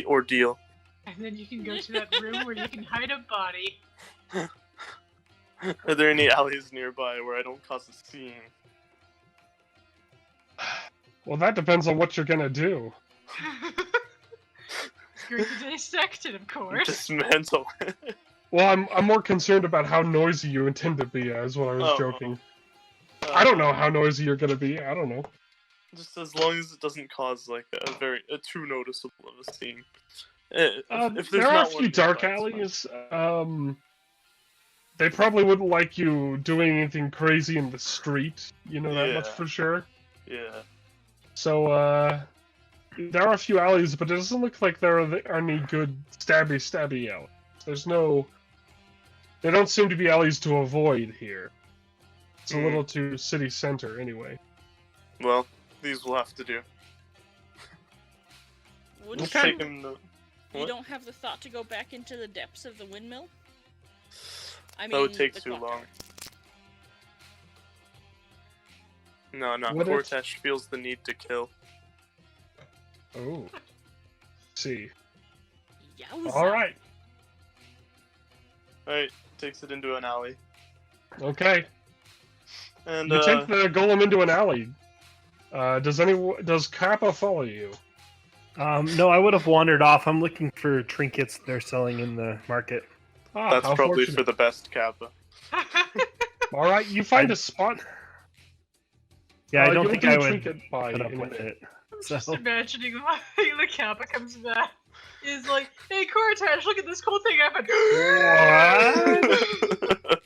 S6: ordeal.
S2: And then you can go to that room where you can hide a body.
S6: Are there any alleys nearby where I don't cause a scene?
S5: Well, that depends on what you're gonna do.
S2: Going to dissect it, of course.
S6: Dismantle.
S5: Well, I'm more concerned about how noisy you intend to be, is what I was
S6: Oh.
S5: joking. I don't know how noisy you're gonna be. I don't know.
S6: Just as long as it doesn't cause like a too noticeable of a scene. If
S5: There
S6: there's
S5: are a
S6: not
S5: few
S6: one
S5: dark
S6: nearby, it's
S5: alleys. They probably wouldn't like you doing anything crazy in the street. You know that much
S6: Yeah.
S5: for sure.
S6: fine. Yeah.
S5: So, there are a few alleys, but it doesn't look like there are any good stabby alleys. There's no... There don't seem to be alleys to avoid here. It's a
S6: Hmm.
S5: little too city center, anyway.
S6: Well, these will have to do.
S1: Would
S6: Let's
S5: Okay.
S6: take him to...
S1: you
S6: What?
S1: don't have the thought to go back into the depths of the windmill? I mean,
S6: That would take
S1: the
S6: too
S1: clock
S6: long.
S1: tower.
S6: No,
S5: What if-
S6: Cortesh feels the need to kill.
S5: Oh. See.
S1: Yowza.
S5: Alright.
S6: Alright, takes it into an alley.
S5: Okay.
S6: And,
S5: You take the golem into an alley. Does Kappa follow you?
S3: No, I would have wandered off. I'm looking for trinkets they're selling in the market.
S5: Ah,
S6: that's
S5: how
S6: probably
S5: fortunate.
S6: for the best Kappa.
S5: Alright, you find a spot.
S3: Yeah, I don't
S5: you'll
S3: think
S5: do
S3: I
S5: a
S3: would
S5: trinket buy
S3: put up
S5: in
S3: with
S5: it.
S3: it.
S2: Just
S3: So
S2: imagining the Kappa comes back. Is like, hey, Cortash, look at this cool thing happened.
S5: What?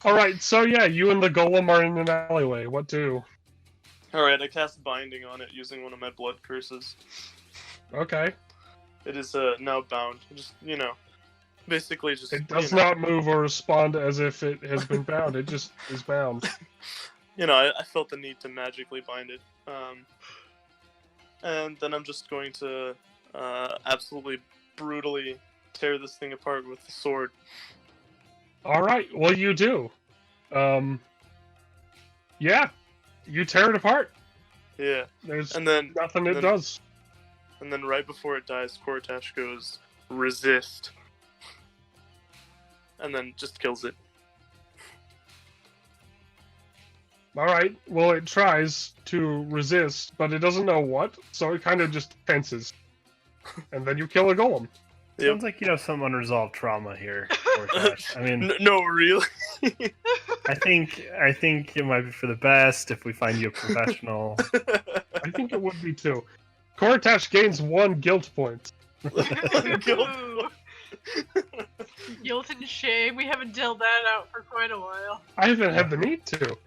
S5: Alright, so yeah, you and the golem are in an alleyway. What do?
S6: Alright, I cast Binding on it using one of my blood curses.
S5: Okay.
S6: It is now bound. Just, basically just...
S5: It does not move or respond as if it has been bound. It just is bound.
S6: I felt the need to magically bind it. And then I'm just going to absolutely brutally tear this thing apart with the sword.
S5: Alright, well you do. Yeah. You tear it apart.
S6: Yeah.
S5: There's
S6: And then
S5: nothing it
S6: then-
S5: does.
S6: and then right before it dies, Cortash goes, resist. And then just kills it.
S5: Alright, well it tries to resist, but it doesn't know what, so it kind of just fences. And then you kill a golem.
S6: Yep.
S3: sounds like you have some unresolved trauma here, Cortash. I mean,
S6: No, really?
S3: I think it might be for the best if we find you a professional.
S5: I think it would be too. Cortash gains 1 guilt point.
S2: Ooh. Guilt and shame. We haven't dealt that out for quite a while.
S5: I haven't had the need to.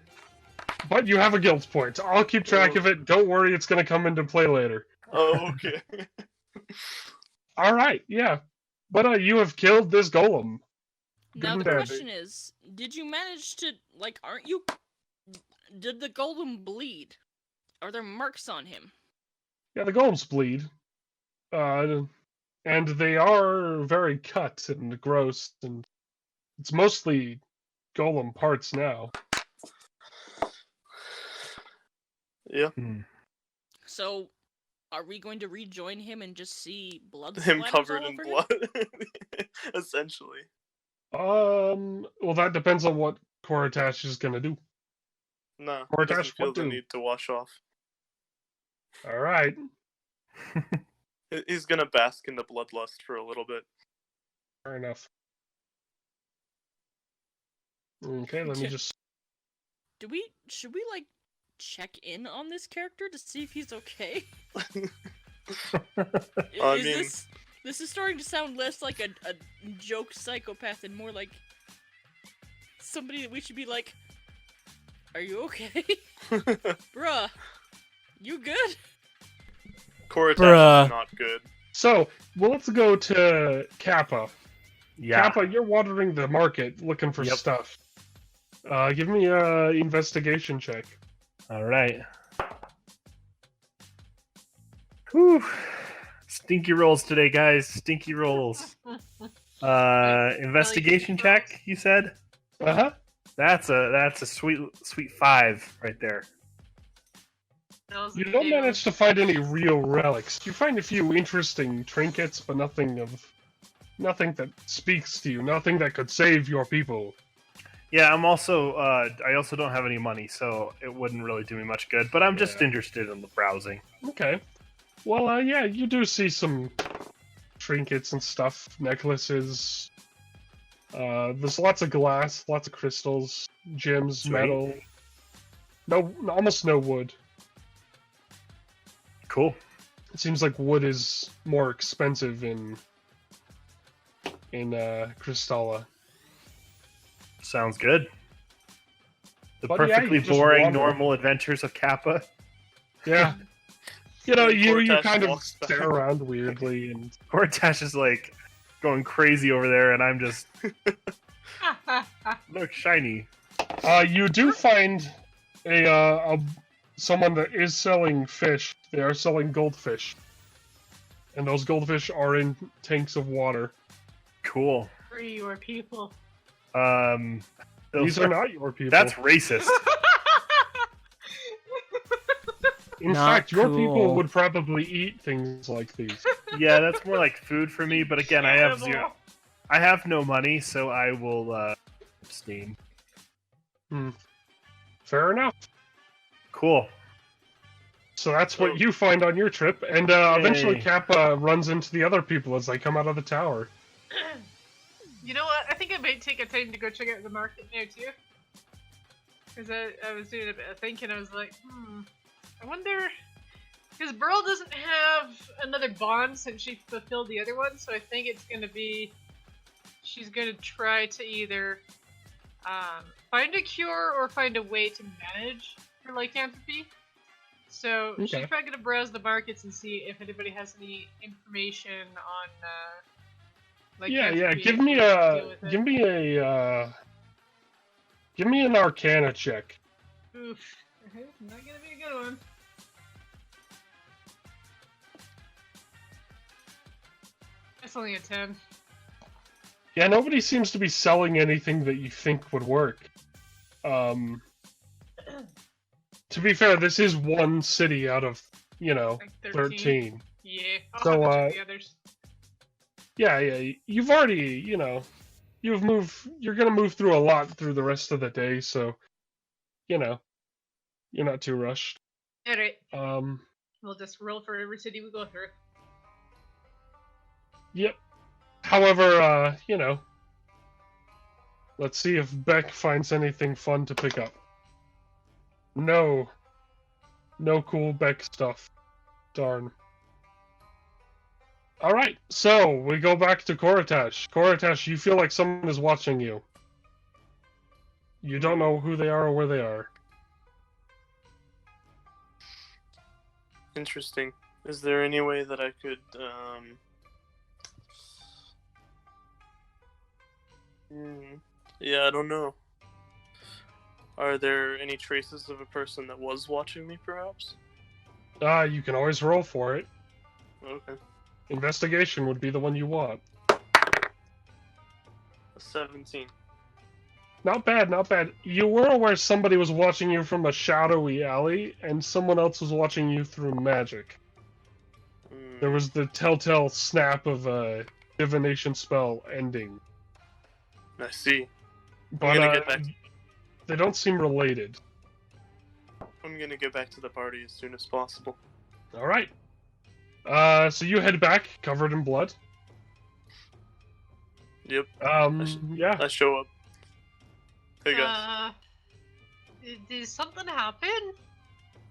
S5: But you have a guilt point. I'll keep track of it. Don't worry, it's going to come into play later.
S6: Oh, okay.
S5: Alright, yeah. But you have killed this golem.
S1: Now
S5: Good
S1: the
S5: and bad.
S1: question is, did you manage to, aren't you... Did the golem bleed? Are there marks on him?
S5: Yeah, the golems bleed. And they are very cut and gross, and it's mostly golem parts now.
S6: Yeah.
S3: Hmm.
S1: So, are we going to rejoin him and just see blood
S6: Him
S1: splatters
S6: covered
S1: all
S6: in
S1: over him?
S6: blood. Essentially.
S5: Well, that depends on what Cortash is gonna do.
S6: No,
S5: Or
S6: he doesn't
S5: Dash,
S6: feel
S5: what
S6: the
S5: do?
S6: need to wash off.
S5: Alright.
S6: He's gonna bask in the bloodlust for a little bit.
S5: Fair enough. Okay, let me just...
S1: Should we, check in on this character to see if he's okay?
S6: I
S1: Is
S6: mean-
S1: this is starting to sound less like a joke psychopath and more like somebody that we should be like, are you okay? Bruh, you good?
S6: Cortash
S4: Bruh.
S6: is not good.
S5: So, well, let's go to Kappa.
S3: Yeah.
S5: Kappa, you're wandering the market looking for
S3: Yep.
S5: stuff. Give me a investigation check.
S3: All right. Whew. Stinky rolls today, guys. Stinky rolls. Investigation check, you said?
S5: Uh-huh.
S3: That's a sweet 5 right there.
S5: You don't manage to find any real relics. You find a few interesting trinkets, but nothing that speaks to you. Nothing that could save your people.
S3: Yeah, I'm also I also don't have any money, so it wouldn't really do me much good. But I'm just
S5: Yeah.
S3: interested in the browsing.
S5: Okay. Well, yeah, you do see some trinkets and stuff, necklaces. There's lots of glass, lots of crystals, gems,
S3: Sweet.
S5: metal. No, almost no wood.
S3: Cool.
S5: It seems like wood is more expensive in Crystalla.
S3: Sounds good. The
S5: But yeah,
S3: perfectly
S5: you just
S3: boring,
S5: wander.
S3: normal adventures of Kappa.
S5: Yeah. You know, you
S6: Cortash
S5: kind of
S6: walks back.
S5: stare around weirdly, and
S3: Cortash is like going crazy over there, and I'm just look shiny.
S5: you do find a someone that is selling fish. They are selling goldfish, and those goldfish are in tanks of water.
S3: Cool.
S2: Free your people.
S3: Those
S5: These are not your people.
S3: That's racist.
S5: In
S4: Not
S5: fact, your people
S4: cool.
S5: would probably eat things like these.
S3: Yeah, that's more like food for me. But again, I have
S2: Cannibal.
S3: zero. I have no money, so I will abstain.
S5: Fair enough.
S3: Cool.
S5: So that's what you find on your trip, and eventually
S3: Yay.
S5: Kappa runs into the other people as they come out of the tower.
S2: You know what? I think I might take a time to go check out the market now too. Because I was doing a bit of thinking. I was like, I wonder. Because Burl doesn't have another bond since she fulfilled the other one, so I think it's going to be. She's going to try to either find a cure or find a way to manage her lycanthropy. So she's
S5: Okay.
S2: probably going to browse the markets and see if anybody has any information on.
S5: Yeah.
S2: lycanthropy
S5: Give
S2: and
S5: me
S2: how to deal
S5: a,
S2: with it.
S5: give me an Arcana check.
S2: Oof. Not gonna be a good one. That's only a 10.
S5: Yeah, nobody seems to be selling anything that you think would work. To be fair, this is one city out of,
S2: Like
S5: 13.
S2: Yeah. I'll
S5: So,
S2: have to check the others.
S5: Yeah, you've already, you're gonna move through a lot through the rest of the day, so, you're not too rushed.
S2: Alright.
S5: Um,
S2: We'll just roll for every city we go through.
S5: Yep. However, let's see if Beck finds anything fun to pick up. No cool Beck stuff. Darn. Alright, so we go back to Koratash. Koratash, you feel like someone is watching you. You don't know who they are or where they are.
S6: Interesting. Is there any way that I could, yeah, I don't know. Are there any traces of a person that was watching me, perhaps?
S5: You can always roll for it.
S6: Okay.
S5: Investigation would be the one you want.
S6: A 17.
S5: Not bad, not bad. You were aware somebody was watching you from a shadowy alley, and someone else was watching you through magic. There was the telltale snap of a divination spell ending.
S6: I see.
S5: But
S6: gonna get back-
S5: they don't seem related.
S6: I'm gonna get back to the party as soon as possible.
S5: Alright. So you head back, covered in blood.
S6: Yep.
S5: Yeah.
S6: I show up. Hey guys.
S2: Did something happen?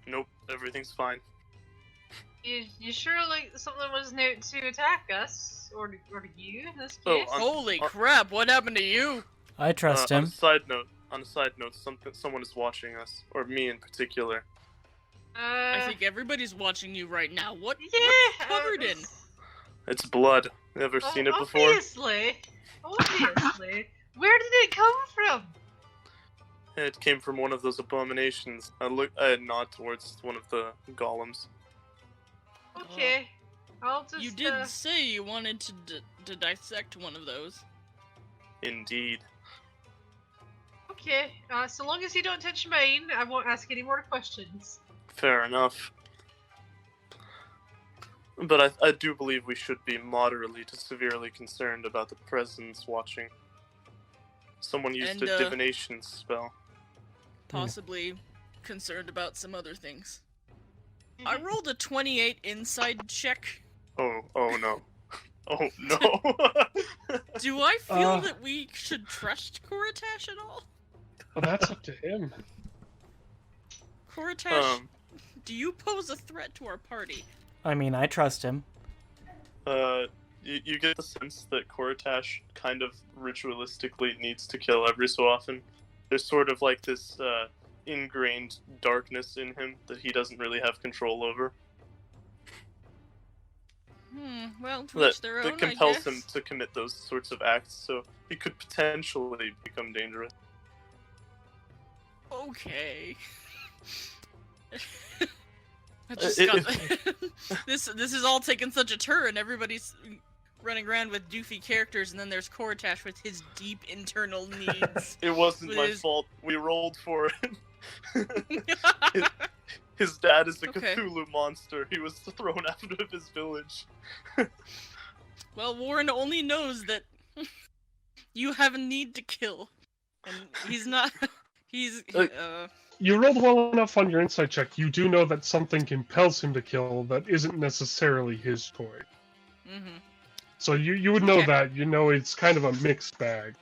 S6: Nope. Everything's fine.
S2: You sure like something wasn't out to attack us? Or you in this
S6: Oh,
S2: case?
S1: Holy crap, what happened to you?
S4: I trust
S6: On
S4: him.
S6: a side note, someone is watching us, or me in particular.
S1: I think everybody's watching you right now. What
S2: Yeah,
S1: what covered in?
S6: It's blood. Never seen it before.
S2: Obviously. Where did it come from?
S6: It came from one of those abominations. I nod towards one of the golems.
S2: Okay. I'll just.
S1: You did say you wanted to dissect one of those.
S6: Indeed.
S2: Okay. So long as you don't touch mine, I won't ask any more questions.
S6: Fair enough. But I do believe we should be moderately to severely concerned about the presence watching. Someone used
S1: And,
S6: a divination spell.
S1: Possibly concerned about some other things. I rolled a 28 inside check.
S6: Oh no. Oh no.
S1: Do I feel that we should trust Koratash at all?
S5: Well, that's up to him.
S1: Koratash, do you pose a threat to our party?
S4: I mean, I trust him.
S6: You get the sense that Koratash kind of ritualistically needs to kill every so often. There's sort of like this ingrained darkness in him that he doesn't really have control over.
S1: Well, to each their own,
S6: that compels
S1: I guess.
S6: him to commit those sorts of acts, so he could potentially become dangerous.
S1: Okay. I just got this is all taking such a turn. Everybody's running around with doofy characters, and then there's Koratash with his deep internal needs.
S6: It wasn't my fault. We rolled for it. His dad is a Cthulhu monster. He was thrown out of his village.
S1: Well, Warren only knows that you have a need to kill, and he's not.
S5: You rolled well enough on your insight check. You do know that something compels him to kill that isn't necessarily his toy.
S1: Mm-hmm.
S5: So you would know that. You know it's kind of a mixed bag.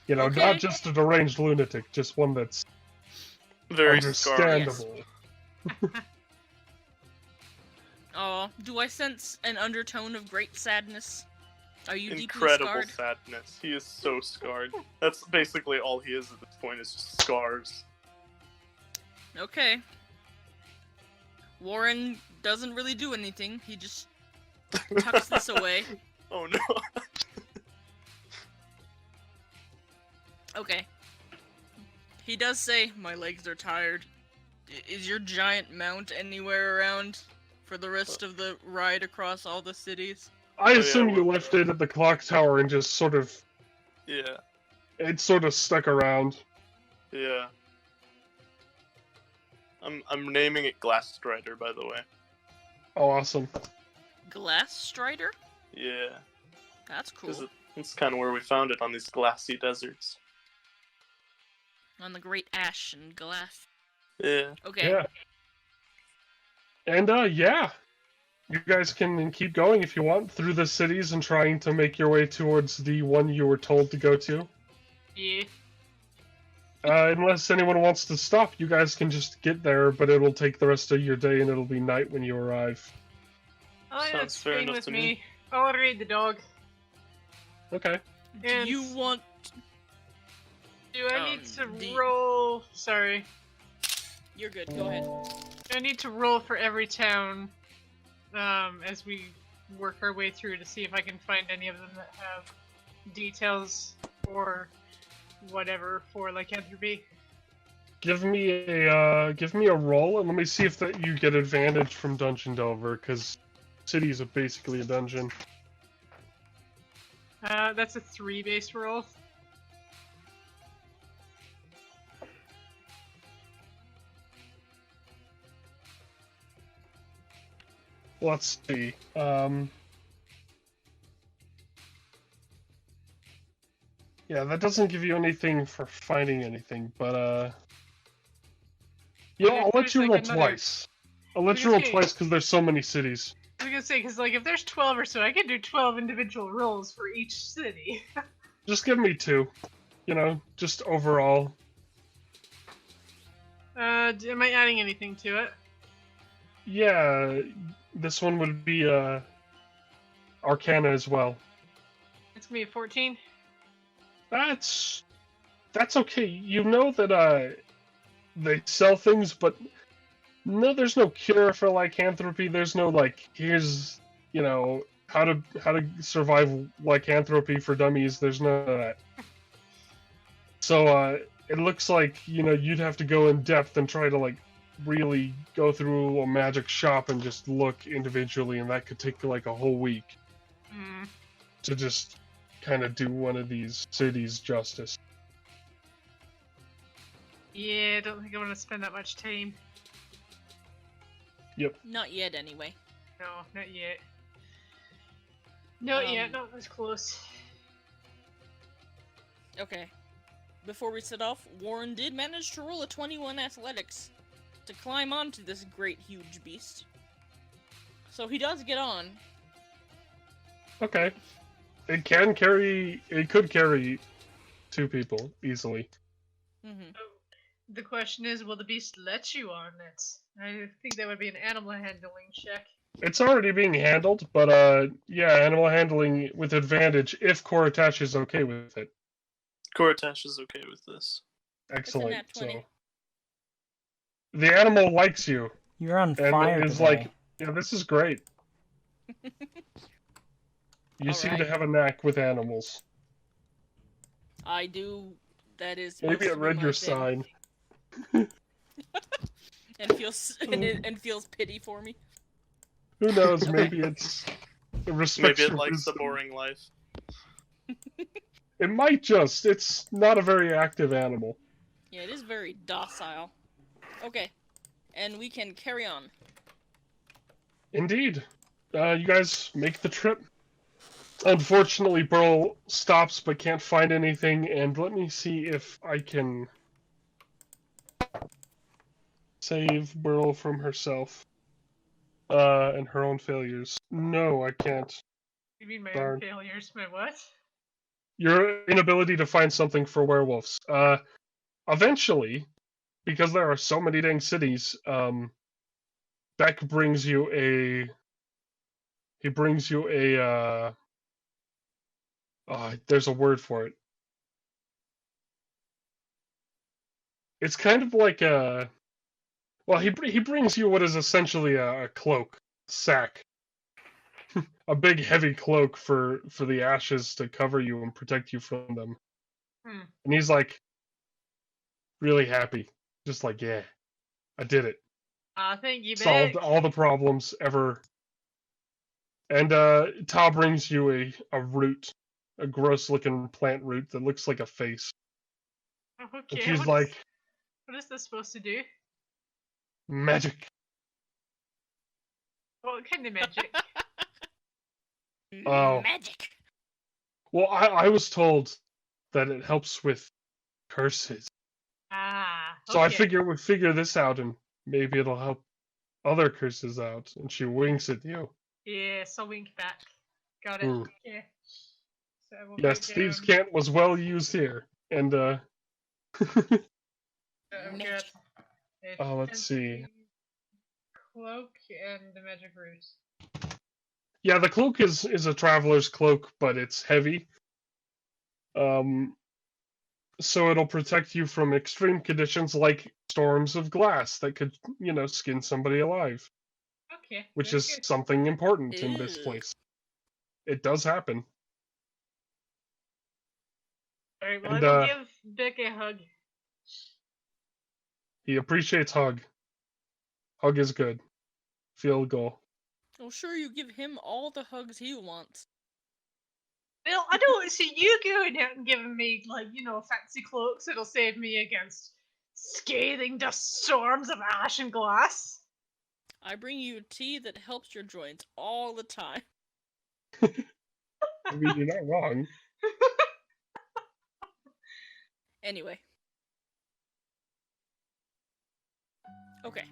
S5: You know, not just a deranged lunatic, just one that's
S6: very
S5: understandable.
S1: Oh, do I sense an undertone of great sadness? Are you
S6: Incredible
S1: deeply scarred?
S6: sadness. He is so scarred. That's basically all he is at this point, is just scars.
S1: Okay. Warren doesn't really do anything. He just tucks this away.
S6: Oh no.
S1: Okay. He does say, "My legs are tired." Is your giant mount anywhere around for the rest of the ride across all the cities?
S5: I assume you left it at the clock tower and just sort of...
S6: Yeah.
S5: It sort of stuck around.
S6: Yeah. I'm naming it Glass Strider, by the way.
S5: Oh, awesome.
S1: Glass Strider?
S6: Yeah.
S1: That's cool.
S6: It's kind of where we found it, on these glassy deserts.
S1: On the great ash and glass.
S6: Yeah.
S1: Okay.
S5: Yeah. And, yeah. You guys can keep going if you want through the cities and trying to make your way towards the one you were told to go to.
S2: Yeah.
S5: Unless anyone wants to stop, you guys can just get there, but it'll take the rest of your day and it'll be night when you arrive.
S2: Oh, yeah,
S6: Sounds
S2: it's
S6: fair
S2: fine
S6: enough
S2: with
S6: to
S2: me.
S6: me.
S2: I'll raid the dog.
S5: Okay.
S1: Do
S2: And
S1: you want...
S2: Do I need to
S1: the-
S2: roll? Sorry.
S1: You're good, go ahead.
S2: Do I need to roll for every town as we work our way through to see if I can find any of them that have details or whatever for lycanthropy?
S5: Give me a roll and let me see if you get advantage from Dungeon Delver, because cities are basically a dungeon.
S2: That's a 3 base roll.
S5: Let's see. Yeah, that doesn't give you anything for finding anything, but yeah, I'll let you roll twice. I'll let you roll twice because there's so many cities.
S2: I was gonna say, because like if there's 12 or so, I can do 12 individual rolls for each city.
S5: Just give me 2. You know, just overall.
S2: Am I adding anything to it?
S5: Yeah, this one would be Arcana as well.
S2: It's gonna be a 14.
S5: That's okay. You know that they sell things, but no, there's no cure for lycanthropy. There's no like, here's, you know, how to survive lycanthropy for dummies. There's none of that. So it looks like, you know, you'd have to go in depth and try to like really go through a magic shop and just look individually, and that could take like a whole week to just kind of do one of these cities justice.
S2: Yeah, I don't think I want to spend that much time.
S5: Yep.
S1: Not yet, anyway.
S2: No, not yet. Not yet, not as close.
S1: Okay. Before we set off, Warren did manage to roll a 21 athletics to climb onto this great huge beast. So he does get on.
S5: Okay. It could carry 2 people easily.
S1: Mm-hmm.
S2: The question is, will the beast let you on it? I think that would be an animal handling check.
S5: It's already being handled, but yeah, animal handling with advantage if Koratash is okay with it.
S6: Koratash is okay with this.
S5: Excellent.
S1: nat 20.
S5: So the animal likes you
S4: You're on
S5: and
S4: fire
S5: is
S4: today.
S5: like, yeah, this is great. You seem to
S1: Alright.
S5: have a knack with animals.
S1: I do. That is
S5: Maybe
S1: supposed
S5: it
S1: to be
S5: read
S1: my
S5: your
S1: thing.
S5: sign.
S1: And feels pity for me.
S5: Who knows?
S1: Okay.
S5: Maybe it's it respects
S6: Maybe it
S5: your
S6: likes the
S5: wisdom.
S6: boring life.
S5: It might just. It's not a very active animal.
S1: Yeah, it is very docile. Okay, and we can carry on.
S5: Indeed. You guys make the trip. Unfortunately, Burl stops but can't find anything, and let me see if I can save Burl from herself. And her own failures. No, I can't.
S2: You mean my
S5: Darn.
S2: own failures? My what?
S5: Your inability to find something for werewolves. Eventually, because there are so many dang cities, Beck brings you a. He brings you a. There's a word for it. It's kind of like a. Well, he brings you what is essentially a cloak, sack, a big heavy cloak for the ashes to cover you and protect you from them. And he's like, really happy, just like, yeah, I did it,
S2: Thank you,
S5: solved
S2: Beck.
S5: all the problems ever. And Ta brings you a root, a gross looking plant root that looks like a face. And
S2: Okay,
S5: she's like,
S2: what is this supposed to do?
S5: magic.
S2: What kind of magic?
S5: Oh.
S1: Magic!
S5: Well, I was told that it helps with curses. So I
S2: Okay.
S5: figure we figure this out and maybe it'll help other curses out. And she winks at you.
S2: Yes, I'll wink back. Got it.
S5: Hmm.
S2: Okay. So I will
S5: Yes,
S2: put
S5: Thieves'
S2: down.
S5: Cant was well used here. And
S2: I've got
S1: Magic.
S2: a
S5: let's see.
S2: cloak and the magic root.
S5: Yeah, the cloak is a traveler's cloak, but it's heavy. So it'll protect you from extreme conditions like storms of glass that could, skin somebody alive,
S2: Okay.
S5: which
S2: very
S5: is
S2: good.
S5: something important in this
S1: Ew.
S5: place. It does happen.
S2: Alright, well,
S5: And
S2: I will give Beck a hug.
S5: he appreciates hug. Hug is good. Field goal.
S1: Oh, sure, you give him all the hugs he wants.
S2: Well, I don't see you going out and giving me, fancy cloaks that'll save me against scathing dust storms of ash and glass.
S1: I bring you tea that helps your joints all the time.
S5: I mean, you're not wrong.
S1: Anyway. Okay.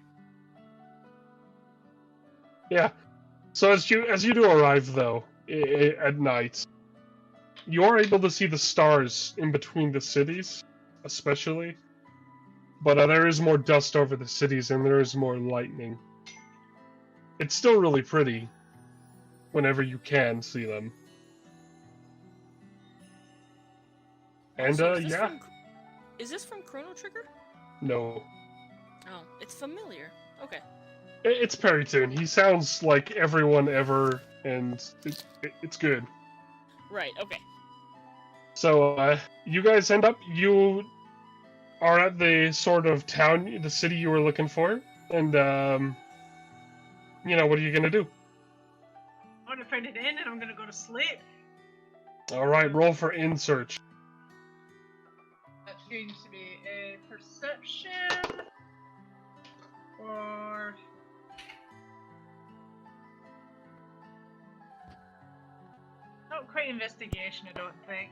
S5: Yeah. So as you do arrive though at night, you are able to see the stars in between the cities, especially. But there is more dust over the cities and there is more lightning. It's still really pretty whenever you can see them. And
S1: Also, is this
S5: yeah,
S1: is this from Chrono Trigger?
S5: no.
S1: Oh, it's familiar. Okay.
S5: It's Perrytoon. He sounds like everyone ever, and it's good.
S1: Right, okay.
S5: So, you guys you are at the sort of town, the city you were looking for, and, what are you gonna do?
S2: I'm gonna find an inn and I'm gonna go to sleep.
S5: Alright, roll for in search.
S2: That's going to be a perception. Or... not quite investigation, I don't think.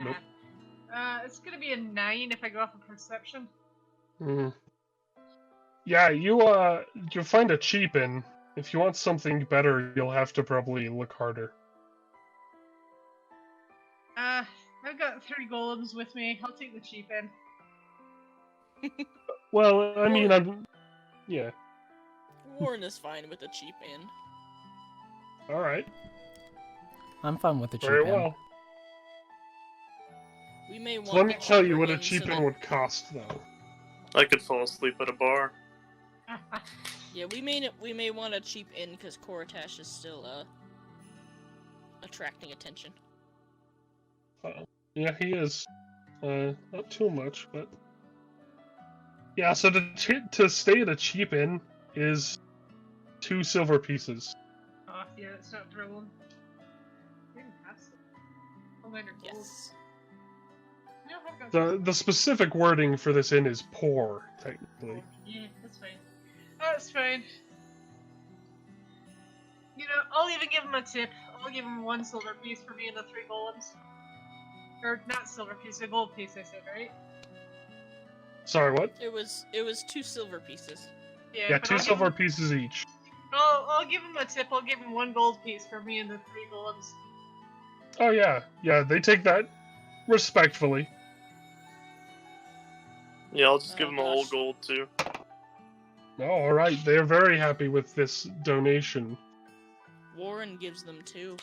S5: Nope.
S2: It's gonna be a 9 if I go off of perception.
S5: Yeah, you'll find a cheap inn. If you want something better, you'll have to probably look harder.
S2: I've got 3 golems with me. I'll take the cheap inn.
S5: Well, I mean, yeah.
S1: Warren is fine with a cheap inn.
S5: All right.
S4: I'm fine with the cheap
S5: Very
S4: inn.
S5: well.
S1: We may want
S5: So let me
S1: a
S5: tell you
S1: cheaper
S5: what a
S1: inn
S5: cheap
S1: so
S5: inn
S1: that-
S5: would cost, though.
S6: I could fall asleep at a bar.
S1: Yeah, we may want a cheap inn because Koratash is still attracting attention.
S5: Yeah, he is. Not too much, but yeah. So to stay at a cheap inn is 2 silver pieces.
S2: Oh, yeah, that's not a problem. We can have some. Oh, mine are gold.
S1: Yes.
S2: No, I've got
S5: The specific wording for this inn is poor, technically.
S2: Yeah, that's fine. That's fine. You know, I'll even give him a tip. I'll give him 1 silver piece for being the 3 golems. Or not silver piece, a gold piece. I said, right?
S5: Sorry, what?
S1: It was 2 silver pieces.
S5: Yeah,
S2: but
S5: 2
S2: I'll give
S5: silver
S2: him-
S5: pieces each.
S2: I'll give him a tip. I'll give him 1 gold piece for being the 3 golems.
S5: Oh yeah, yeah. They take that respectfully.
S6: Yeah, I'll just
S1: Oh,
S6: give him a whole
S1: gosh.
S6: gold too.
S5: Oh, all right. They're very happy with this donation.
S1: Warren gives them 2.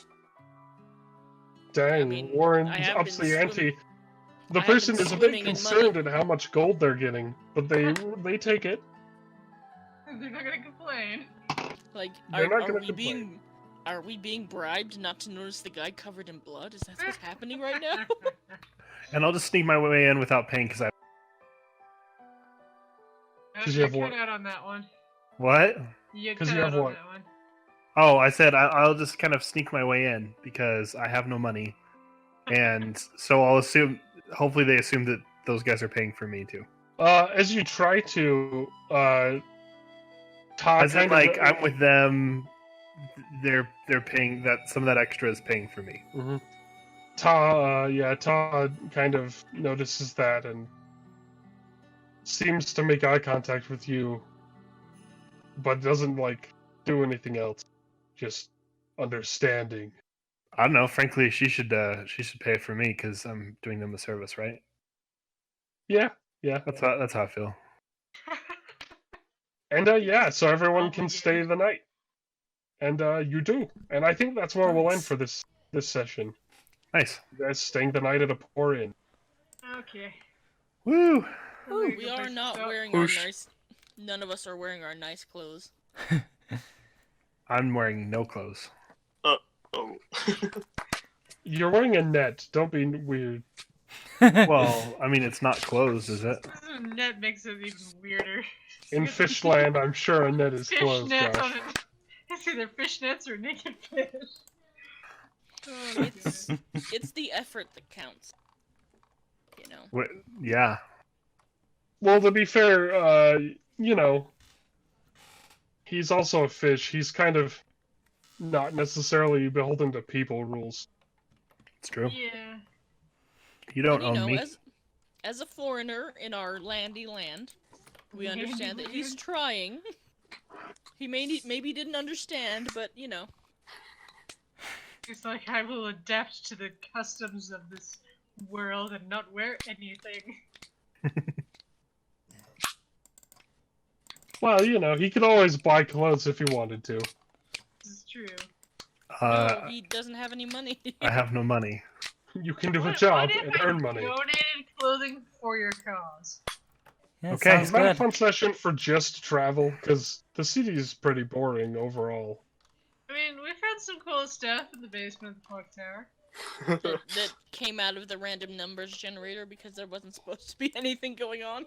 S5: Dang,
S1: I mean,
S5: Warren
S1: I have
S5: ups
S1: been
S5: the ante. The
S1: I have been
S5: person is a bit
S1: swimming in
S5: concerned
S1: money.
S5: at how much gold they're getting, but they take it.
S2: They're not gonna complain.
S1: Like,
S5: They're not
S1: are
S5: gonna
S1: we
S5: complain.
S1: being bribed not to notice the guy covered in blood? Is that what's happening right now?
S3: And I'll just sneak my way in without paying because I.
S5: 'Cause you have
S2: cut
S5: what?
S2: out on that one.
S3: What?
S2: You
S5: 'Cause
S2: cut
S5: you
S2: out
S5: have
S2: on
S5: what?
S2: that one.
S3: Oh, I said I'll just kind of sneak my way in because I have no money, and so I'll assume. Hopefully, they assume that those guys are paying for me too.
S5: As you try to, Todd
S3: As in,
S5: kind
S3: like
S5: of.
S3: I'm with them, they're paying that. Some of that extra is paying for me.
S5: Mhm. Todd kind of notices that and seems to make eye contact with you, but doesn't like do anything else. Just understanding.
S3: I don't know. Frankly, she should pay for me because I'm doing them a service, right?
S5: Yeah.
S3: That's how I feel.
S5: And yeah, so everyone can
S2: Obligated.
S5: stay the night. And you do. And I think that's where we'll end
S3: Nice.
S5: for this session.
S3: Nice.
S5: You guys staying the night at a poor inn.
S2: Okay.
S3: Woo!
S1: We are not wearing
S3: Whoosh.
S1: our nice. None of us are wearing our nice clothes.
S3: I'm wearing no clothes.
S6: Oh.
S5: You're wearing a net. Don't be weird.
S3: Well, I mean, it's not clothes, is it?
S2: Net makes it even weirder.
S5: In Fishland, I'm sure a net is closed,
S2: Fishnets on
S5: Josh.
S2: it. It's either fishnets or naked fish. Oh,
S1: It's it's the effort that counts. You know.
S3: Yeah.
S5: Well, to be fair, he's also a fish. He's kind of not necessarily beholden to people rules.
S3: It's true.
S2: yeah.
S3: You don't
S1: And, you
S3: own
S1: know,
S3: me.
S1: as a foreigner in our landy land, we understand that he's trying. He maybe didn't understand, but you know.
S2: It's like I will adapt to the customs of this world and not wear anything.
S5: Well, he could always buy clothes if he wanted to.
S2: This is true.
S1: No, he doesn't have any money.
S3: I have no money.
S5: You can do a
S2: What
S5: job
S2: if
S5: and
S2: I
S5: earn money.
S2: donated clothing for your cause?
S4: Yeah,
S3: Okay.
S4: sounds
S5: Is that a
S4: good.
S5: fun session for just travel? Because the city is pretty boring overall.
S2: I mean, we've had some cool stuff in the basement of the clock tower.
S1: that came out of the random numbers generator because there wasn't supposed to be anything going on.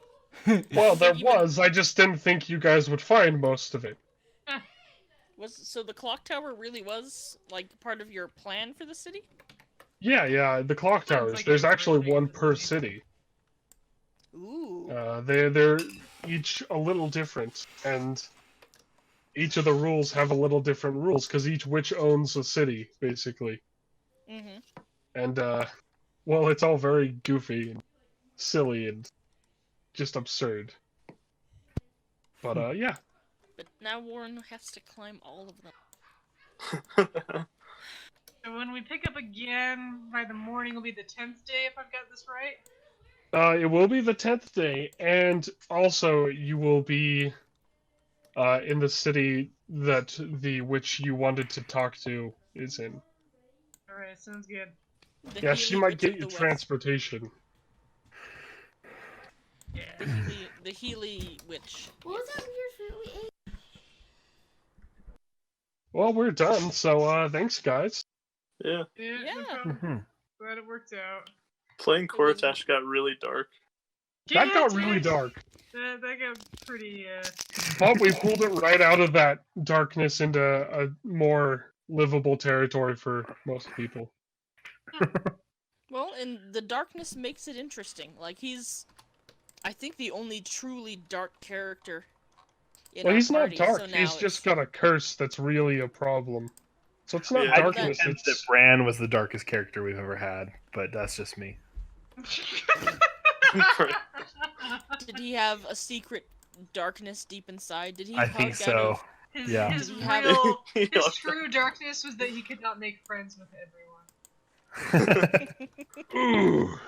S5: Well, there
S1: Even-
S5: was. I just didn't think you guys would find most of it.
S1: So the clock tower really was like part of your plan for the city?
S5: Yeah, the clock
S2: Sounds
S5: towers.
S2: like
S5: There's
S2: it was
S5: actually
S2: originally
S5: one
S2: for the
S5: per
S2: city.
S5: city.
S1: Ooh.
S5: They're each a little different, and each of the rules have a little different rules because each witch owns a city, basically.
S1: Mm-hmm.
S5: And well, it's all very goofy and silly and just absurd. But yeah,
S1: But now Warren has to climb all of them.
S2: So when we pick up again, by the morning will be the 10th day, if I've got this right?
S5: It will be the 10th day, and also you will be in the city that the witch you wanted to talk to is in.
S2: Alright, sounds good.
S1: The
S5: Yeah, she
S1: Healy
S5: might
S1: Witch
S5: get
S1: of
S5: you
S1: the West.
S5: transportation.
S2: Yeah.
S1: The Healy Witch.
S7: What was that weird fruit we ate?
S5: Well, we're done, so thanks, guys.
S6: Yeah,
S2: Yeah, no
S1: Yeah.
S2: problem.
S3: Mhm.
S2: Glad it worked out.
S6: playing Koratash got really dark.
S2: Yeah,
S5: That got
S2: it
S5: really
S2: did.
S5: dark,
S2: That got pretty,
S5: but we pulled it right out of that darkness into a more livable territory for most people.
S1: Well, and the darkness makes it interesting. Like, he's, I think, the only truly dark character in
S5: Well,
S1: our
S5: he's not
S1: party.
S5: dark.
S1: So now
S5: He's just got a curse that's really a problem. So it's not
S6: Yeah.
S3: I
S5: darkness.
S3: contend that
S5: It's
S3: Bran was the darkest character we've ever had, but that's just me.
S1: Did he have a secret darkness deep inside? Did he
S3: I
S1: hug
S3: think
S1: out
S3: so.
S1: of...
S2: His,
S3: Yeah.
S2: his
S1: Did he have-
S2: real,
S6: He
S2: his
S6: hugged
S2: true darkness was that he could not make friends with everyone.
S5: ooh,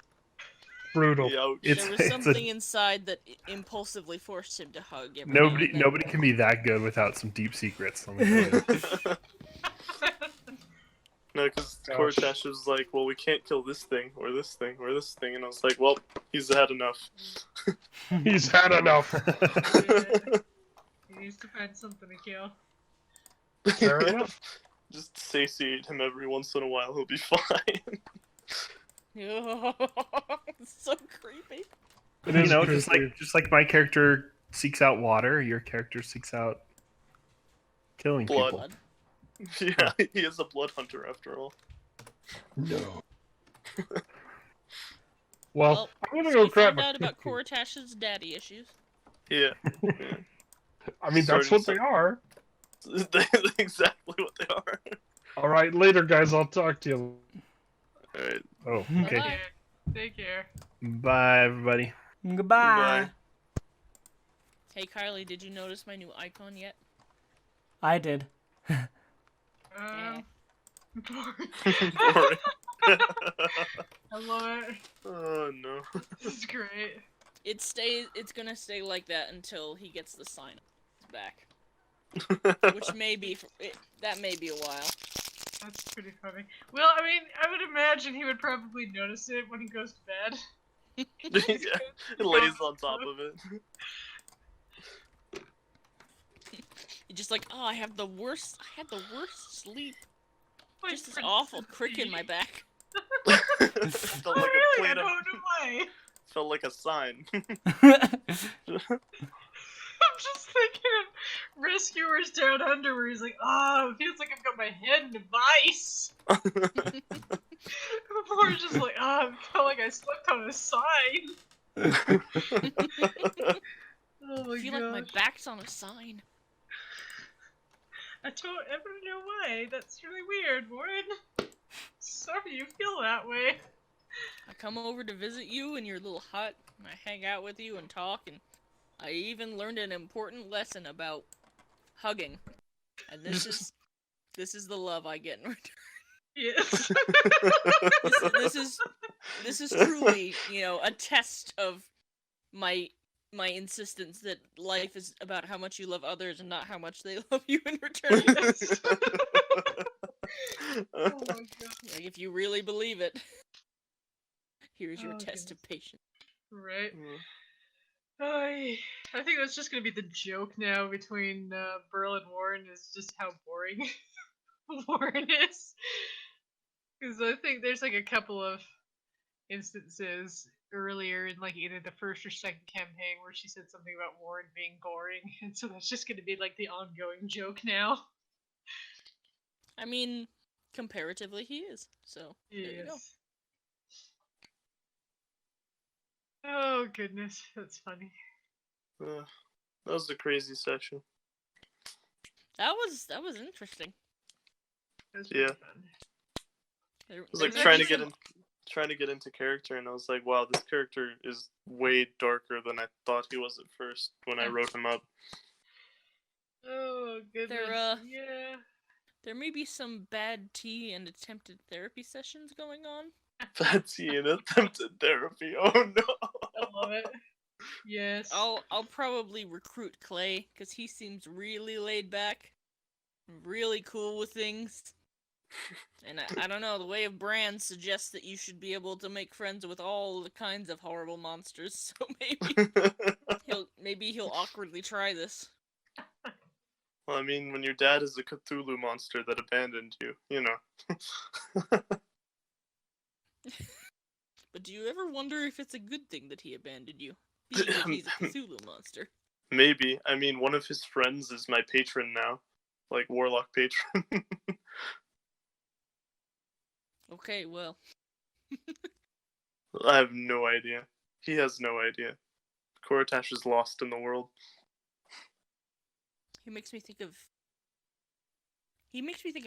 S5: brutal.
S6: Ouch.
S3: It's-
S1: There was something inside that impulsively forced him to hug every now
S3: nobody
S1: and then.
S3: nobody can be that good without some deep secrets. Let me tell you.
S6: No, because
S5: Gosh.
S6: Koratash was like, well, we can't kill this thing, or this thing, or this thing, and I was like, well, he's had enough.
S5: He's had enough.
S2: He needs to find something to kill.
S5: Fair enough.
S6: Just satiate him every once in a while, he'll be fine.
S1: It's so creepy.
S5: It
S3: You
S5: is
S3: know,
S5: creepy.
S3: just like my character seeks out water, your character seeks out killing
S6: Blood.
S3: people.
S6: Yeah, he is a blood hunter after all.
S5: No. Well,
S1: Well,
S5: I'm gonna
S1: so
S5: go
S1: we
S5: grab
S1: found
S5: a
S1: out about
S5: cookie.
S1: Koratash's daddy issues.
S6: Yeah.
S5: I mean, that's what they are.
S6: That's exactly what they are.
S5: All right, later, guys. I'll talk to you.
S6: Alright.
S3: Oh, okay.
S1: Bye.
S2: Take care.
S3: Bye, everybody.
S4: Goodbye.
S1: Hey Kylie, did you notice my new icon yet?
S4: I did.
S2: Boring.
S6: Boring.
S2: I love it.
S6: Oh no.
S2: This is great.
S1: It's gonna stay like that until he gets the sign back, which may be that may be a while.
S2: That's pretty funny. Well, I mean, I would imagine he would probably notice it when he goes to bed.
S6: Yeah, it lays on top of it.
S1: You're just like, oh, I had the worst sleep.
S2: My
S1: Just this
S2: Prince
S1: awful
S2: of
S1: crick in
S2: Tea.
S1: my back.
S6: Felt
S2: Oh,
S6: like a
S2: really? I
S6: plane
S2: don't
S6: of,
S2: know why.
S6: felt like a sign.
S2: I'm just thinking of Rescuers Down Under, where he's like, oh, it feels like I've got my head in a vice. Before it's just like, oh, I felt like I slept on a sign. Oh my
S1: I feel like my
S2: gosh.
S1: back's on a sign.
S2: I don't ever know why. That's really weird, Warren. Sorry you feel that way.
S1: I come over to visit you in your little hut, and I hang out with you and talk, and I even learned an important lesson about hugging. And this is the love I get in return.
S2: Yes.
S1: This is truly, a test of my insistence that life is about how much you love others and not how much they love you in return.
S2: Yes. Oh my god.
S1: Like, if you really believe it, here's your
S2: Oh,
S1: test
S2: goodness.
S1: of patience.
S2: Right. I think that's just gonna be the joke now between Burl and Warren, is just how boring Warren is. Because I think there's like a couple of instances earlier in like either the first or second campaign where she said something about Warren being boring, and so that's just gonna be like the ongoing joke now.
S1: I mean, comparatively, he is. So there you go.
S2: Yes. Oh goodness, that's funny.
S6: That was a crazy session.
S1: That was interesting.
S2: That's
S6: Yeah.
S2: really fun.
S1: There,
S6: I was like
S1: there's
S6: trying to
S1: actually
S6: get into character, and I was like, wow, this character is way darker than I thought he was at first when I wrote him up.
S2: Oh goodness. Yeah.
S1: there may be some bad tea and attempted therapy sessions going on.
S6: Fancy and attempted therapy. Oh no.
S2: love it. Yes.
S1: I'll probably recruit Clay because he seems really laid back, really cool with things. And I don't know, the way of Bran suggests that you should be able to make friends with all the kinds of horrible monsters. So maybe he'll awkwardly try this.
S6: Well, I mean, when your dad is a Cthulhu monster that abandoned you, you know.
S1: But do you ever wonder if it's a good thing that he abandoned you? Being that he's a Cthulhu monster.
S6: Maybe. I mean, one of his friends is my patron now. Like, Warlock patron.
S1: Okay, well.
S6: I have no idea. He has no idea. Koratash is lost in the world.
S1: He makes me think a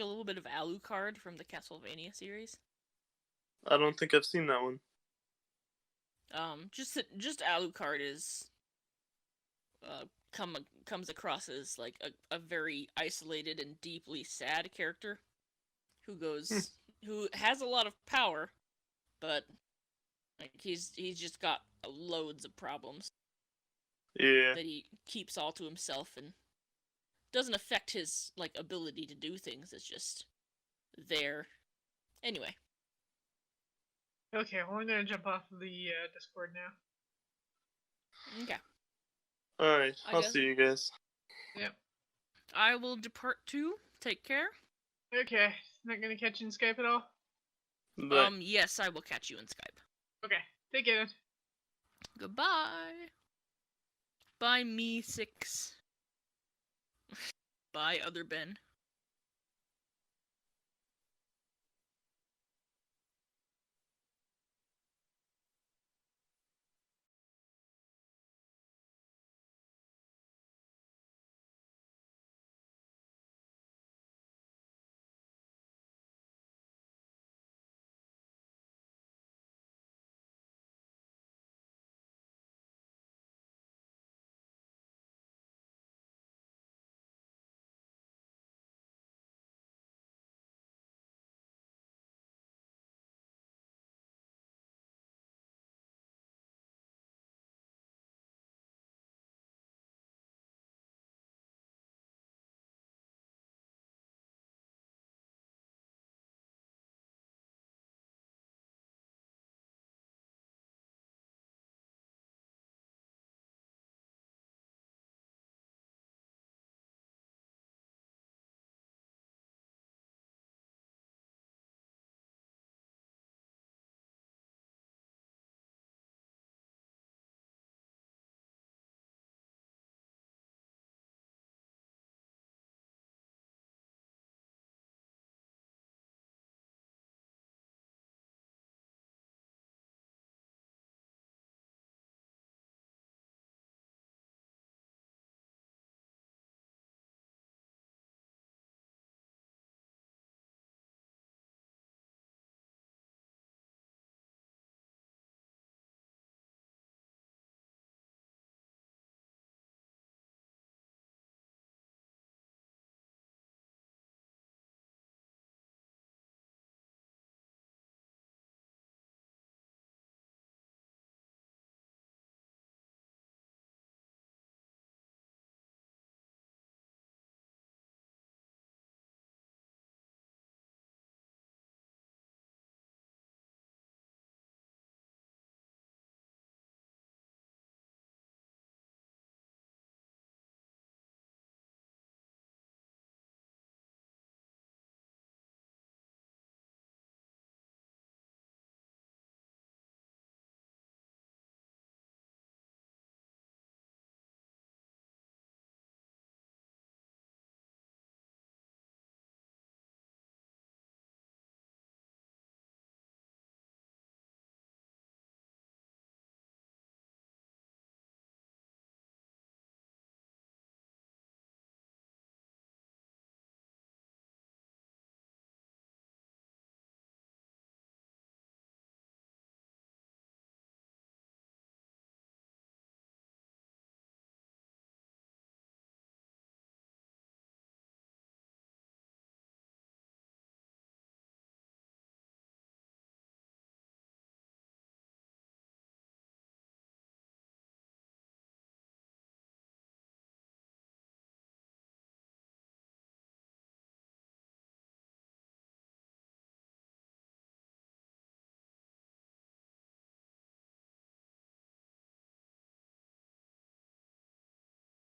S1: little bit of Alucard from the Castlevania series.
S6: I don't think I've seen that one.
S1: Just Alucard is comes across as like a very isolated and deeply sad character who has a lot of power, but like he's just got loads of problems
S6: Yeah.
S1: that he keeps all to himself and doesn't affect his like ability to do things. It's just there. Anyway.
S2: Okay, well, I'm gonna jump off of the Discord now.
S1: Okay.
S6: Alright, I'll
S1: guess-
S6: see you guys.
S2: Yep.
S1: I will depart too. Take care.
S2: Okay, not gonna catch you in Skype at all?
S6: Bye.
S1: Yes, I will catch you in Skype.
S2: Okay, take it.
S1: Goodbye. Bye, me 6. Bye, other Ben.